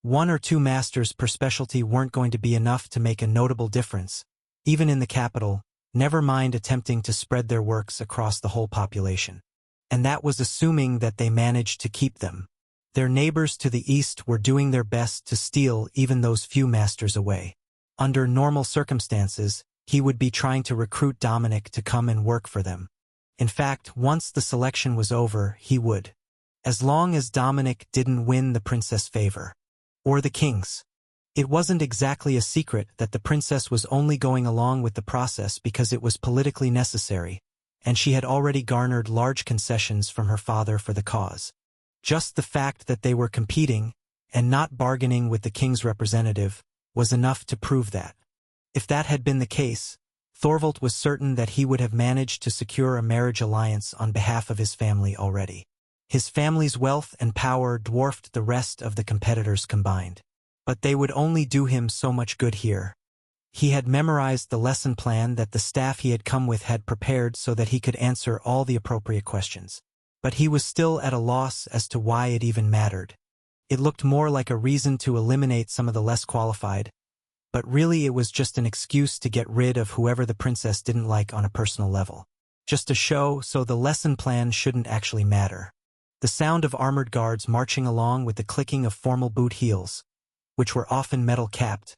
1 or 2 masters per specialty weren't going to be enough to make a notable difference, even in the capital, never mind attempting to spread their works across the whole population. And that was assuming that they managed to keep them. Their neighbors to the east were doing their best to steal even those few masters away. Under normal circumstances, he would be trying to recruit Dominic to come and work for them. In fact, once the selection was over, he would. As long as Dominic didn't win the princess' favor. Or the king's. It wasn't exactly a secret that the princess was only going along with the process because it was politically necessary, and she had already garnered large concessions from her father for the cause. Just the fact that they were competing, and not bargaining with the king's representative, was enough to prove that. If that had been the case, Thorvald was certain that he would have managed to secure a marriage alliance on behalf of his family already. His family's wealth and power dwarfed the rest of the competitors combined. But they would only do him so much good here. He had memorized the lesson plan that the staff he had come with had prepared so that he could answer all the appropriate questions. But he was still at a loss as to why it even mattered. It looked more like a reason to eliminate some of the less qualified, but really it was just an excuse to get rid of whoever the princess didn't like on a personal level. Just a show, so the lesson plan shouldn't actually matter. The sound of armored guards marching along with the clicking of formal boot heels, which were often metal-capped,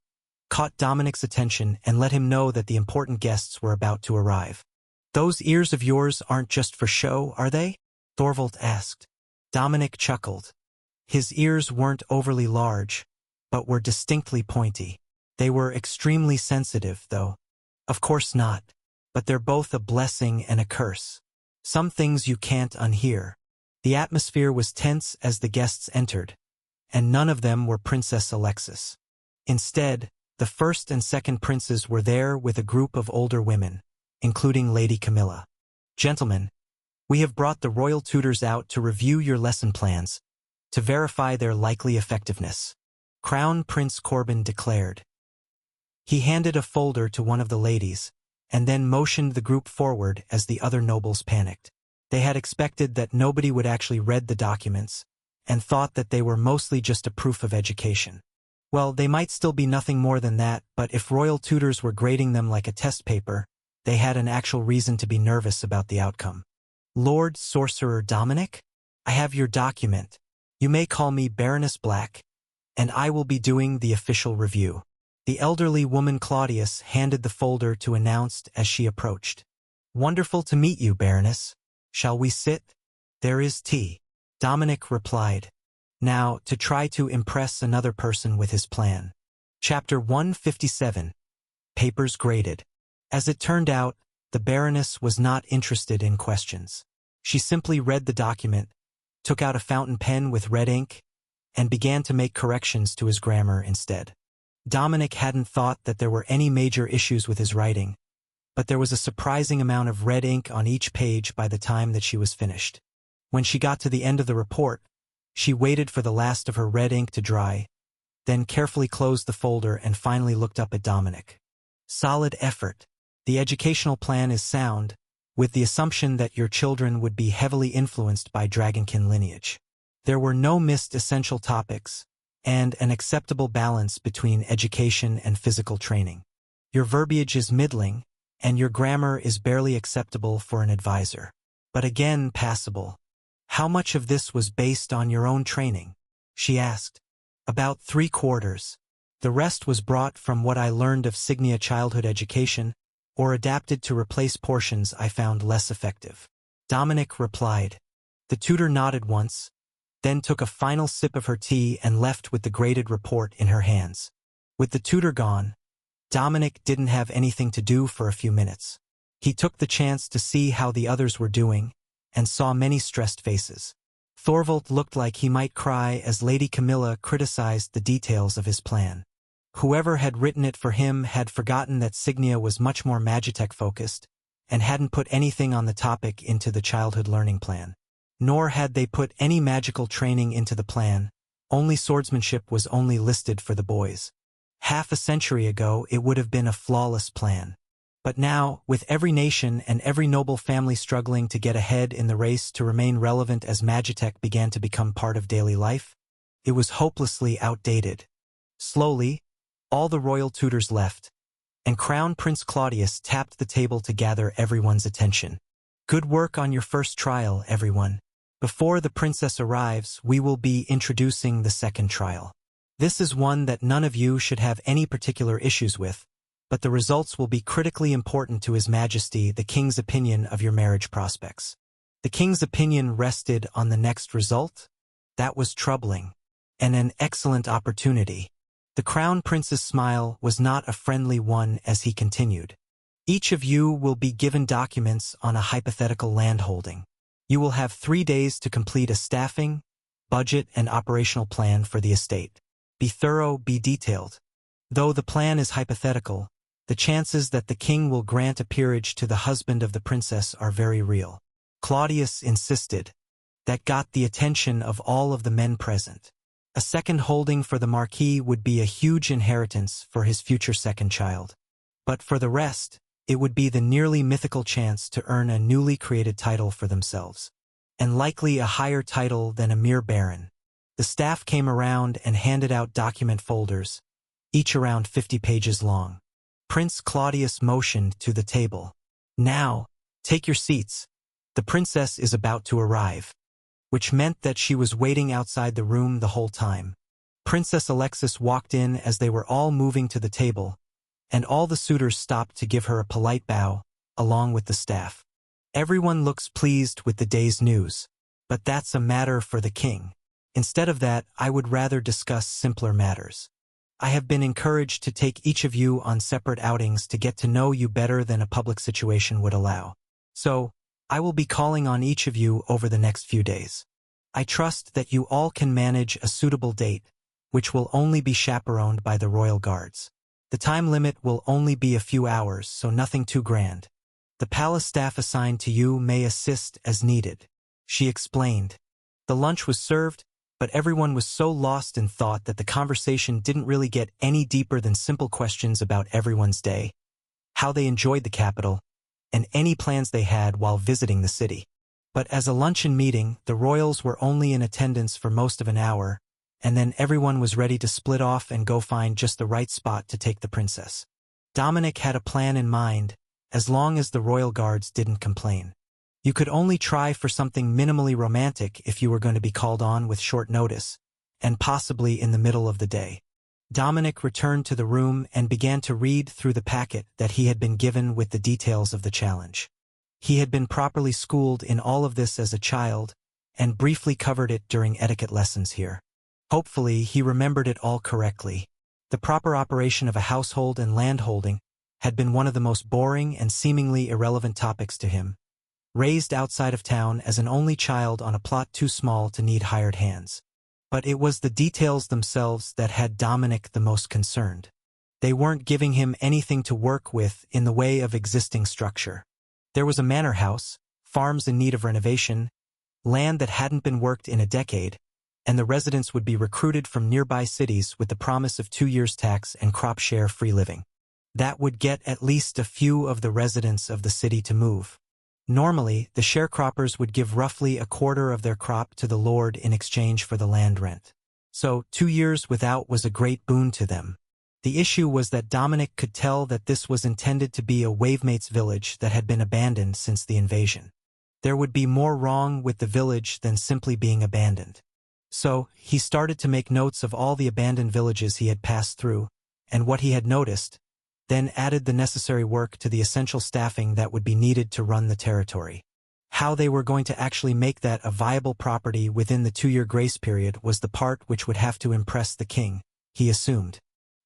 caught Dominic's attention and let him know that the important guests were about to arrive. "Those ears of yours aren't just for show, are they?" Thorvald asked. Dominic chuckled. His ears weren't overly large, but were distinctly pointy. They were extremely sensitive, though. Of course not, but they're both a blessing and a curse. Some things you can't unhear. The atmosphere was tense as the guests entered, and none of them were Princess Alexis. Instead, the first and second princes were there with a group of older women, including Lady Camilla. "Gentlemen, we have brought the royal tutors out to review your lesson plans, to verify their likely effectiveness," Crown Prince Corbin declared. He handed a folder to one of the ladies, and then motioned the group forward as the other nobles panicked. They had expected that nobody would actually read the documents, and thought that they were mostly just a proof of education. Well, they might still be nothing more than that, but if royal tutors were grading them like a test paper, they had an actual reason to be nervous about the outcome. "Lord Sorcerer Dominic, I have your document. You may call me Baroness Black, and I will be doing the official review." The elderly woman Claudius handed the folder to announce as she approached. "Wonderful to meet you, Baroness. Shall we sit? There is tea." Dominic replied. Now, to try to impress another person with his plan. Chapter 157. Papers graded. As it turned out, the Baroness was not interested in questions. She simply read the document, took out a fountain pen with red ink, and began to make corrections to his grammar instead. Dominic hadn't thought that there were any major issues with his writing, but there was a surprising amount of red ink on each page by the time that she was finished. When she got to the end of the report, she waited for the last of her red ink to dry, then carefully closed the folder and finally looked up at Dominic. "Solid effort. The educational plan is sound, with the assumption that your children would be heavily influenced by dragonkin lineage. There were no missed essential topics, and an acceptable balance between education and physical training. Your verbiage is middling, and your grammar is barely acceptable for an advisor. But again, passable. How much of this was based on your own training? She asked. About 3/4. The rest was brought from what I learned of Signia childhood education, or adapted to replace portions I found less effective. Dominic replied. The tutor nodded once, then took a final sip of her tea and left with the graded report in her hands. With the tutor gone, Dominic didn't have anything to do for a few minutes. He took the chance to see how the others were doing, and saw many stressed faces. Thorvald looked like he might cry as Lady Camilla criticized the details of his plan. Whoever had written it for him had forgotten that Signia was much more Magitech-focused, and hadn't put anything on the topic into the childhood learning plan. Nor had they put any magical training into the plan, only swordsmanship was only listed for the boys. Half a century ago it would have been a flawless plan. But now, with every nation and every noble family struggling to get ahead in the race to remain relevant as Magitech began to become part of daily life, it was hopelessly outdated. Slowly, all the royal tutors left, and Crown Prince Claudius tapped the table to gather everyone's attention. Good work on your first trial, everyone. Before the princess arrives, we will be introducing the second trial. This is one that none of you should have any particular issues with, but the results will be critically important to His Majesty the King's opinion of your marriage prospects. The King's opinion rested on the next result? That was troubling, and an excellent opportunity. The Crown Prince's smile was not a friendly one as he continued. Each of you will be given documents on a hypothetical landholding. You will have 3 days to complete a staffing, budget, and operational plan for the estate. Be thorough, be detailed. Though the plan is hypothetical, the chances that the king will grant a peerage to the husband of the princess are very real. Claudius insisted. That got the attention of all of the men present. A second holding for the Marquis would be a huge inheritance for his future second child. But for the rest, it would be the nearly mythical chance to earn a newly created title for themselves. And likely a higher title than a mere baron. The staff came around and handed out document folders, each around 50 pages long. Prince Claudius motioned to the table. Now, take your seats. The princess is about to arrive. Which meant that she was waiting outside the room the whole time. Princess Alexis walked in as they were all moving to the table, and all the suitors stopped to give her a polite bow, along with the staff. Everyone looks pleased with the day's news, but that's a matter for the king. Instead of that, I would rather discuss simpler matters. I have been encouraged to take each of you on separate outings to get to know you better than a public situation would allow. So, I will be calling on each of you over the next few days. I trust that you all can manage a suitable date, which will only be chaperoned by the royal guards. The time limit will only be a few hours, so nothing too grand. The palace staff assigned to you may assist as needed, she explained. The lunch was served, but everyone was so lost in thought that the conversation didn't really get any deeper than simple questions about everyone's day, how they enjoyed the capital, and any plans they had while visiting the city. But as a luncheon meeting, the royals were only in attendance for most of an hour, and then everyone was ready to split off and go find just the right spot to take the princess. Dominic had a plan in mind, as long as the royal guards didn't complain. You could only try for something minimally romantic if you were going to be called on with short notice, and possibly in the middle of the day. Dominic returned to the room and began to read through the packet that he had been given with the details of the challenge. He had been properly schooled in all of this as a child, and briefly covered it during etiquette lessons here. Hopefully, he remembered it all correctly. The proper operation of a household and landholding had been one of the most boring and seemingly irrelevant topics to him. Raised outside of town as an only child on a plot too small to need hired hands. But it was the details themselves that had Dominic the most concerned. They weren't giving him anything to work with in the way of existing structure. There was a manor house, farms in need of renovation, land that hadn't been worked in a decade, and the residents would be recruited from nearby cities with the promise of 2 years' tax and crop share free living. That would get at least a few of the residents of the city to move. Normally, the sharecroppers would give roughly a quarter of their crop to the lord in exchange for the land rent. So, 2 years without was a great boon to them. The issue was that Dominic could tell that this was intended to be a wavemates village that had been abandoned since the invasion. There would be more wrong with the village than simply being abandoned. So, he started to make notes of all the abandoned villages he had passed through, and what he had noticed, then added the necessary work to the essential staffing that would be needed to run the territory. How they were going to actually make that a viable property within the 2-year grace period was the part which would have to impress the king, he assumed.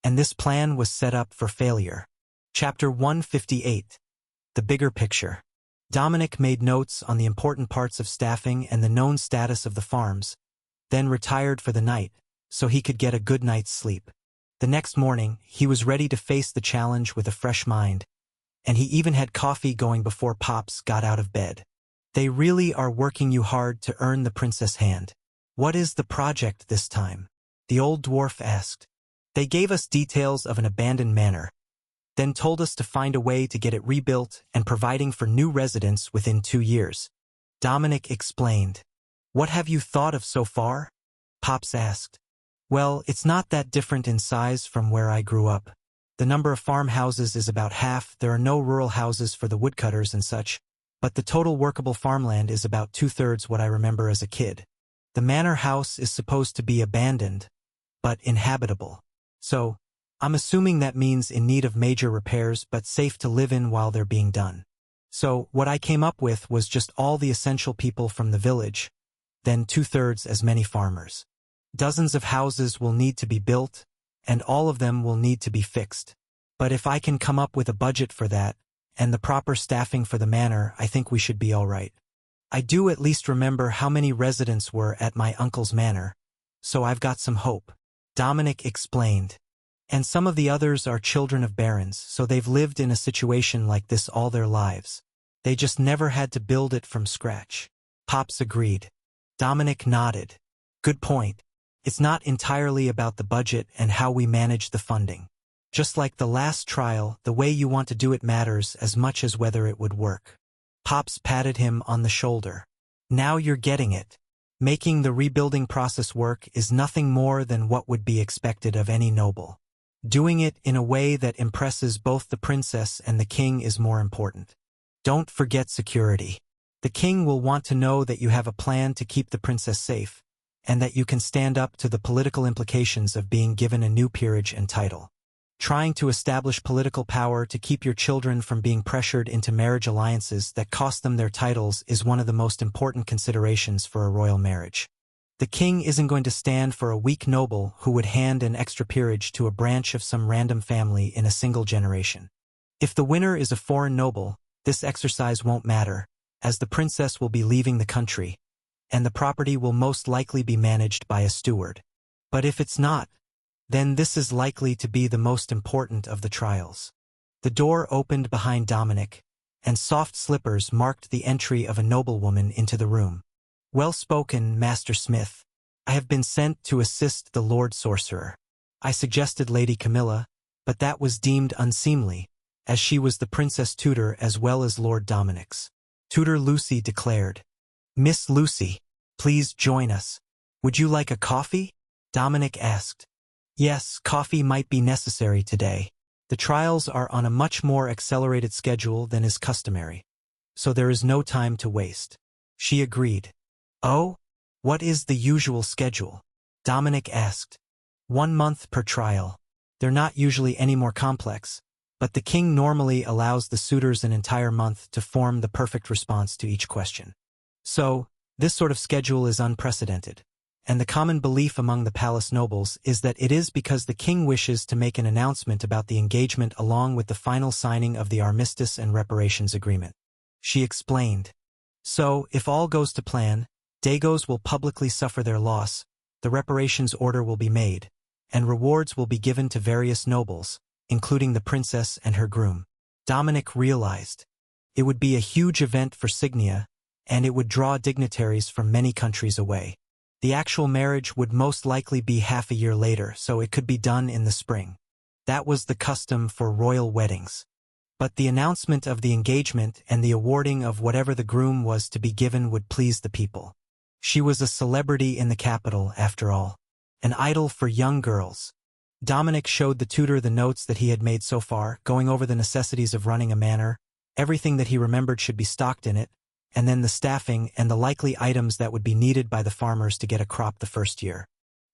And this plan was set up for failure. Chapter 158. The Bigger Picture. Dominic made notes on the important parts of staffing and the known status of the farms, then retired for the night, so he could get a good night's sleep. The next morning, he was ready to face the challenge with a fresh mind, and he even had coffee going before Pops got out of bed. They really are working you hard to earn the princess hand. What is the project this time? The old dwarf asked. They gave us details of an abandoned manor, then told us to find a way to get it rebuilt and providing for new residents within 2 years. Dominic explained. What have you thought of so far? Pops asked. Well, it's not that different in size from where I grew up. The number of farmhouses is about half. There are no rural houses for the woodcutters and such, but the total workable farmland is about 2/3 what I remember as a kid. The manor house is supposed to be abandoned, but inhabitable. So, I'm assuming that means in need of major repairs but safe to live in while they're being done. So, what I came up with was just all the essential people from the village, then 2/3 as many farmers. Dozens of houses will need to be built, and all of them will need to be fixed. But if I can come up with a budget for that, and the proper staffing for the manor, I think we should be all right. I do at least remember how many residents were at my uncle's manor, so I've got some hope. Dominic explained. And some of the others are children of barons, so they've lived in a situation like this all their lives. They just never had to build it from scratch. Pops agreed. Dominic nodded. Good point. It's not entirely about the budget and how we manage the funding. Just like the last trial, the way you want to do it matters as much as whether it would work. Pops patted him on the shoulder. Now you're getting it. Making the rebuilding process work is nothing more than what would be expected of any noble. Doing it in a way that impresses both the princess and the king is more important. Don't forget security. The king will want to know that you have a plan to keep the princess safe, and that you can stand up to the political implications of being given a new peerage and title. Trying to establish political power to keep your children from being pressured into marriage alliances that cost them their titles is one of the most important considerations for a royal marriage. The king isn't going to stand for a weak noble who would hand an extra peerage to a branch of some random family in a single generation. If the winner is a foreign noble, this exercise won't matter, as the princess will be leaving the country, and the property will most likely be managed by a steward. But if it's not, then this is likely to be the most important of the trials. The door opened behind Dominic, and soft slippers marked the entry of a noblewoman into the room. Well spoken, Master Smith. I have been sent to assist the Lord Sorcerer. I suggested Lady Camilla, but that was deemed unseemly, as she was the princess tutor as well as Lord Dominic's. Tutor Lucy declared. Miss Lucy, please join us. Would you like a coffee? Dominic asked. Yes, coffee might be necessary today. The trials are on a much more accelerated schedule than is customary, so there is no time to waste. She agreed. Oh? What is the usual schedule? Dominic asked. 1 month per trial. They're not usually any more complex, but the king normally allows the suitors an entire month to form the perfect response to each question. So, this sort of schedule is unprecedented, and the common belief among the palace nobles is that it is because the king wishes to make an announcement about the engagement along with the final signing of the armistice and reparations agreement. She explained. So, if all goes to plan, Dagos will publicly suffer their loss, the reparations order will be made, and rewards will be given to various nobles, including the princess and her groom. Dominic realized. It would be a huge event for Signia, and it would draw dignitaries from many countries away. The actual marriage would most likely be half a year later, so it could be done in the spring. That was the custom for royal weddings. But the announcement of the engagement and the awarding of whatever the groom was to be given would please the people. She was a celebrity in the capital, after all. An idol for young girls. Dominic showed the tutor the notes that he had made so far, going over the necessities of running a manor. Everything that he remembered should be stocked in it, and then the staffing and the likely items that would be needed by the farmers to get a crop the first year.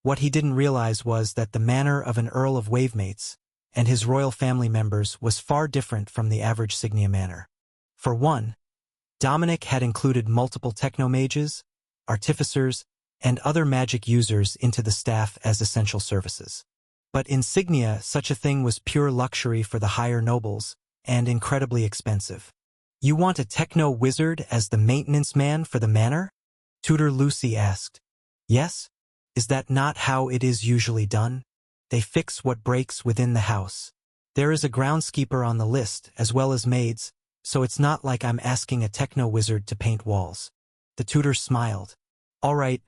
What he didn't realize was that the manor of an Earl of Wavemates and his royal family members was far different from the average Signia manor. For one, Dominic had included multiple technomages, artificers, and other magic users into the staff as essential services. But in Signia, such a thing was pure luxury for the higher nobles, and incredibly expensive. You want a techno-wizard as the maintenance man for the manor? Tutor Lucy asked. Yes? Is that not how it is usually done? They fix what breaks within the house. There is a groundskeeper on the list, as well as maids, so it's not like I'm asking a techno-wizard to paint walls. The tutor smiled. All right,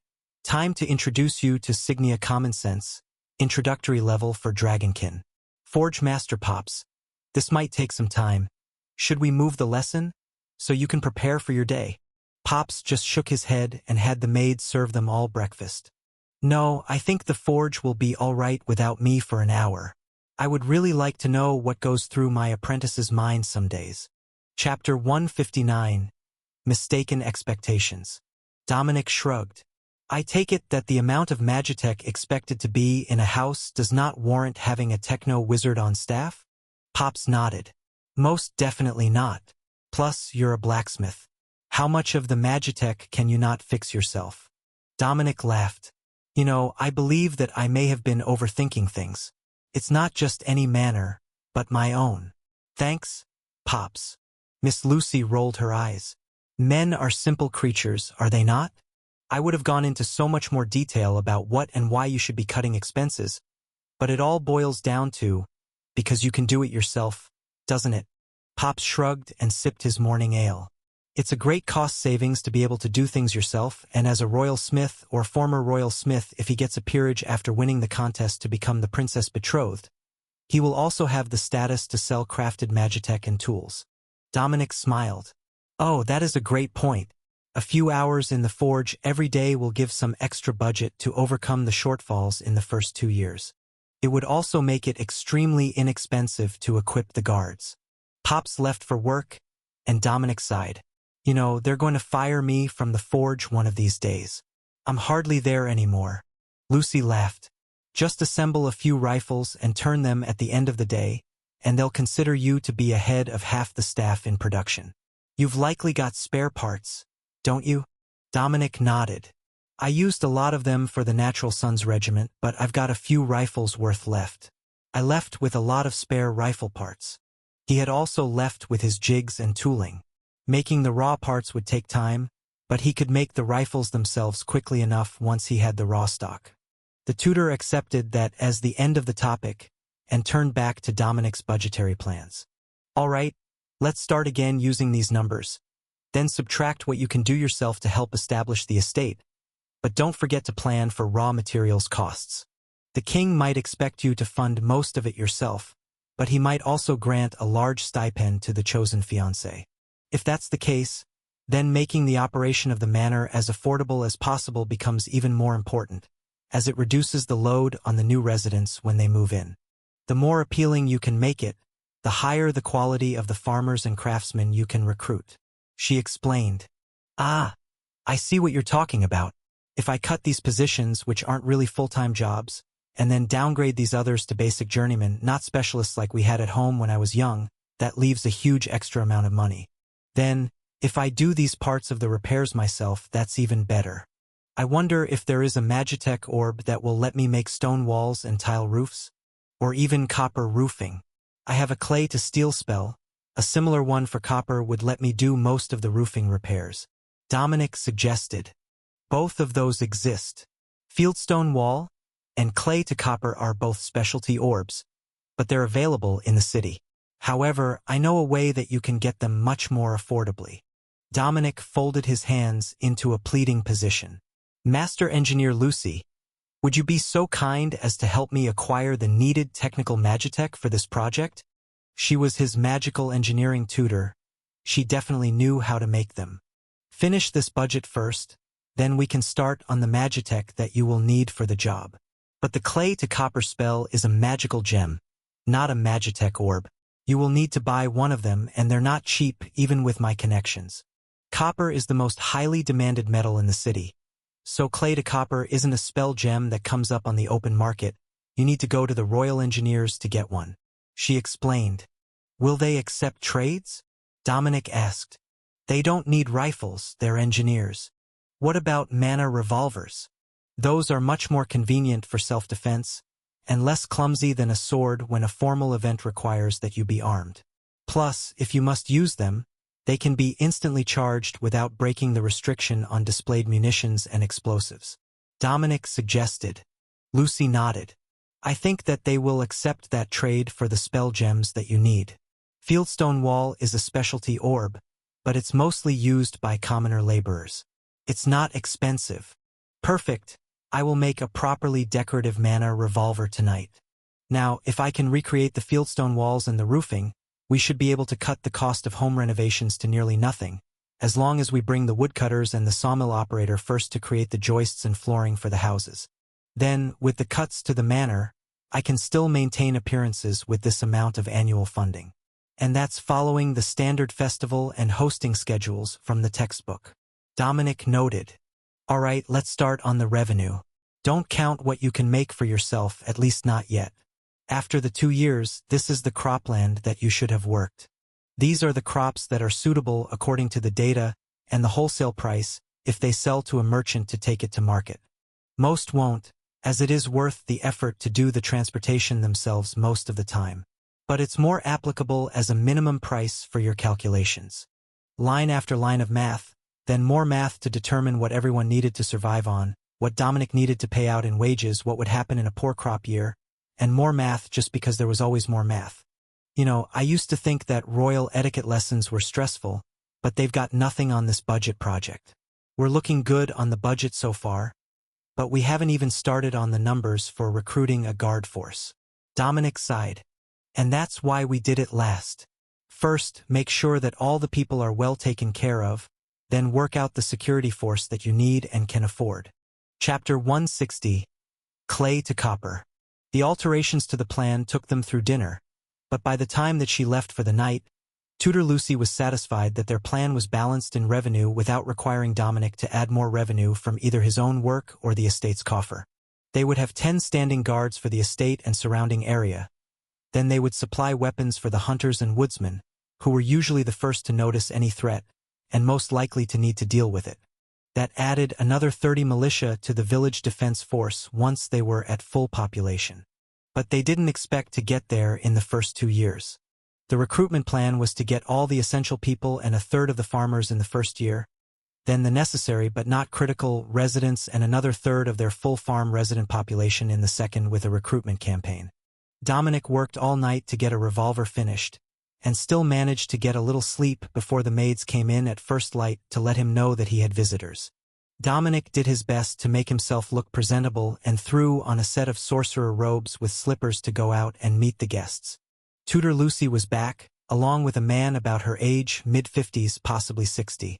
time to introduce you to Signia Common Sense, introductory level for Dragonkin. Forge Master Pops. This might take some time. Should we move the lesson? So you can prepare for your day. Pops just shook his head and had the maid serve them all breakfast. No, I think the forge will be all right without me for an hour. I would really like to know what goes through my apprentice's mind some days. Chapter 159. Mistaken Expectations. Dominic shrugged. I take it that the amount of magitech expected to be in a house does not warrant having a techno-wizard on staff? Pops nodded. Most definitely not. Plus, you're a blacksmith. How much of the magitech can you not fix yourself? Dominic laughed. You know, I believe that I may have been overthinking things. It's not just any manor, but my own. Thanks, Pops. Miss Lucy rolled her eyes. Men are simple creatures, are they not? I would have gone into so much more detail about what and why you should be cutting expenses, but it all boils down to, because you can do it yourself, doesn't it? Pops shrugged and sipped his morning ale. It's a great cost savings to be able to do things yourself, and as a royal smith or former royal smith, if he gets a peerage after winning the contest to become the princess betrothed, he will also have the status to sell crafted magitech and tools. Dominic smiled. Oh, that is a great point. A few hours in the forge every day will give some extra budget to overcome the shortfalls in the first 2 years. It would also make it extremely inexpensive to equip the guards. Pops left for work, and Dominic sighed. You know, they're going to fire me from the forge one of these days. I'm hardly there anymore. Lucy laughed. Just assemble a few rifles and turn them at the end of the day, and they'll consider you to be ahead of half the staff in production. You've likely got spare parts, don't you? Dominic nodded. I used a lot of them for the Natural Sons Regiment, but I've got a few rifles worth left. I left with a lot of spare rifle parts. He had also left with his jigs and tooling. Making the raw parts would take time, but he could make the rifles themselves quickly enough once he had the raw stock. The tutor accepted that as the end of the topic and turned back to Dominic's budgetary plans. All right, let's start again using these numbers. Then subtract what you can do yourself to help establish the estate. But don't forget to plan for raw materials costs. The king might expect you to fund most of it yourself, but he might also grant a large stipend to the chosen fiancé. If that's the case, then making the operation of the manor as affordable as possible becomes even more important, as it reduces the load on the new residents when they move in. The more appealing you can make it, the higher the quality of the farmers and craftsmen you can recruit. She explained. Ah, I see what you're talking about. If I cut these positions, which aren't really full-time jobs, and then downgrade these others to basic journeymen, not specialists like we had at home when I was young, that leaves a huge extra amount of money. Then, if I do these parts of the repairs myself, that's even better. I wonder if there is a magitech orb that will let me make stone walls and tile roofs, or even copper roofing. I have a clay to steel spell. A similar one for copper would let me do most of the roofing repairs. Dominic suggested. Both of those exist. Fieldstone wall and clay to copper are both specialty orbs, but they're available in the city. However, I know a way that you can get them much more affordably. Dominic folded his hands into a pleading position. Master Engineer Lucy, would you be so kind as to help me acquire the needed technical magitech for this project? She was his magical engineering tutor. She definitely knew how to make them. Finish this budget first, then we can start on the magitech that you will need for the job. But the clay to copper spell is a magical gem, not a magitech orb. You will need to buy one of them, and they're not cheap even with my connections. Copper is the most highly demanded metal in the city. So clay to copper isn't a spell gem that comes up on the open market. You need to go to the Royal Engineers to get one. She explained. Will they accept trades? Dominic asked. They don't need rifles, they're engineers. What about mana revolvers? Those are much more convenient for self-defense, and less clumsy than a sword when a formal event requires that you be armed. Plus, if you must use them, they can be instantly charged without breaking the restriction on displayed munitions and explosives. Dominic suggested. Lucy nodded. I think that they will accept that trade for the spell gems that you need. Fieldstone Wall is a specialty orb, but it's mostly used by commoner laborers. It's not expensive. Perfect. I will make a properly decorative mana revolver tonight. Now, if I can recreate the fieldstone walls and the roofing, we should be able to cut the cost of home renovations to nearly nothing, as long as we bring the woodcutters and the sawmill operator first to create the joists and flooring for the houses. Then, with the cuts to the manor, I can still maintain appearances with this amount of annual funding. And that's following the standard festival and hosting schedules from the textbook. Dominic noted. All right, let's start on the revenue. Don't count what you can make for yourself, at least not yet. After the 2 years, this is the cropland that you should have worked. These are the crops that are suitable according to the data and the wholesale price if they sell to a merchant to take it to market. Most won't, as it is worth the effort to do the transportation themselves most of the time. But it's more applicable as a minimum price for your calculations. Line after line of math, then more math to determine what everyone needed to survive on, what Dominic needed to pay out in wages, what would happen in a poor crop year, and more math just because there was always more math. You know, I used to think that royal etiquette lessons were stressful, but they've got nothing on this budget project. We're looking good on the budget so far, but we haven't even started on the numbers for recruiting a guard force. Dominic sighed. And that's why we did it last. First, make sure that all the people are well taken care of, then work out the security force that you need and can afford. Chapter 160. Clay to Copper. The alterations to the plan took them through dinner, but by the time that she left for the night, Tutor Lucy was satisfied that their plan was balanced in revenue without requiring Dominic to add more revenue from either his own work or the estate's coffer. They would have 10 standing guards for the estate and surrounding area. Then they would supply weapons for the hunters and woodsmen, who were usually the first to notice any threat, and most likely to need to deal with it. That added another 30 militia to the village defense force once they were at full population. But they didn't expect to get there in the first 2 years. The recruitment plan was to get all the essential people and a third of the farmers in the first year, then the necessary but not critical residents and another third of their full farm resident population in the second with a recruitment campaign. Dominic worked all night to get a revolver finished, and still managed to get a little sleep before the maids came in at first light to let him know that he had visitors. Dominic did his best to make himself look presentable and threw on a set of sorcerer robes with slippers to go out and meet the guests. Tutor Lucy was back, along with a man about her age, mid-50s, possibly 60.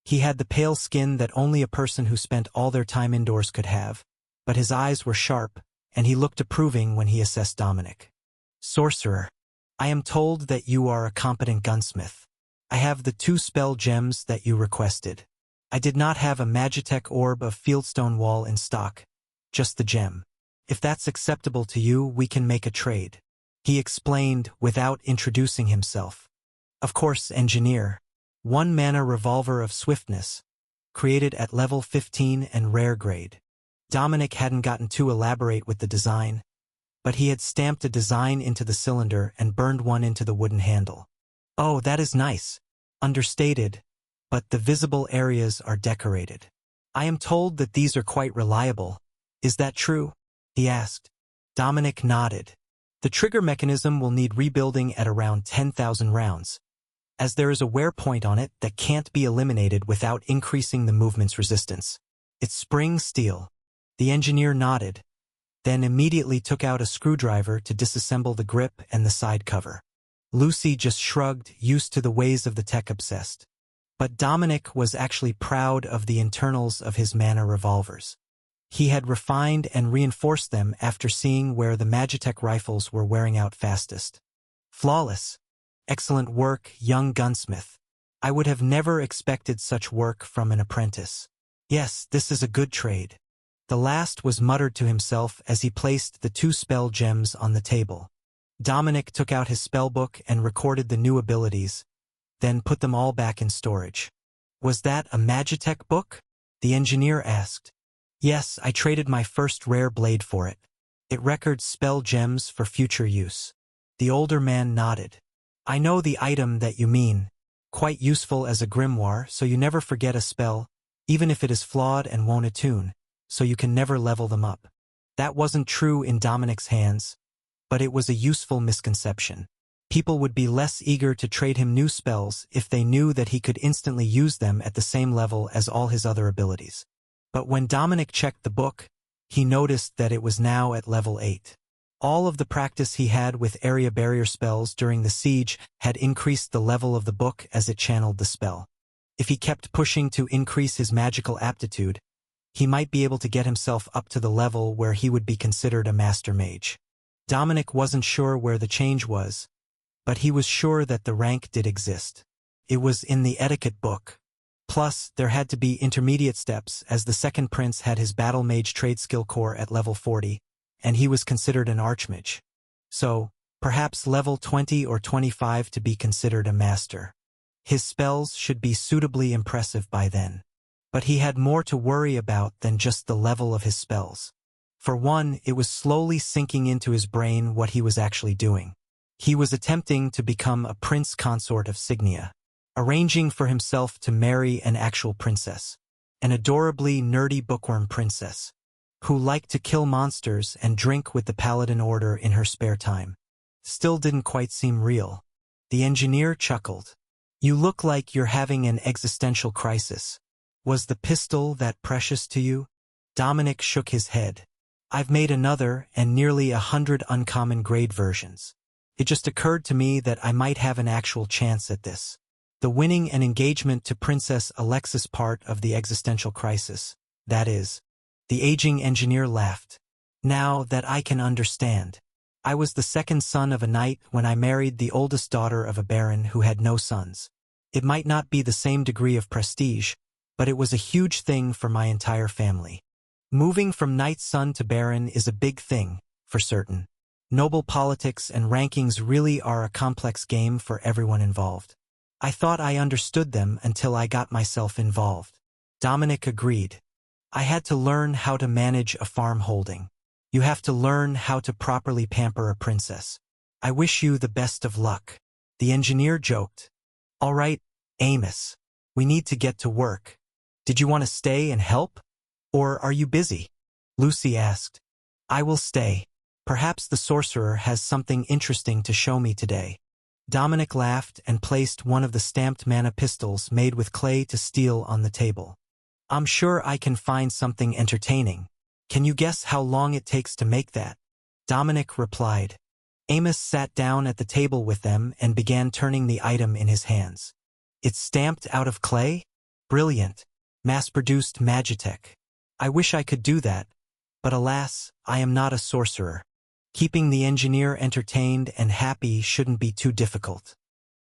He had the pale skin that only a person who spent all their time indoors could have, but his eyes were sharp, and he looked approving when he assessed Dominic. Sorcerer, I am told that you are a competent gunsmith. I have the 2 spell gems that you requested. I did not have a magitech orb of fieldstone wall in stock, just the gem. If that's acceptable to you, we can make a trade. He explained without introducing himself. Of course, engineer. 1 mana revolver of swiftness, created at level 15 and rare grade. Dominic hadn't gotten too elaborate with the design, but he had stamped a design into the cylinder and burned one into the wooden handle. Oh, that is nice. Understated, but the visible areas are decorated. I am told that these are quite reliable. Is that true? He asked. Dominic nodded. The trigger mechanism will need rebuilding at around 10,000 rounds, as there is a wear point on it that can't be eliminated without increasing the movement's resistance. It's spring steel. The engineer nodded, then immediately took out a screwdriver to disassemble the grip and the side cover. Lucy just shrugged, used to the ways of the tech-obsessed. But Dominic was actually proud of the internals of his mana revolvers. He had refined and reinforced them after seeing where the Magitech rifles were wearing out fastest. Flawless. Excellent work, young gunsmith. I would have never expected such work from an apprentice. Yes, this is a good trade. The last was muttered to himself as he placed the 2 spell gems on the table. Dominic took out his spellbook and recorded the new abilities, then put them all back in storage. Was that a Magitech book? The engineer asked. Yes, I traded my first rare blade for it. It records spell gems for future use. The older man nodded. I know the item that you mean. Quite useful as a grimoire, so you never forget a spell, even if it is flawed and won't attune, so you can never level them up. That wasn't true in Dominic's hands, but it was a useful misconception. People would be less eager to trade him new spells if they knew that he could instantly use them at the same level as all his other abilities. But when Dominic checked the book, he noticed that it was now at level 8. All of the practice he had with area barrier spells during the siege had increased the level of the book as it channeled the spell. If he kept pushing to increase his magical aptitude, he might be able to get himself up to the level where he would be considered a master mage. Dominic wasn't sure where the change was, but he was sure that the rank did exist. It was in the etiquette book. Plus, there had to be intermediate steps as the second prince had his battle mage trade skill core at level 40, and he was considered an archmage. So, perhaps level 20 or 25 to be considered a master. His spells should be suitably impressive by then. But he had more to worry about than just the level of his spells. For one, it was slowly sinking into his brain what he was actually doing. He was attempting to become a prince consort of Signia, arranging for himself to marry an actual princess, an adorably nerdy bookworm princess, who liked to kill monsters and drink with the Paladin Order in her spare time. Still didn't quite seem real. The engineer chuckled. You look like you're having an existential crisis. Was the pistol that precious to you? Dominic shook his head. I've made another and nearly 100 uncommon grade versions. It just occurred to me that I might have an actual chance at this. The winning an engagement to Princess Alexis part of the existential crisis, that is. The aging engineer laughed. Now that I can understand. I was the second son of a knight when I married the oldest daughter of a baron who had no sons. It might not be the same degree of prestige, but it was a huge thing for my entire family. Moving from knight's son to baron is a big thing, for certain. Noble politics and rankings really are a complex game for everyone involved. I thought I understood them until I got myself involved. Dominic agreed. I had to learn how to manage a farm holding. You have to learn how to properly pamper a princess. I wish you the best of luck. The engineer joked. All right, Amos. We need to get to work. Did you want to stay and help? Or are you busy? Lucy asked. I will stay. Perhaps the sorcerer has something interesting to show me today. Dominic laughed and placed one of the stamped mana pistols made with clay to steel on the table. I'm sure I can find something entertaining. Can you guess how long it takes to make that? Dominic replied. Amos sat down at the table with them and began turning the item in his hands. It's stamped out of clay? Brilliant. Mass-produced Magitech. I wish I could do that, but alas, I am not a sorcerer. Keeping the engineer entertained and happy shouldn't be too difficult.